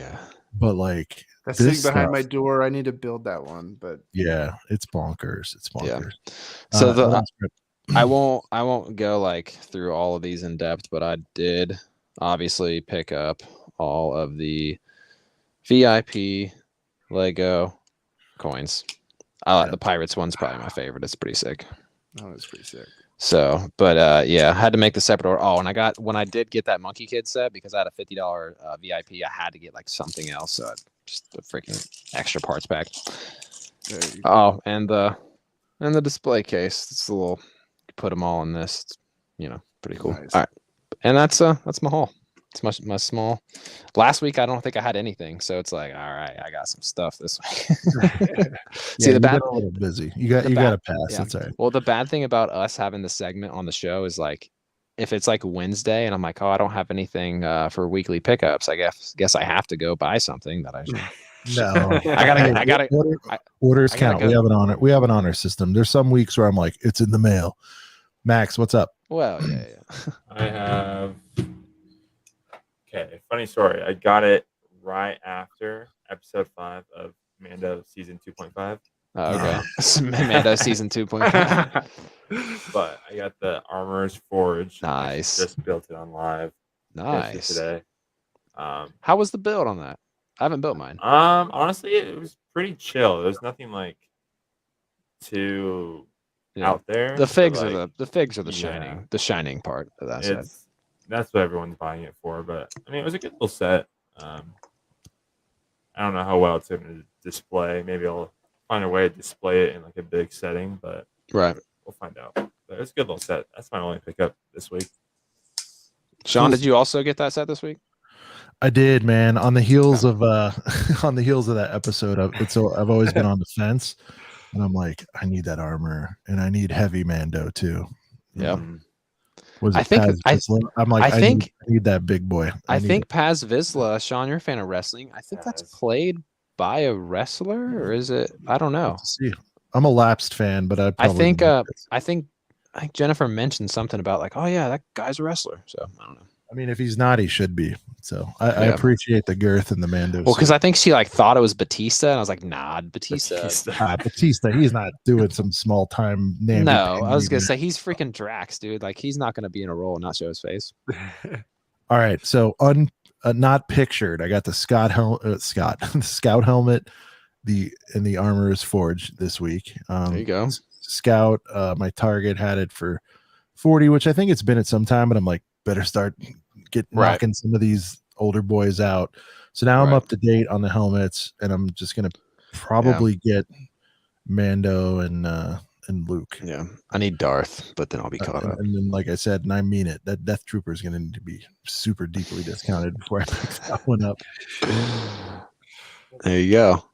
But like that's sitting behind my door. I need to build that one, but yeah, it's bonkers. It's bonkers. Yeah. So I won't go like through all of these in depth, but I did obviously pick up all of the VIP Lego coins. The Pirates one's probably my favorite. It's pretty sick. Oh, it's pretty sick. So, but I had to make the separate order. Oh, and when I did get that Monkey Kid set, because I had a $50 VIP, I had to get like something else. So just a freaking extra parts pack. Oh, and the display case. It's a little. You put them all in this. It's, pretty cool. Nice. All right, and that's my haul. It's my small. Last week I don't think I had anything, so it's like, all right, I got some stuff this week. See, the bad a little busy. You got to pass. Yeah. That's all right. Well, the bad thing about us having the segment on the show is like, if it's like Wednesday and I'm like, oh, I don't have anything for weekly pickups, I guess I have to go buy something that I should. No, I gotta. Orders count. We have an honor. We have an honor system. There's some weeks where I'm like, it's in the mail. Max, what's up? Well, yeah. I have. Okay, funny story. I got it right after episode 5 of Mando season 2.5. Oh, okay. Mando season 2.5. But I got the Armorer's Forge. Nice. Just built it on live. Nice. Today. How was the build on that? I haven't built mine. Honestly, it was pretty chill. There's nothing like too out there. The figs but, are like, the figs are the shining part of that set. That's what everyone's buying it for. But I mean, it was a good little set. I don't know how well it's going to display. Maybe I'll find a way to display it in like a big setting, but right, we'll find out. But it's a good little set. That's my only pickup this week. Sean, did you also get that set this week? I did, man. On the heels of on the heels of that episode, I've always been on the fence, and I'm like, I need that armor, and I need heavy Mando too. Yeah. I think I need that big boy. I think Paz Vizsla, Sean, you're a fan of wrestling. I think that's played by a wrestler, or is it? I don't know. See, I'm a lapsed fan, but I think Jennifer mentioned something about like, oh yeah, that guy's a wrestler. So I don't know. I mean, if he's not, he should be. So I appreciate the girth and the Mando. Well, because I think she like thought it was Batista, and I was like, nah, Batista. Batista, he's not doing some small time name. No, I was gonna say he's freaking Drax, dude. Like he's not gonna be in a role and not show his face. All right, so not pictured. I got the Scout helmet, the armor is forged this week. There you go. Scout. My target had it for 40, which I think it's been at some time, but I'm like, better start knocking some of these older boys out. So now I'm up to date on the helmets, and I'm just gonna probably get Mando and Luke. Yeah, I need Darth, but then I'll be caught up. And then, like I said, and I mean it, that Death Trooper is gonna need to be super deeply discounted before I pick that one up. There you go,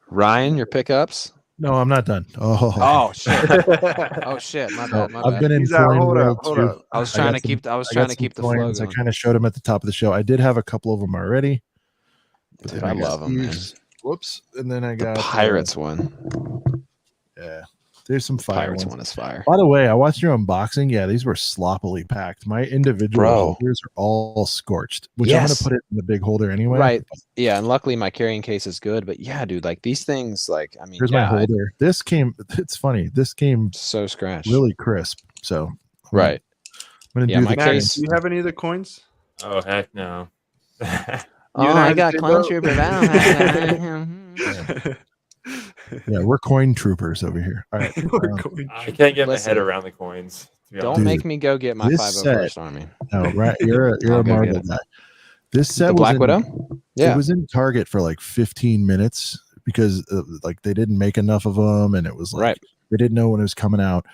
Ryan. Your pickups. No, I'm not done. Oh shit! Oh shit! My bad. I've been in coin world too. I was trying to keep the flow going. I kind of showed them at the top of the show. I did have a couple of them already. Dude, I love them, man. Whoops! And then I got the Pirates one. Yeah, there's some fire. Pirates one is fire. By the way, I watched your unboxing. Yeah, these were sloppily packed. My individual holders are all scorched, which I'm gonna put it in the big holder anyway. Right. Yeah, and luckily my carrying case is good. But yeah, dude, like these things, like I mean, here's my holder. This came. It's funny. This came so scratched, really crisp. So right. I'm gonna do my case. Do you have any of the coins? Oh heck no. I got Clone Trooper. Yeah, we're coin troopers over here. All right. I can't get my head around the coins. Don't make me go get my 501st Army. No, right. You're a Marvel guy. This set was Black Widow? Yeah. It was in Target for like 15 minutes because like they didn't make enough of them, and it was like they didn't know when it was coming out.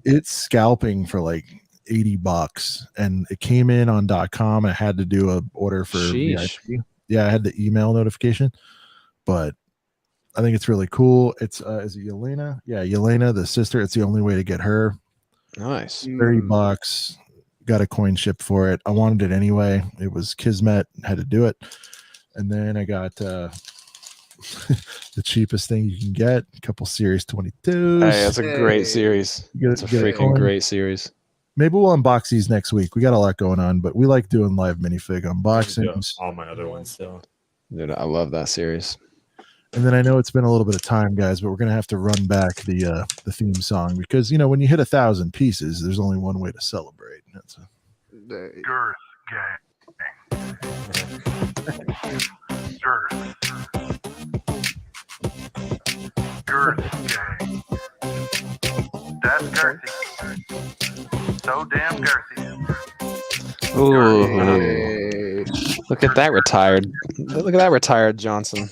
It's scalping for like $80, and it came in on .com. I had to do a order for VIP. Yeah, I had the email notification, but I think it's really cool. It's is it Yelena? Yeah, Yelena, the sister. It's the only way to get her. Nice. $30. Got a coin ship for it. I wanted it anyway. It was Kismet. Had to do it. And then I got the cheapest thing you can get. A couple Series 22s. Hey, that's a great series. It's a freaking great series. Maybe we'll unbox these next week. We got a lot going on, but we like doing live minifig unboxings. All my other ones still. Dude, I love that series. And then I know it's been a little bit of time, guys, but we're gonna have to run back the theme song because when you hit 1,000 pieces, there's only one way to celebrate. That's Girth gang. Girth gang. That's girthy. So damn girthy. Ooh. Look at that retired Johnson.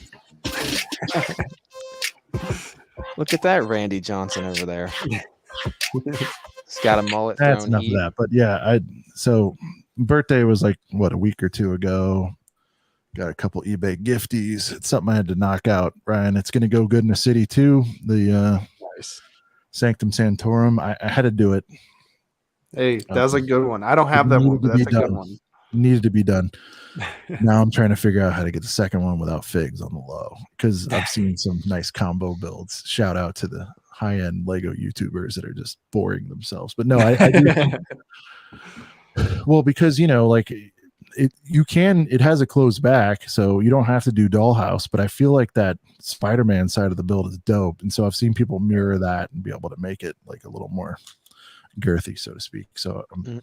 Look at that Randy Johnson over there. He's got a mullet. That's enough of that. But yeah, so birthday was like a week or two ago. Got a couple eBay gifties. It's something I had to knock out, Ryan. It's gonna go good in the city too. The Sanctum Sanctorum. I had to do it. Hey, that was a good one. I don't have that one, but that's a good one. Needed to be done. Now I'm trying to figure out how to get the second one without figs on the low, because I've seen some nice combo builds. Shout out to the high-end Lego YouTubers that are just boring themselves. But no, I do. Well, because like it has a closed back, so you don't have to do Dollhouse. But I feel like that Spider-Man side of the build is dope, and so I've seen people mirror that and be able to make it like a little more girthy, so to speak. So I'm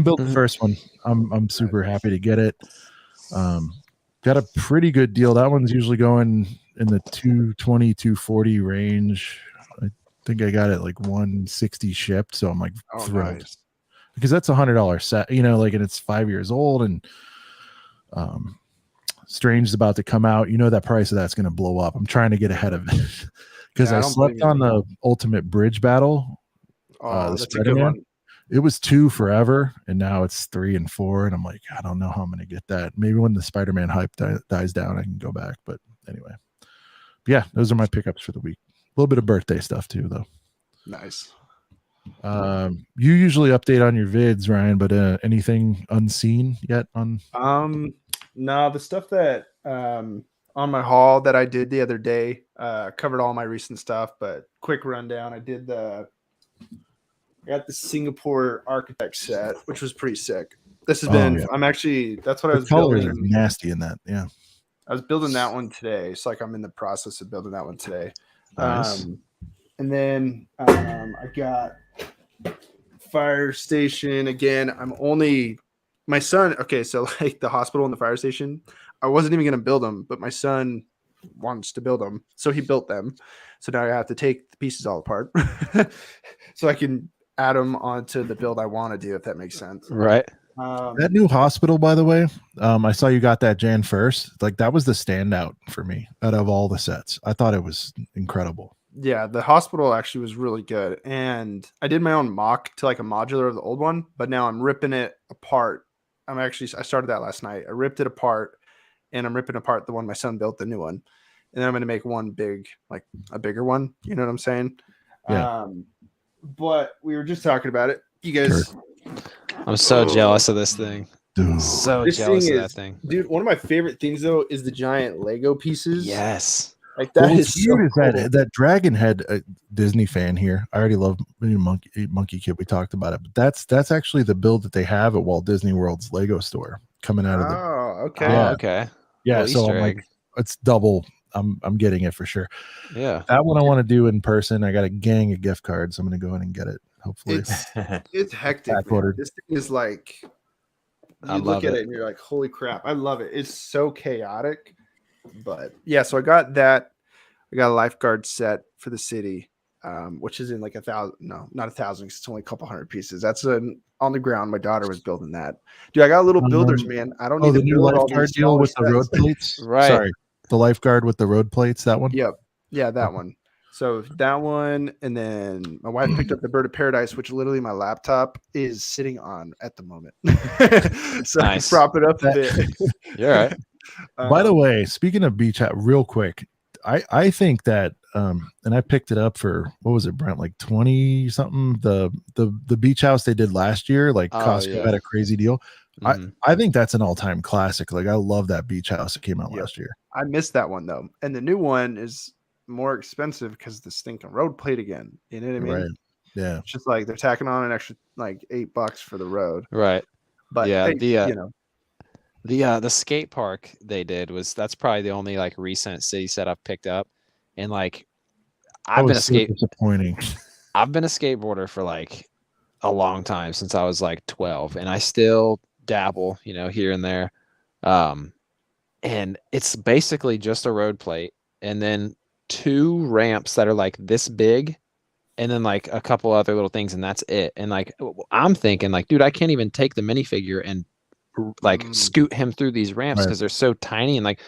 built the first one. I'm super happy to get it. Got a pretty good deal. That one's usually going in the 220 240 range. think I got it like 160 shipped. So I'm like thrilled nice. because that's $100 set, you know, like, and it's 5 years old, and Strange is about to come out. You know, that price of that's going to blow up. I'm trying to get ahead of it because I slept on the Ultimate Bridge Battle. Oh, that's a good one. It was 2 forever, and now it's 3 and 4, and I'm like, I don't know how I'm going to get that. Maybe when the Spider-Man hype dies down, I can go back. But anyway, yeah, those are my pickups for the week. A little bit of birthday stuff too, though. Nice. You usually update on your vids, Ryan, but anything unseen yet on? No, the stuff that on my haul that I did the other day covered all my recent stuff. But quick rundown: I got the Singapore Architect set, which was pretty sick. This has been. Yeah. That's what I was building. Nasty in that, yeah. I was building that one today. It's like I'm in the process of building that one today. Nice. And then I got fire station again. My son. Okay, so like the hospital and the fire station, I wasn't even going to build them, but my son wants to build them, so he built them. So now I have to take the pieces all apart, so I can add them onto the build I want to do, if that makes sense. Right. That new hospital, by the way, I saw you got that Jan 1st. Like, that was the standout for me out of all the sets. I thought it was incredible. Yeah, the hospital actually was really good. And I did my own mock to like a modular of the old one, but now I'm ripping it apart. I started that last night. I ripped it apart, and I'm ripping apart the one my son built, the new one. And then I'm going to make one a bigger one. You know what I'm saying? Yeah. But we were just talking about it. You guys. Sure. I'm so jealous of this thing. Dude. So jealous of that thing. Dude, one of my favorite things, though, is the giant Lego pieces. Yes. Like that is so cool. That dragon head Disney fan here. I already love Monkey Kid. We talked about it, but that's actually the build that they have at Walt Disney World's Lego store coming out of the. Oh, okay. Yeah. Okay. Yeah, Well, so I'm like, it's double. I'm getting it for sure. Yeah. That one I want to do in person. I got a gang of gift cards. I'm going to go in and get it. Hopefully. It's hectic. This thing is like, you look at it and you're like, holy crap. I love it. It's so chaotic. But yeah, so I got that. I got a lifeguard set for the city, which is in like 1,000. No, not 1,000. It's only a couple hundred pieces. That's on the ground. My daughter was building that. Dude, I got little builders, man. I don't need the to new build lifeguard deal with the road plates. Right. Sorry, the lifeguard with the road plates. That one. Yep. Yeah, that one. So that one, and then my wife picked up the Bird of Paradise, which literally my laptop is sitting on at the moment. So nice. I can prop it up a bit. You're right. By the way, speaking of beach hat, real quick, I think that and I picked it up for, what was it, Brent, like 20 something, the beach house they did last year, like Costco had a crazy deal. Mm-hmm. I think that's an all-time classic. Like, I love that beach house that came out last year. I missed that one though, and the new one is more expensive because the stinking road plate again. You know what I mean? Right. Yeah. It's just like they're tacking on an extra like $8 for the road. Right. But yeah, hey, the skate park they did that's probably the only like recent city set I've picked up, and like I've been disappointing. I've been a skateboarder for like a long time, since I was like 12, and I still dabble, here and there. And it's basically just a road plate, and then 2 ramps that are like this big, and then like a couple other little things, and that's it. And like I'm thinking like, dude, I can't even take the minifigure and like scoot him through these ramps because they're so tiny. And like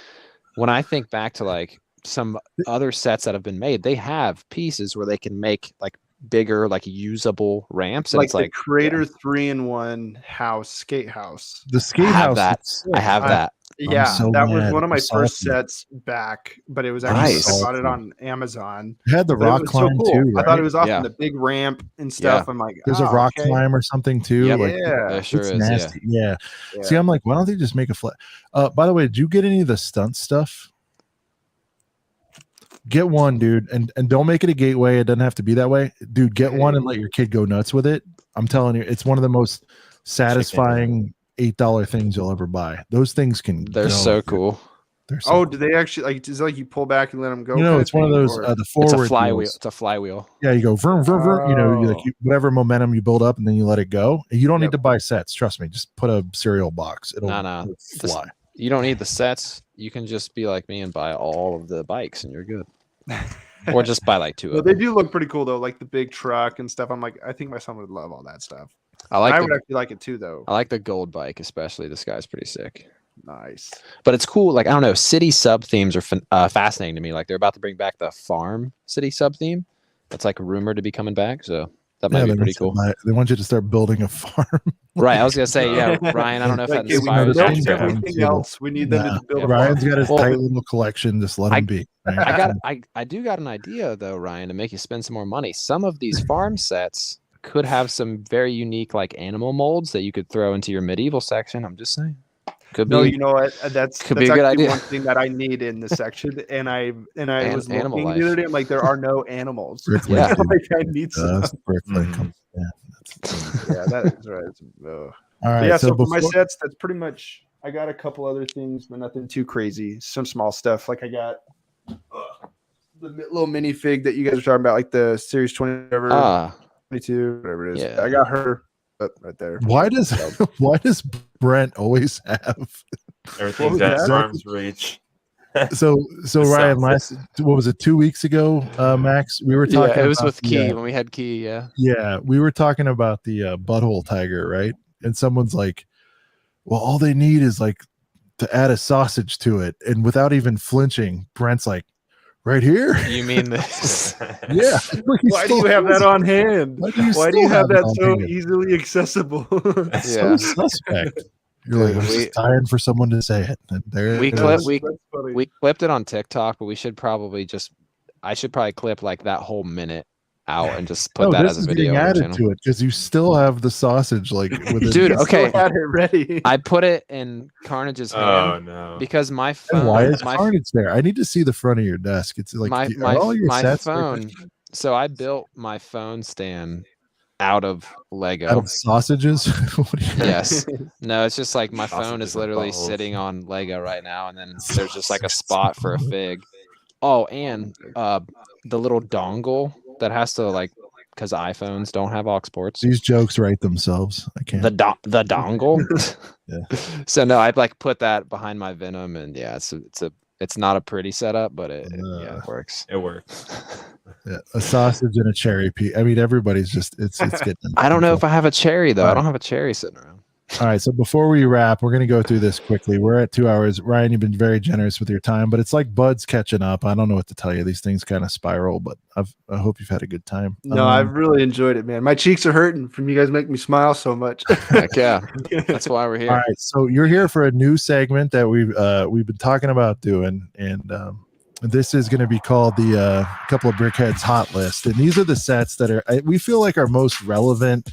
when I think back to like some other sets that have been made, they have pieces where they can make like bigger, like usable ramps, and like it's like the Creator 3-in-1 house skate house. The skate house. I have that. Yeah, so that was one of my first sets back, but it was actually I bought it on Amazon. It had the rock climb too. Right? I thought it was awesome, the big ramp and stuff. Yeah. I'm like, there's a rock climb or something too. Yep. Like, there sure it's is. Nasty. Yeah. See, I'm like, why don't they just make a flat? By the way, did you get any of the stunt stuff? Get one, dude, and don't make it a gateway. It doesn't have to be that way, dude. Get one and let your kid go nuts with it. I'm telling you, it's one of the most satisfying $8 things you'll ever buy. Those things they're so cool. They're so cool. Do they actually like? Is it like you pull back and let them go? It's one of those the forward. It's a flywheel. Wheels. It's a flywheel. Yeah, you go vroom, vroom, vroom. Whatever momentum you build up, and then you let it go. You don't need to buy sets. Trust me. Just put a cereal box. It'll fly. You don't need the sets. You can just be like me and buy all of the bikes, and you're good. or just buy like 2 Well, of they them. do look pretty cool though, like the big truck and stuff. I'm like, I think my son would love all that stuff. I like I the would actually like it too, though. I like the gold bike, especially. This guy's pretty sick. Nice. But it's cool. Like, I don't know, city sub themes are fascinating to me. Like, they're about to bring back the farm city sub theme. That's like rumored to be coming back. So that might be pretty cool. They want you to start building a farm. Right. I was gonna say, yeah, Ryan. I don't know if that Like, we inspires know you. the don't thing. have anything else. We need them to build a Ryan's farm. got his Well, tight little collection. Just let him be. Right? I do got an idea though, Ryan, to make you spend some more money. Some of these farm sets could have some very unique like animal molds that you could throw into your medieval section. I'm just saying. Could be. No, you know what? That's Could be a good actually idea. one thing that I need in this section. And I was animal looking life. the other day. I'm like, there are no animals. Yeah. Like, I need some. Bricklink. Yeah. Yeah, that is right. All But right. yeah, so for my before- sets, that's pretty much. I got a couple other things, but nothing too crazy. Some small stuff. Like I got the little minifig that you guys were talking about, like the Series 20, whatever, 22, whatever it is. Yeah. I got her right there. why does Brent always have? Everything's What at was that? arm's reach. So Ryan, what was it, 2 weeks ago, Max? We were talking. Yeah, it was about with Key when we had Key. Yeah. Yeah, we were talking about the butthole tiger, right? And someone's like, "Well, all they need is like to add a sausage to it," and without even flinching, Brent's like, "Right here." You mean this? Yeah. Why do you have that on hand? Why do you Why do still you have have it that on so hand? easily accessible? It's Yeah. so suspect. You're like, Dude, I'm just dying for someone to say it. And there We it clip- is. we- That's funny. We clipped it on TikTok, but we should probably I should probably clip like that whole minute out and just put No, that this as is a video getting on the added channel. to it because you still have the sausage like with it. Dude, You okay. still had it ready. I put it in Carnage's hand Oh no. because my And phone. why is my Carnage there? I need to see the front of your desk. It's like are all your my sets phone. So I built my phone stand out of Lego. out of sausages. What do you- Yes. No, it's just like my phone Sausages is and literally buttholes. sitting on Lego right now, and then there's just like a spot for a fig. Oh, and the little dongle that has to like, because iPhones don't have aux ports. These jokes write themselves. I can't. The dongle. Yeah. So no, I'd like put that behind my Venom, and yeah, it's not a pretty setup, but it works. It works. Yeah, a sausage and a cherry pea. I mean, everybody's just it's getting. I don't know if I have a cherry though. I Alright. don't have a cherry sitting around. All right, so before we wrap, we're going to go through this quickly. We're at 2 hours. Ryan, you've been very generous with your time, but it's like buds catching up. I don't know what to tell you. These things kind of spiral, but I hope you've had a good time. No, I've really enjoyed it, man. My cheeks are hurting from you guys making me smile so much. Heck yeah, that's why we're here. All right, so you're here for a new segment that we've been talking about doing, and this is going to be called the Couple of Brickheads Hot List. And these are the sets that we feel like are most relevant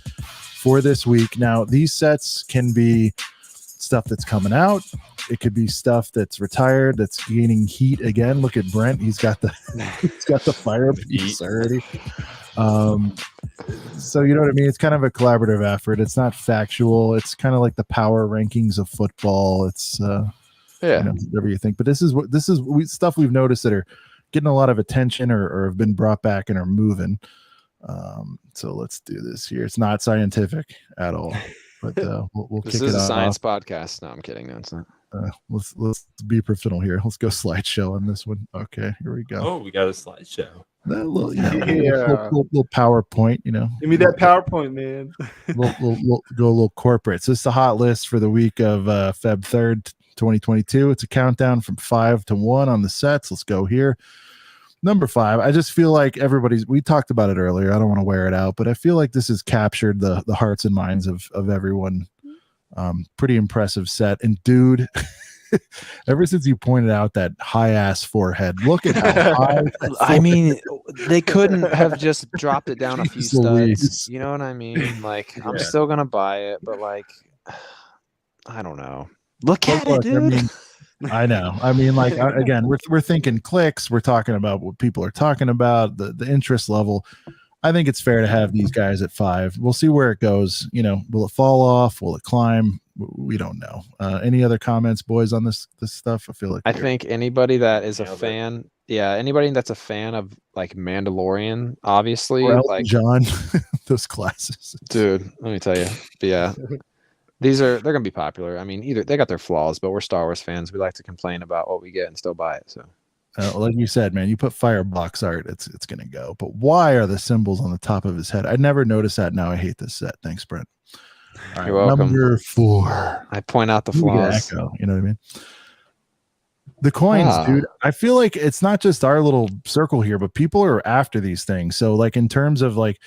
for this week. Now, these sets can be stuff that's coming out. It could be stuff that's retired, that's gaining heat again. Look at Brent; he's got the fire piece already. So you know what I mean. It's kind of a collaborative effort. It's not factual. It's kind of like the power rankings of football. It's whatever you think. But this is stuff we've noticed that are getting a lot of attention or have been brought back and are moving. So let's do this here. It's not scientific at all, but we'll This kick is it a off. science podcast. No, I'm kidding. No, it's not. Let's be professional here. Let's go slideshow on this one. Okay, here we go. Oh, we got a slideshow. That little, Yeah. little PowerPoint, you know. Give me that PowerPoint, man. We'll go a little corporate. So it's the hot list for the week of Feb 3rd, 2022. It's a countdown from 5 to 1 on the sets. Let's go here. Number 5. I just feel like we talked about it earlier. I don't want to wear it out, but I feel like this has captured the hearts and minds of everyone. Pretty impressive set. And dude, ever since you pointed out that high ass forehead, look at how high. I mean, they couldn't have just dropped it down a few Jeez studs. Louise. You know what I mean? Like, I'm still gonna buy it, but like, I don't know. Look at it, dude. I know. I mean, like again, we're thinking clicks. We're talking about what people are talking about, the interest level. I think it's fair to have these guys at 5. We'll see where it goes. You know, will it fall off? Will it climb? We don't know. Any other comments, boys, on this stuff? I feel like I think anybody that is a Nailed it. fan, anybody that's a fan of like Mandalorian, obviously, Or Elton like John, those classes. dude, let me tell you. But yeah. They're gonna be popular. I mean, either they got their flaws, but we're Star Wars fans. We like to complain about what we get and still buy it. So Like you said, man, you put firebox art, it's gonna go. But why are the symbols on the top of his head? I never noticed that. Now I hate this set. Thanks, Brent. All right, You're welcome. Number 4. I point out the You get flaws. echo, you know what I mean? The coins, dude. I feel like it's not just our little circle here, but people are after these things. So, like, in terms of like,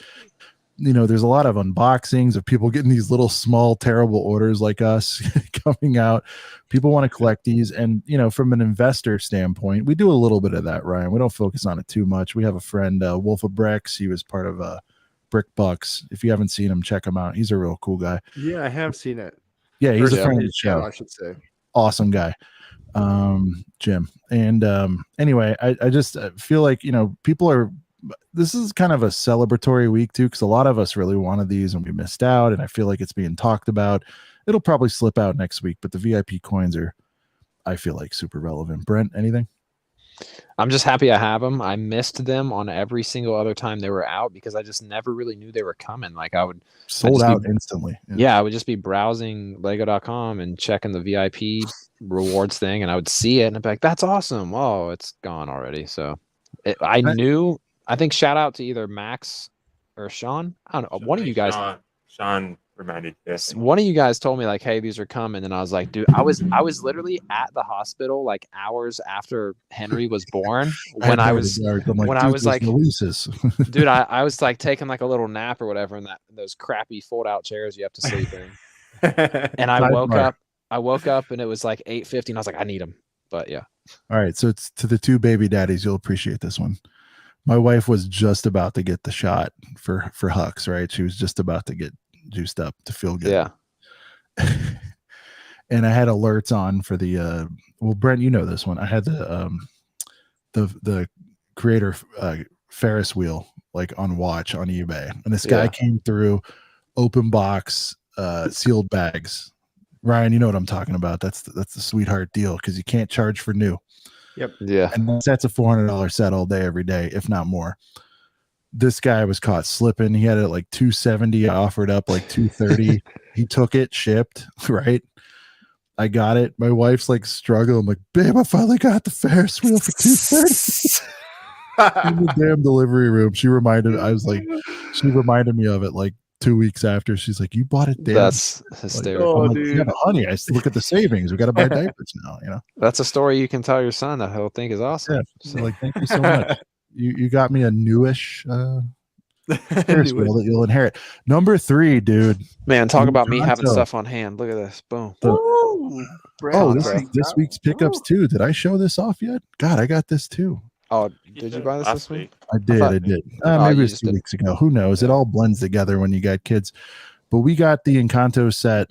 you know, there's a lot of unboxings of people getting these little small terrible orders like us coming out. People want to collect these, and you know, from an investor standpoint, we do a little bit of that, Ryan. We don't focus on it too much. We have a friend, Wolf of Bricks. He was part of Brick Bucks. If you haven't seen him, check him out. He's a real cool guy. Yeah, I have seen it. Yeah, he's a First friend of on the his channel, show. I should say. Awesome guy, Jim. And anyway, I just feel like, you know, people are, this is kind of a celebratory week too, because a lot of us really wanted these and we missed out, and I feel like it's being talked about. It'll probably slip out next week, but the VIP coins are, I feel like, super relevant. Brent, anything? I'm just happy I have them. I missed them on every single other time they were out because I just never really knew they were coming. Like I would sold out instantly. Yeah, I would just be browsing Lego.com and checking the VIP rewards thing, and I would see it and I'd be like, "That's awesome! Oh, it's gone already." So I knew. I think shout out to either Max or Sean. I don't know. One of you guys. Sean reminded us. One of you guys told me like, "Hey, these are coming," and I was like, "Dude, I was literally at the hospital like hours after Henry was born when I was like, releases. Dude, I was like taking like a little nap or whatever in those crappy fold out chairs you have to sleep in, and I woke up and it was like 8:50, and I was like, I need them, but yeah. All right, so it's to the two baby daddies. You'll appreciate this one. My wife was just about to get the shot for Hux, right? She was just about to get juiced up to feel good. Yeah. And I had alerts on for the well, Brent, you know this one. I had the creator Ferris wheel like on watch on eBay, and this guy came through, open box, sealed bags. Ryan, you know what I'm talking about. That's the sweetheart deal because you can't charge for new. Yep. Yeah. And that's a $400 set all day, every day, if not more. This guy was caught slipping. He had it like $270. I offered up like $230. He took it, shipped, right? I got it. My wife's like struggling. I'm like, babe, I finally got the Ferris wheel for $230. In the damn delivery room. She reminded me of it like 2 weeks after. She's like, you bought it there? That's hysterical. Like, yeah, honey, I look at the savings. We got to buy diapers now, you know. That's a story you can tell your son that he'll think is awesome. Yeah. So like, thank you so much. You got me a newish Ferris wheel that you'll inherit. Number 3, dude. Man, talk about me having stuff on hand. Look at this. Boom. This week's pickups too. Did I show this off yet? God, I got this too. Oh, did you buy this week? I did. Maybe it was 2 weeks ago. Who knows? It all blends together when you got kids. But we got the Encanto set.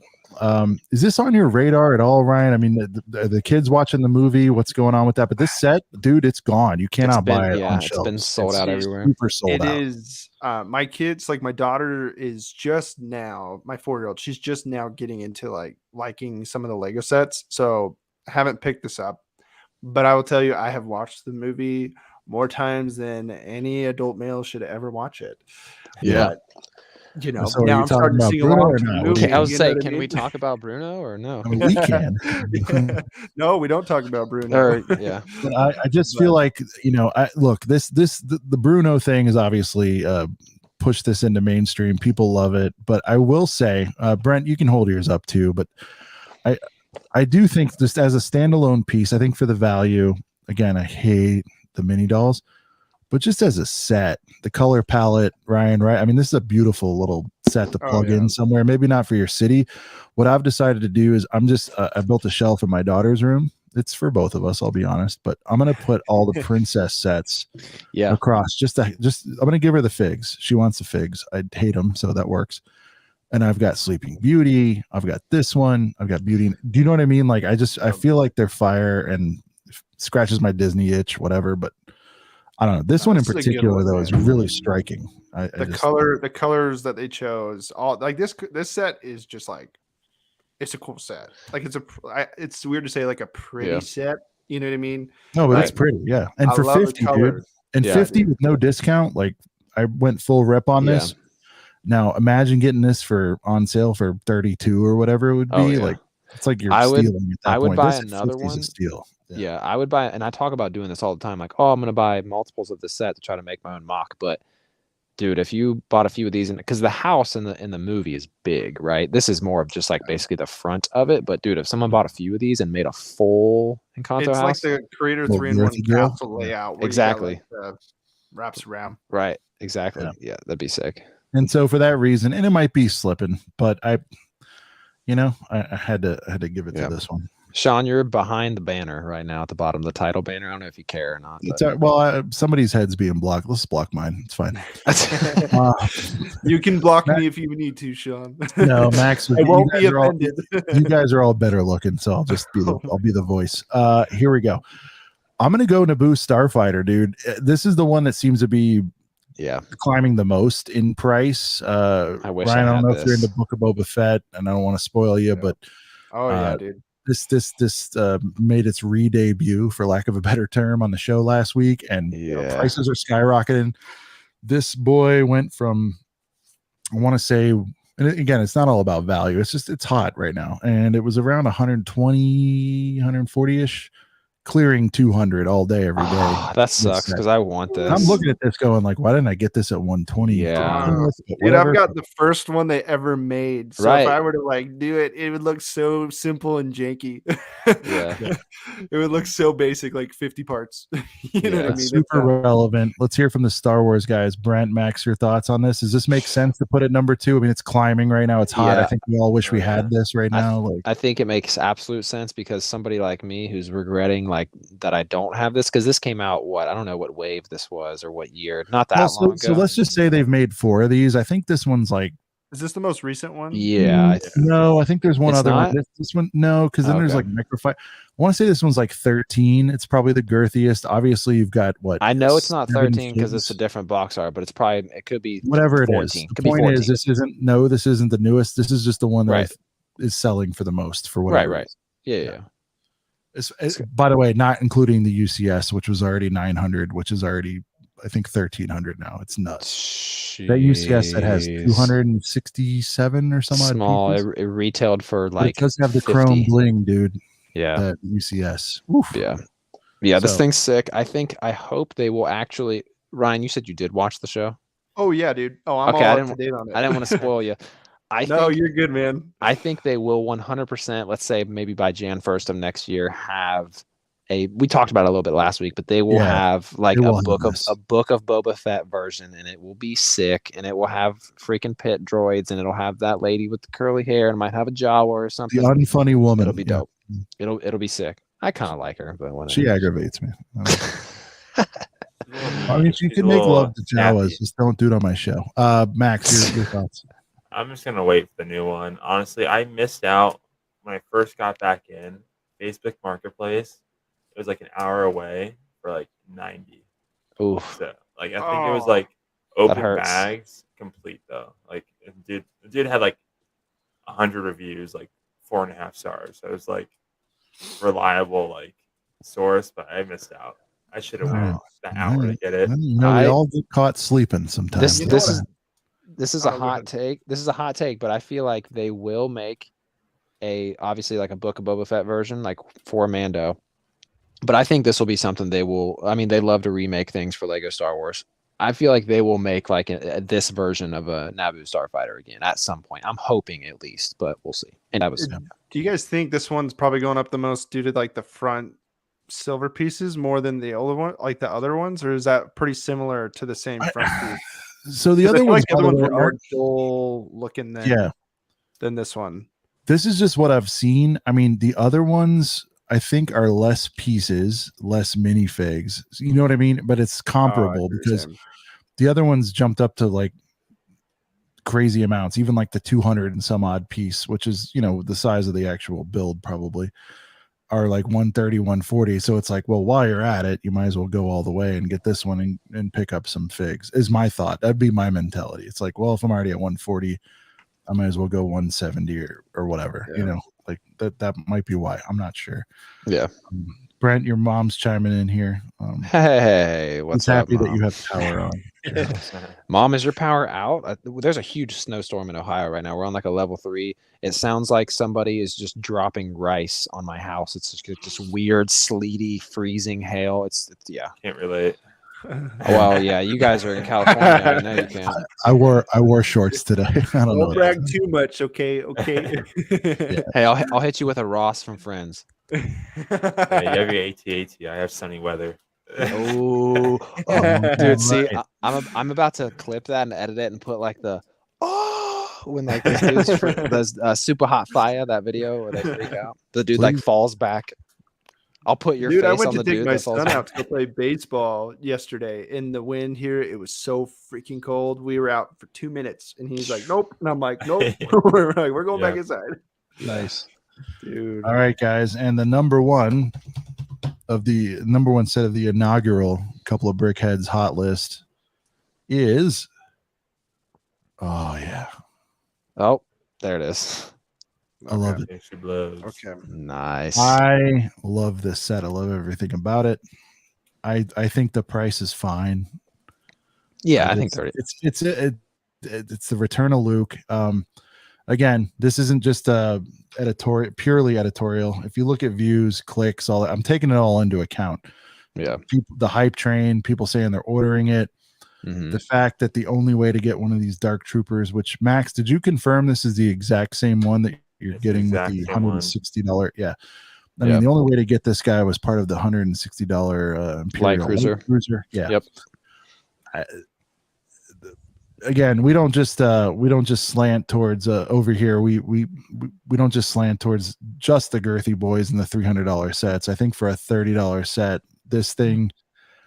Is this on your radar at all, Ryan? I mean, the kids watching the movie, what's going on with that? But this set, dude, it's gone. You cannot buy it on shelves. It's been sold out everywhere. Super sold out. It is. My kids, like my daughter is just now, my 4-year-old, she's just now getting into like liking some of the Lego sets. So I haven't picked this up. But I will tell you, I have watched the movie more times than any adult male should ever watch it. Yeah. But, you know, so now I'm starting to sing along to the movie. I was saying, can we talk about Bruno or no? I mean, we can. No, we don't talk about Bruno. Yeah. But I just feel like, you know, the Bruno thing is obviously pushed this into mainstream. People love it. But I will say, Brent, you can hold yours up too. But I do think just as a standalone piece, I think for the value, again, I hate the mini dolls, but just as a set, the color palette, Ryan, right? I mean, this is a beautiful little set to plug in somewhere, maybe not for your city. What I've decided to do is I built a shelf in my daughter's room. It's for both of us, I'll be honest, but I'm going to put all the princess sets across. I'm going to give her the figs. She wants the figs. I hate them, so that works. And I've got Sleeping Beauty. I've got this one. I've got Beauty. Do you know what I mean? Like, I feel like they're fire and scratches my Disney itch, whatever. But I don't know. This one in particular, though, is really striking. The colors that they chose, all like this set is just like, it's a cool set. Like it's weird to say like a pretty set. You know what I mean? No, but it's pretty. Yeah. And for 50, dude, and 50 with no discount, like I went full rip on this. Now imagine getting this on sale for 32 or whatever it would be. Like it's like you're stealing at that point. I would buy another one. Steal. Yeah, I would buy, and I talk about doing this all the time. Like, oh, I'm going to buy multiples of the set to try to make my own mock. But dude, if you bought a few of these, because the house in the movie is big, right? This is more of just like basically the front of it. But dude, if someone bought a few of these and made a full Encanto It's house, like the Creator Well, 3-in-1 Dorothy girl? capsule layout. Where Exactly. You got, like, wraps around. right? Exactly. Yeah, that'd be sick. And so for that reason, and it might be slipping, but I had to give it to this one. Sean, you're behind the banner right now at the bottom, the title banner. I don't know if you care or not. Somebody's head's being blocked. Let's block mine. It's fine. You can block me if you need to, Sean. No, Max. I won't be offended. You guys are all better looking, so I'll just be the voice. Here we go. I'm gonna go Naboo Starfighter, dude. This is the one that seems to be climbing the most in price. I wish Ryan, I don't know if you're this. into Book of Boba Fett, and I don't want to spoil you, but Dude. This made its re-debut, for lack of a better term, on the show last week, and prices are skyrocketing. This boy went from, I want to say, and again, it's not all about value. It's just, it's hot right now, and it was around 120, 140-ish, clearing 200 all day, every day. That sucks because I want this. I'm looking at this going like, why didn't I get this at 120? Yeah. Dude, I've got the first one they ever made. So if I were to like do it, it would look so simple and janky. It would look so basic, like 50 parts. You know what I mean? Super relevant. Let's hear from the Star Wars guys. Brent, Max, your thoughts on this? Does this make sense to put it number 2? I mean, it's climbing right now. It's hot. I think we all wish we had this right now. I think it makes absolute sense because somebody like me who's regretting like that I don't have this, because this came out I don't know what wave this was or what year. Not that long ago. So let's just say they've made 4 of these. I think this one's like, is this the most recent one? Yeah. No, I think there's one other one. This one, no, because then there's like microfiber. I want to say this one's like 13. It's probably the girthiest. Obviously, you've got what? I know it's not 13 because it's a different box art, but it could be whatever it 14. is. The point is, this isn't the newest. This is just the one that is selling for the most for whatever. Right. Yeah. By the way, not including the UCS, which was already 900, which is already, I think, 1300 now. It's nuts. That UCS that has 267 or some small. Odd it retailed for like. It does have the 50. chrome bling, dude. Yeah. That UCS. Oof. Yeah. This thing's sick. I hope they will actually. Ryan, you said you did watch the show. Oh yeah, dude. Oh, I'm all up to date on it. I didn't want to spoil you. No, you're good, man. I think they will 100%. Let's say maybe by Jan 1st of next year have we talked about it a little bit last week, but they will have like a book of Boba Fett version, and it will be sick, and it will have freaking pit droids, and it'll have that lady with the curly hair, and it might have a Jawa or something. The unfunny woman. It'll be dope. It'll be sick. I kind of like her, but whatever. She aggravates me. I mean, she can make love to Jawas. Just don't do it on my show. Max, your thoughts? I'm just gonna wait for the new one. Honestly, I missed out when I first got back in Facebook Marketplace. It was like an hour away for like 90. Oof. So, like, I think it was like open bags complete though. Like, the dude had like 100 reviews, like 4.5 stars. So it was like reliable like source, but I missed out. I should have waited the hour to get it. We all get caught sleeping sometimes. This is a hot take. This is a hot take, but I feel like they will make obviously like a Book of Boba Fett version, like for Mando. But I think this will be something they will. I mean, they love to remake things for Lego Star Wars. I feel like they will make like this version of a Naboo Starfighter again at some point. I'm hoping at least, but we'll see. And do you guys think this one's probably going up the most due to like the front silver pieces more than the older one, like the other ones, or is that pretty similar to the same front piece? So the other ones, like the other ones were more dull looking than this one. This is just what I've seen. I mean, the other ones I think are less pieces, less minifigs. You know what I mean? But it's comparable because the other ones jumped up to like crazy amounts, even like the 200 and some odd piece, which is, the size of the actual build probably, are like 130, 140. So it's like, well, while you're at it, you might as well go all the way and get this one and pick up some figs, is my thought. That'd be my mentality. It's like, well, if I'm already at 140, I might as well go 170 or whatever, like that might be why. I'm not sure. Yeah. Brent, your mom's chiming in here. Hey, what's He's happy up, that you Mom? have power on. your house. Mom, is your power out? There's a huge snowstorm in Ohio right now. We're on like a level 3. It sounds like somebody is just dropping rice on my house. It's just weird, sleety, freezing hail. It's yeah. Can't relate. Well, yeah, you guys are in California. I know you can. I wore shorts today. I don't know. Don't brag too much, okay? Yeah. Hey, I'll hit you with a Ross from Friends. Yeah, you have your AT-AT. I have sunny weather. Oh, dude, see, I'm about to clip that and edit it and put like the when like this dude's does super hot fire, that video where they freak out. The dude like falls back. I'll put your Dude, I face went on to the take dude my that falls son back. out to go play baseball yesterday. In the wind here, it was so freaking cold. We were out for 2 minutes, and he's like, "Nope," and I'm like, "Nope." we're going back inside. Nice, dude. All right, guys, and the number one set of the inaugural couple of brickheads hot list is. Oh yeah. Oh, there it is. I love it. Okay. Nice. I love this set. I love everything about it. I think the price is fine. Yeah, I think 30. It's the return of Luke. Again, this isn't just purely editorial. If you look at views, clicks, all that, I'm taking it all into account. Yeah. The hype train, people saying they're ordering it. Mm-hmm. The fact that the only way to get one of these Dark Troopers, which Max, did you confirm this is the exact same one that you're getting with the $160? Yeah. I mean, the only way to get this guy was part of the $160 Imperial Light cruiser. Yeah. Yep. Again, we don't just slant towards over here. We don't just slant towards just the girthy boys and the $300 sets. I think for a $30 set, this thing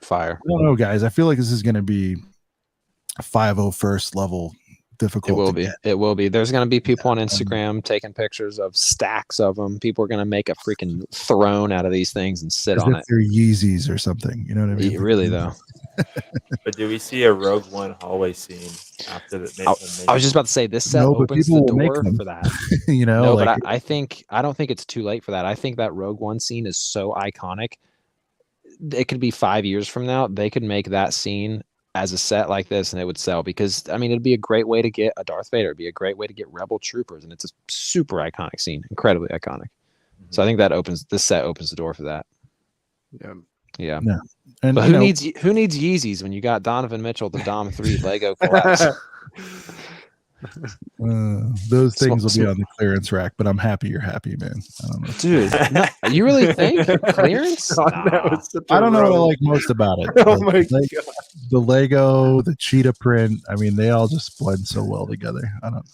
fire. I don't know, guys. I feel like this is going to be a 501st level difficult. It will be. There's going to be people on Instagram taking pictures of stacks of them. People are going to make a freaking throne out of these things and sit on it. They're Yeezys or something. You know what I mean? Really, though. But do we see a Rogue One hallway scene after the? I was just about to say this set opens the door for that. You know, no, but I don't think it's too late for that. I think that Rogue One scene is so iconic. It could be 5 years from now. They could make that scene as a set like this and it would sell because I mean it'd be a great way to get a Darth Vader. It'd be a great way to get Rebel troopers, and it's a super iconic scene, incredibly iconic. Mm-hmm. So I think this set opens the door for that. Yeah. And but who needs Yeezys when you got Donovan Mitchell, the Dom 3 Lego collapse? Those things will be on the clearance rack, but I'm happy you're happy, man. I don't know, dude. You really think clearance? I don't know what I like most about it. Oh my god, the Lego, the cheetah print. I mean, they all just blend so well together. I bought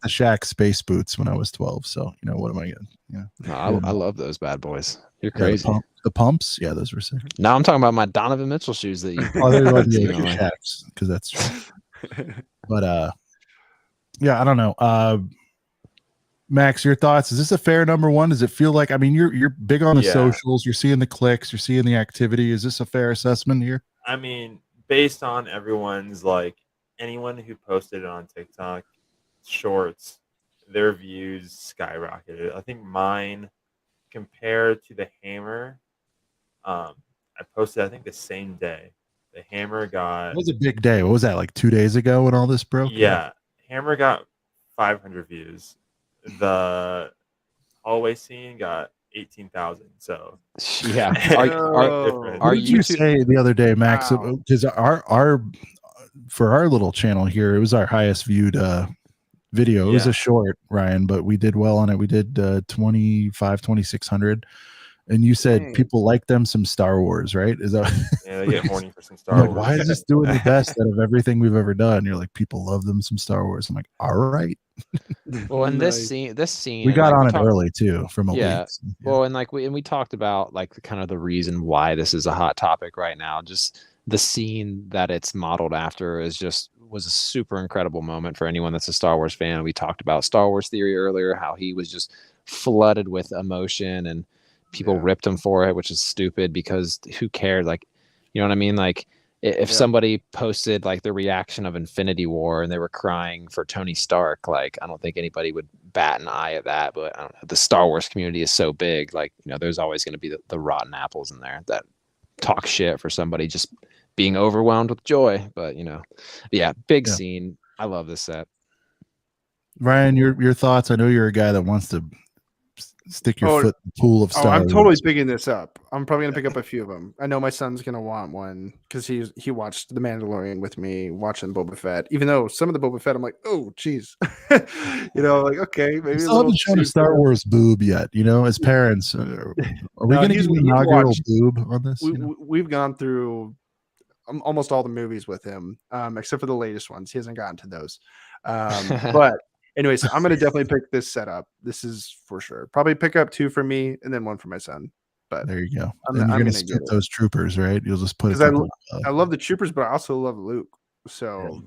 the Shaq space boots when I was 12. So you know what am I getting? Yeah, I love those bad boys. You're crazy. The pumps, yeah, those were sick. Now I'm talking about my Donovan Mitchell shoes that you. Shaqs, because that's true. But yeah, I don't know. Max, your thoughts? Is this a fair number one? Does it feel like? I mean, you're big on the socials. You're seeing the clicks. You're seeing the activity. Is this a fair assessment here? I mean, based on everyone's anyone who posted it on TikTok shorts, their views skyrocketed. I think mine compared to the Hammer, I posted I think the same day. The Hammer got. It was a big day. What was that, like 2 days ago when all this broke? Yeah. Hammer got 500 views. The hallway scene got 18,000. So yeah. What did you say the other day, Max? Because for our little channel here, it was our highest viewed video. It was a short, Ryan, but we did well on it. We did 2,600. And you said people like them some Star Wars, right? Is that? Yeah, they get horny for some Star Wars. Why is this doing the best out of everything we've ever done? You're like, people love them some Star Wars. I'm like, all right. Well, and this scene, we got on it early too from a week. Yeah. Well, and we talked about kind of the reason why this is a hot topic right now. Just the scene that it's modeled after was a super incredible moment for anyone that's a Star Wars fan. We talked about Star Wars Theory earlier, how he was just flooded with emotion and people ripped him for it, which is stupid because who cared? You know what I mean? if somebody posted like the reaction of Infinity War and they were crying for Tony Stark, like I don't think anybody would bat an eye at that. But I don't know, the Star Wars community is so big, like there's always going to be the rotten apples in there that talk shit for somebody just being overwhelmed with joy. But yeah, big scene. I love this set. Ryan, your thoughts? I know you're a guy that wants to stick your foot in the pool of Star Wars. I'm totally picking this up. I'm probably gonna pick up a few of them. I know my son's gonna want one because he watched The Mandalorian with me, watching Boba Fett. Even though some of the Boba Fett, I'm like, oh, geez, like okay, maybe. Still haven't shown a Star Wars boob yet. As parents, are we gonna get an inaugural boob on this? We've gone through almost all the movies with him, except for the latest ones. He hasn't gotten to those, but. Anyways, I'm gonna definitely pick this setup. This is for sure. Probably pick up 2 for me and then 1 for my son. But there you go. And you're gonna skip those troopers, right? You'll just put it. I love the troopers, but I also love Luke. So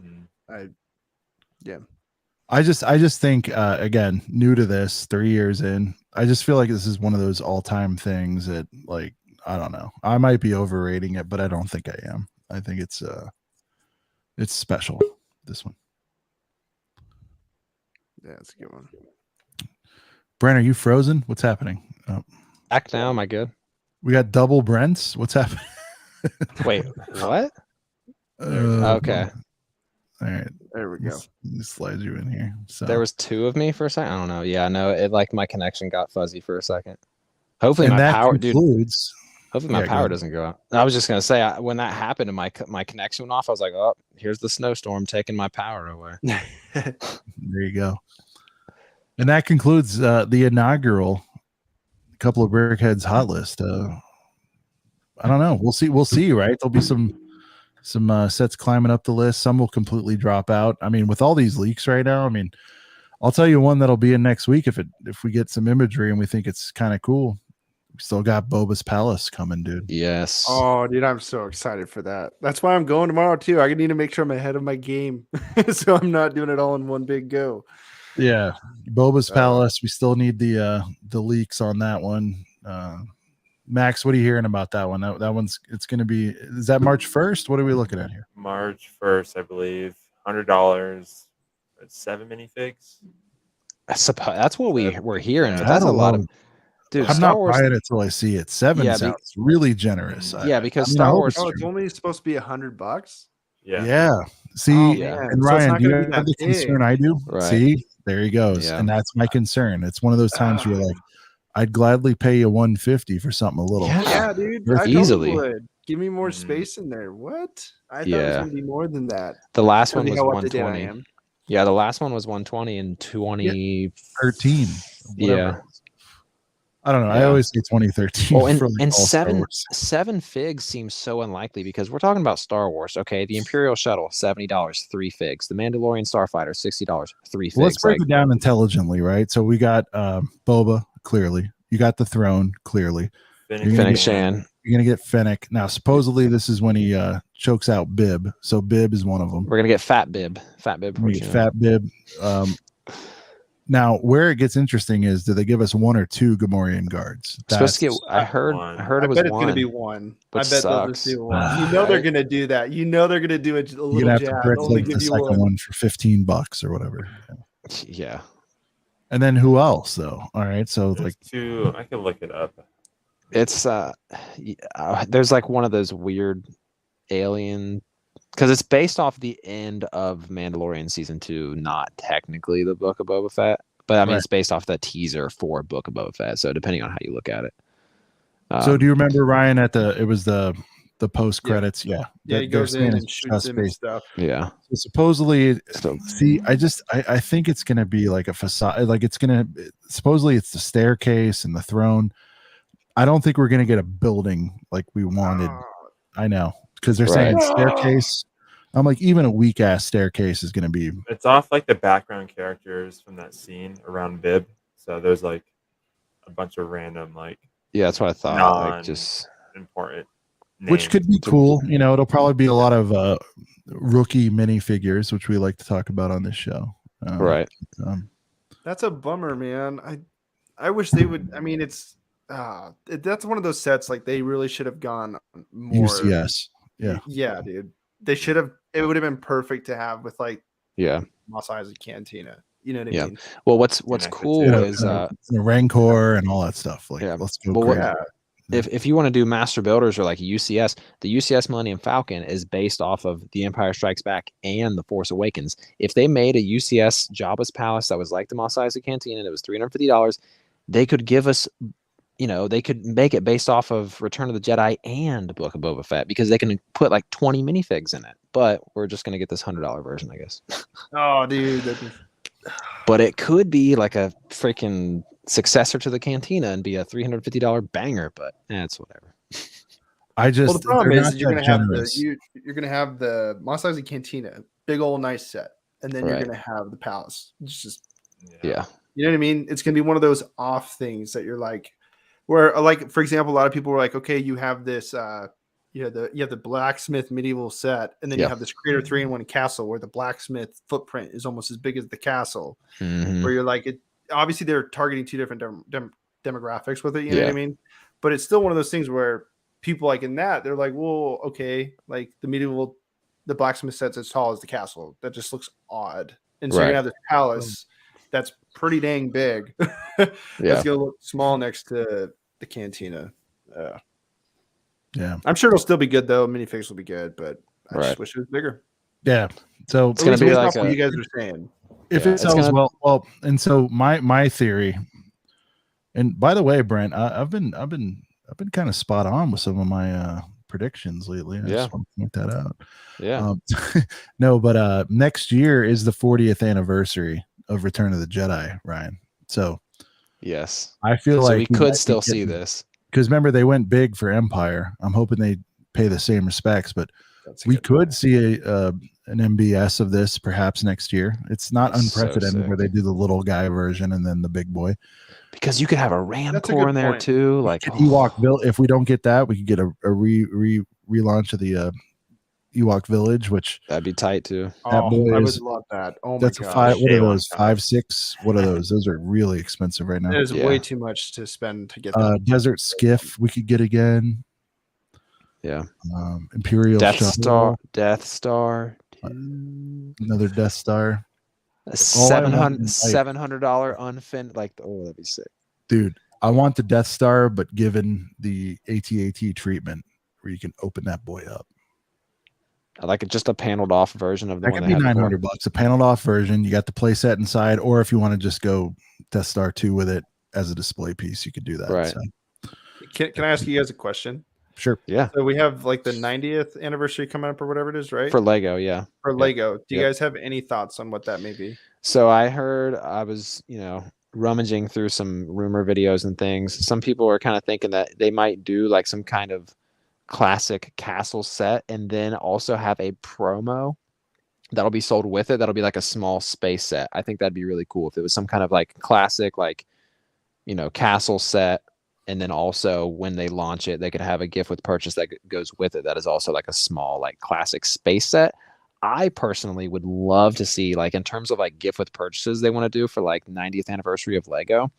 I just think again, new to this, 3 years in, I just feel like this is one of those all-time things that, like, I don't know. I might be overrating it, but I don't think I am. I think it's special. This one. Yeah, it's a good one. Brent, are you frozen? What's happening? Oh. Back now, am I good? We got double Brents. What's happening? Wait, what? Okay. All right. There we go. This slides you in here. So there was 2 of me for a second. I don't know. Yeah, no, it like my connection got fuzzy for a second. Hopefully and my power, concludes, Hopefully my power doesn't go out. I was just gonna say when that happened and my connection went off, I was like, oh, here's the snowstorm taking my power away. There you go. And that concludes the inaugural couple of Brickheads hot list. I don't know. We'll see. Right? There'll be some sets climbing up the list. Some will completely drop out. I mean, with all these leaks right now, I mean, I'll tell you one that'll be in next week if we get some imagery and we think it's kind of cool. We still got Boba's Palace coming, dude. Yes. Oh, dude, I'm so excited for that. That's why I'm going tomorrow too. I need to make sure I'm ahead of my game, so I'm not doing it all in one big go. Yeah, Boba's Palace. We still need the leaks on that one. Max, what are you hearing about that one? That one's it's going to be. Is that March 1st? What are we looking at here? March 1st, I believe. $100. 7 minifigs. That's what we're hearing. But that's a lot of. Dude, I'm Star not Wars, buying it till I see it. 7 sounds really generous. Because Star Wars. Oh, it's only supposed to be $100. Yeah. See, and Ryan, do you have the concern I do? Right. See, there he goes, and that's my concern. It's one of those times where you're like, I'd gladly pay you $150 for something a little. Yeah, dude, I easily totally would. Give me more space in there. What? I thought it was gonna be more than that. The last one was 120. Yeah, the last one was 120 in 2013. Yeah. I don't know. I always say 2013. Well, and seven figs seems so unlikely because we're talking about Star Wars. Okay, the Imperial Shuttle, $70, 3 figs. The Mandalorian Starfighter, $60, 3 figs. Well, let's break it down intelligently, right? So we got Boba, clearly. You got the throne, clearly. Fennec Shan. You're gonna get Fennec. Now, supposedly this is when he chokes out Bib. So Bib is one of them. We're gonna get Fat Bib. Fat Bib. Now, where it gets interesting is, do they give us 1 or 2 Gamorrean guards? Supposed to get, I heard it was it's one. Going to be one. I bet sucks. they'll just do one. You know they're going to do that. You know they're going to do a little You're gonna have jab. to Only the give you second one for $15 or whatever. Yeah. And then who else though? All right, so There's like 2. I can look it up. It's there's like one of those weird alien, because it's based off the end of Mandalorian season 2, not technically the Book of Boba Fett, but I mean it's based off the teaser for Book of Boba Fett. So depending on how you look at it. So do you remember Ryan at the post credits? Yeah. He goes in and shoots him and stuff. Yeah. So supposedly, I think it's gonna be like a facade. Like supposedly it's the staircase and the throne. I don't think we're gonna get a building like we wanted. I know, because they're saying staircase. I'm like, even a weak ass staircase is gonna be. It's off like the background characters from that scene around Bib. So there's like a bunch of random that's what I thought. Like just important names. Which could be cool. You know, it'll probably be a lot of rookie minifigures, which we like to talk about on this show. Right. That's a bummer, man. I wish they would. I mean, it's that's one of those sets like they really should have gone more. UCS. Yeah. Yeah, dude. They should have. It would have been perfect to have with like Yeah. Mos Eisley Cantina. You know what I Yeah. mean? Well, what's Connected cool to is Rancor and all that stuff. Like, yeah. let's go But crazy. if you want to do master builders or like UCS, the UCS Millennium Falcon is based off of The Empire Strikes Back and The Force Awakens. If they made a UCS Jabba's Palace that was like the Mos Eisley Cantina and it was $350, they could give us, they could make it based off of Return of the Jedi and Book of Boba Fett because they can put like 20 minifigs in it. But we're just gonna get this $100 version, I guess. Oh, dude. But it could be like a freaking successor to the Cantina and be a $350 banger. But it's whatever. I just Well, the problem they're is not you're gonna that have generous. you're gonna have the Mos Eisley Cantina, big old nice set, and then you're Right. gonna have the palace. It's just Yeah. you know what I mean? It's gonna be one of those off things that you're like, where like for example, a lot of people were like, okay, you have this you have the blacksmith medieval set, and then you Yeah. have this Creator 3-in-1 castle where the blacksmith footprint is almost as big as the castle. Mhm. Where you're like, it obviously they're targeting two different demographics with it, you know what Yeah. I mean? But it's still one of those things where people like in that they're like, well, okay, like the blacksmith set's as tall as the castle. That just looks odd. And so you're Right. gonna have this palace that's pretty dang big. Yeah. That's gonna look small next to the cantina. Yeah. I'm sure it'll still be good though. Minifigs will be good, but I Right. just wish it was bigger. Yeah. So It's gonna At be least like off what a- you guys are saying. if Yeah, it it's sells gonna- well, and so my theory, and by the way, Brent, I've been kind of spot on with some of my predictions lately. I Yeah. just want to point that out. Yeah. No, but next year is the 40th anniversary of Return of the Jedi, Ryan. So Yes. I feel So like we could still see this. because remember they went big for Empire. I'm hoping they pay the same respects, but That's a we good could point. see an MBS of this perhaps next year. It's not That's so unprecedented sick. where they do the little guy version and then the big boy. Because you could have a That's a Rancor good in there point. too. Like Ewok if we don't get that, we could get a relaunch of the Ewok Village, which that'd be tight too. that Oh, boy I is- would love that. Oh my that's a god. 5. What are Shea one those? time. 5, 6? What are those? Those are really expensive right now. It is Yeah. way too much to spend to get that. Desert Skiff we could get again. Yeah. Imperial Shuttle, Death Star. another Death Star. A All I want in life- $700 unfin that'd be sick. Dude, I want the Death Star, but given the AT-AT treatment where you can open that boy up. I like it, just a paneled off version of the That one could they be had before. $900, a paneled off version. You got the play set inside, or if you want to just go Death Star 2 with it as a display piece, you could do that. Right. So, Can I ask you guys a question? sure. Yeah. So we have like the 90th anniversary coming up or whatever it is, right? For Lego, yeah. For Lego. Do you Yep. guys have any thoughts on what that may be? So I was, rummaging through some rumor videos and things. Some people are kind of thinking that they might do like some kind of classic castle set and then also have a promo that'll be sold with it. That'll be like a small space set. I think that'd be really cool if it was some kind of like classic, like, castle set. And then also when they launch it, they could have a gift with purchase that goes with it. That is also like a small, like classic space set. I personally would love to see, like, in terms of like gift with purchases they want to do for like 90th anniversary of Lego,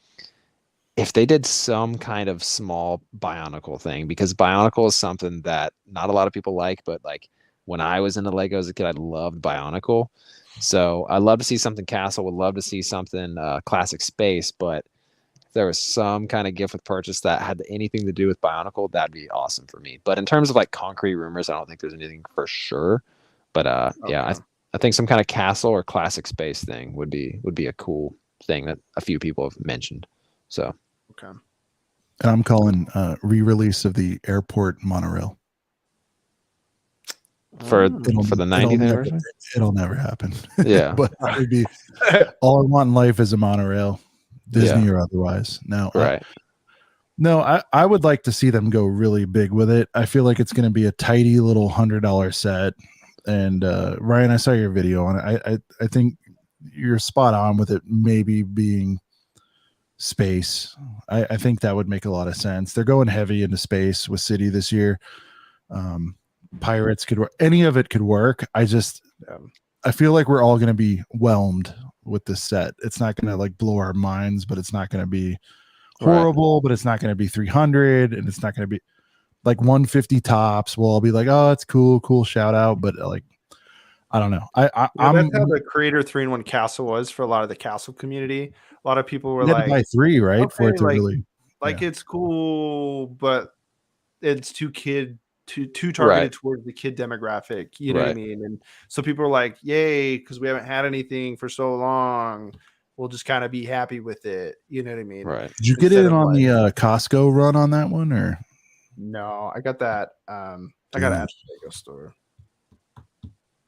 if they did some kind of small Bionicle thing, because Bionicle is something that not a lot of people like, but like when I was into Lego as a kid, I loved Bionicle. So I'd love to see something castle, would love to see something classic space, but if there was some kind of gift with purchase that had anything to do with Bionicle, that'd be awesome for me. But in terms of like concrete rumors, I don't think there's anything for sure. But yeah, I think some kind of castle or classic space thing would be a cool thing that a few people have mentioned. So Okay. And I'm calling re-release of the airport monorail. for Mm. the 90th anniversary, It'll never happen. yeah, But that would be all I want in life is a monorail, Disney or otherwise. Now, right, I would like to see them go really big with it. I feel like it's going to be a tidy little $100 set. And Ryan, I saw your video on it. I think you're spot on with it maybe being space. I think that would make a lot of sense. They're going heavy into space with City this year. Pirates could work. Any of it could work. I feel like we're all going to be whelmed with this set. It's not going to like blow our minds, but it's not going to be horrible, but it's not going to be 300 and it's not going to be, like 150 tops. We'll all be like, oh, that's cool shout out. But like, I don't know. I'm that's how the Creator 3-in-1 castle was for a lot of the castle community. A lot of people were you had like, to buy 3, right? okay, For it to like, really it's cool, but it's too targeted Right. towards the kid demographic. You know what I Right. mean? And so people are like, yay, because we haven't had anything for so long. We'll just kind of be happy with it. You know what I mean? Right. Did you get Instead in of on like, the Costco run on that one, or no, I got that. I got it at the Lego store.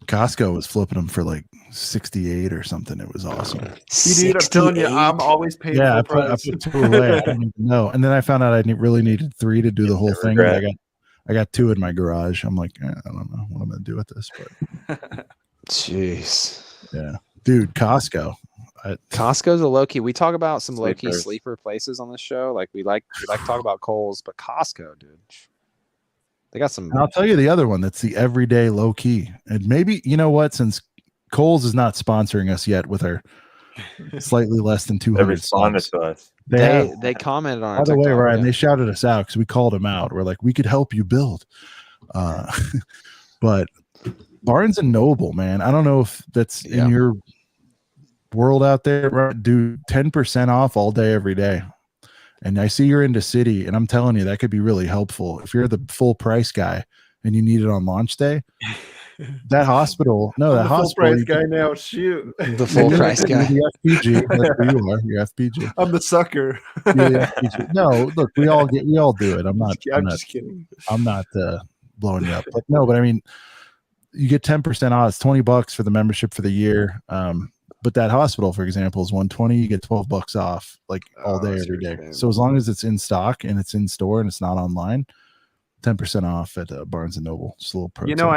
Costco was flipping them for like 68 or something? It was awesome. Dude, I'm telling you, I'm always paying Yeah, I full put price. 2 away. I didn't even know. And then I found out I really needed 3 to do the whole thing. But I got 2 in my garage. I'm like, I don't know what I'm gonna do with this, but jeez, yeah, dude, Costco. Costco's a low key. We talk about some low key Sleepers. sleeper places on this show. Like we like to talk about Kohl's, but Costco, dude, they got some. And I'll tell you the other one that's the everyday low key. And maybe, you know what, since Kohl's is not sponsoring us yet with our slightly less than They 200 responded subs, to us. They commented on. by our the way, TikTok, Ryan, yeah. they shouted us out because we called them out. We're like, we could help you build. But Barnes and Noble, man, I don't know if that's in your world out there, right? Do 10% off all day, every day. And I see you're into city, and I'm telling you, that could be really helpful. If you're the full price guy and you need it on launch day, that hospital, no, I'm that the hospital, full price guy now. Shoot, The full price guy. the FPG, that's who you are. You're FPG. I'm the sucker. You're the FPG. No, look, we all do it. I'm just kidding. I'm not blowing you up, but no, but I mean, you get 10% off. It's $20 for the membership for the year. But that hospital, for example, is $120. You get $12 off, like all day, every day. So as long as it's in stock and it's in store and it's not online, 10% off at Barnes and Noble. Just a little pro. You know,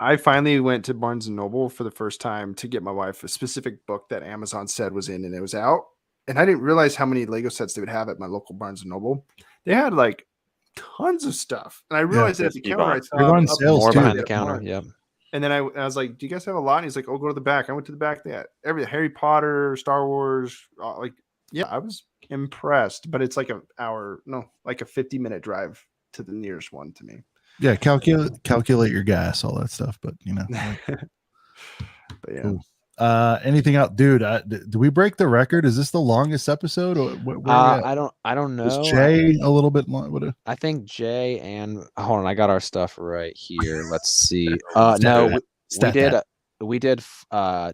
I finally went to Barnes and Noble for the first time to get my wife a specific book that Amazon said was in, and it was out. And I didn't realize how many Lego sets they would have at my local Barnes and Noble. They had like tons of stuff, and I realized at the counter, I saw they're on sales More too. behind the counter. Yep. And then I was like, "Do you guys have a lot?" And he's like, "Oh, go to the back." I went to the back. They had Harry Potter, Star Wars. Yeah, I was impressed. But it's like a 50-minute drive to the nearest one to me. Yeah, calculate your gas, all that stuff. But you know, but yeah. Cool. Anything else, dude? Do we break the record? Is this the longest episode? Or I don't know. Was Jay a little bit long? I think Jay and hold on, I got our stuff right here. Let's see. No, we did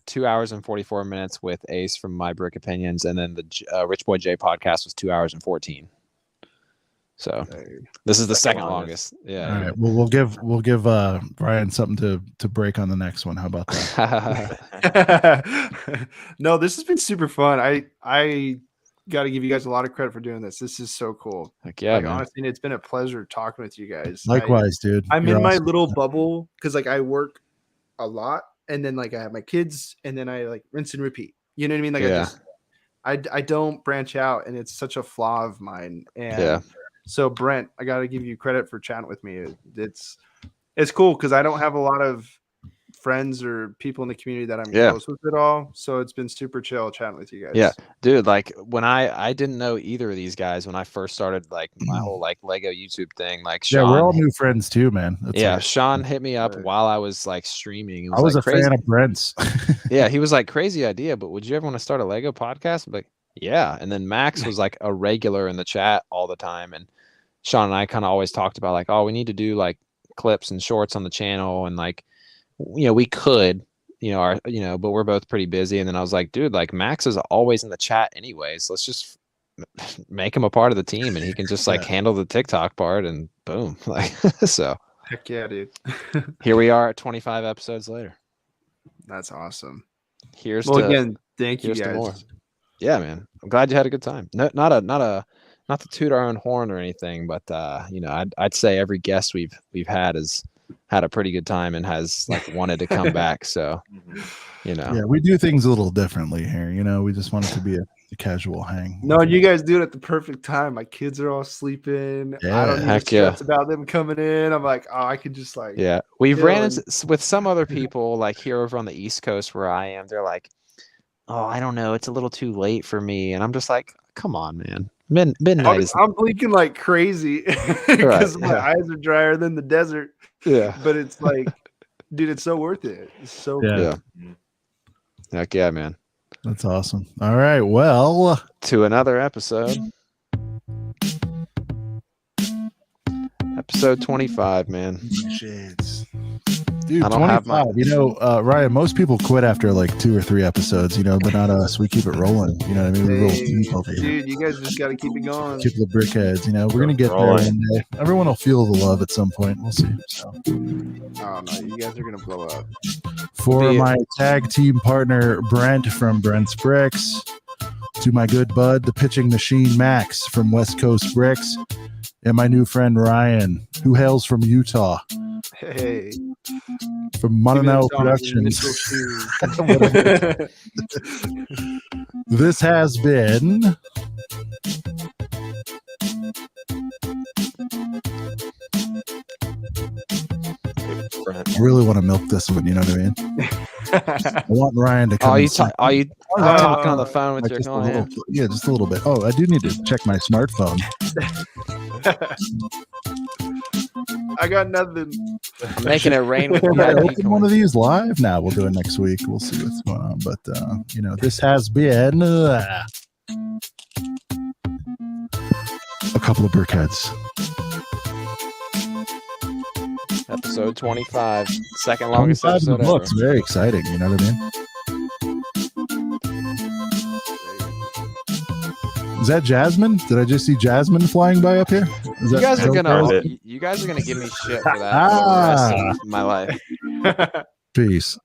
2 hours and 44 minutes with Ace from My Brick Opinions, and then the Rich Boy J podcast was 2 hours and 14. So this is the second longest. Yeah. All right. Well, we'll give Brian something to break on the next one. How about that? No, this has been super fun. I got to give you guys a lot of credit for doing this. This is so cool. Heck yeah, man. Honestly, it's been a pleasure talking with you guys. Likewise, dude. I'm in my little bubble because like I work a lot, and then like I have my kids, and then I like rinse and repeat. You know what I mean? Like I don't branch out, and it's such a flaw of mine. And so Brent, I got to give you credit for chatting with me. It's cool because I don't have a lot of friends or people in the community that I'm close with at all. So it's been super chill chatting with you guys. Yeah, dude. Like when I didn't know either of these guys when I first started like my whole like Lego YouTube thing. Like Sean, we're all new friends too, man. That's Sean hit me up while I was like streaming. I was a fan of Brent's. Yeah, he was like, crazy idea, but would you ever want to start a Lego podcast? I'm like, yeah. And then Max was like a regular in the chat all the time, and Sean and I kind of always talked about like, oh, we need to do like clips and shorts on the channel, and like, you know, we could, but we're both pretty busy. And then I was like, dude, like Max is always in the chat anyways. Let's just make him a part of the team, and he can just like handle the TikTok part, and boom, like so. Heck yeah, dude. Here we are, 25 episodes later. That's awesome. Again, thank you guys. More. Yeah, man. I'm glad you had a good time. Not to toot our own horn or anything, but I'd say every guest we've had has had a pretty good time and has like wanted to come back. So, yeah, we do things a little differently here. We just want it to be a casual hang. No, you guys do it at the perfect time. My kids are all sleeping. Yeah, I don't need to stress about them coming in. I'm like, oh, I could just like. Yeah, we've ran into with some other people like here over on the East Coast where I am. They're like, oh, I don't know, it's a little too late for me, and I'm just like, come on, man. Midnight is I'm blinking like crazy because my eyes are drier than the desert. Yeah. But it's like, dude, it's so worth it. It's so Yeah. Heck yeah, man. That's awesome. All right. Well, to another episode. Episode 25, man. Shades. Dude, I don't have 25. You know, Ryan, most people quit after like 2 or 3 episodes, you know, but not us. We keep it rolling. You know what I mean? We roll deep over here. Dude, you guys just got to keep it going. Keep the brickheads, you know. We're going to get there one day. Everyone will feel the love at some point. We'll see. So. Oh, no. You guys are going to blow up. For my tag team partner, Brent from Brent's Bricks. To my good bud, the pitching machine, Max from West Coast Bricks. And my new friend, Ryan, who hails from Utah. Hey. From Moninow Productions. This has been... I really want to milk this one, you know what I mean? I want Ryan to come. Are you talking on the phone with your client? Yeah, just a little bit. Oh, I do need to check my smartphone. I got nothing. I'm making it rain with open one of these live now. We'll do it next week. We'll see what's going on. But you know, this has been a couple of brickheads. Episode 25, second longest episode ever. Looks very exciting. You know what I mean? Is that Jasmine? Did I just see Jasmine flying by up here? You guys are gonna give me shit for that for the rest of my life. Peace.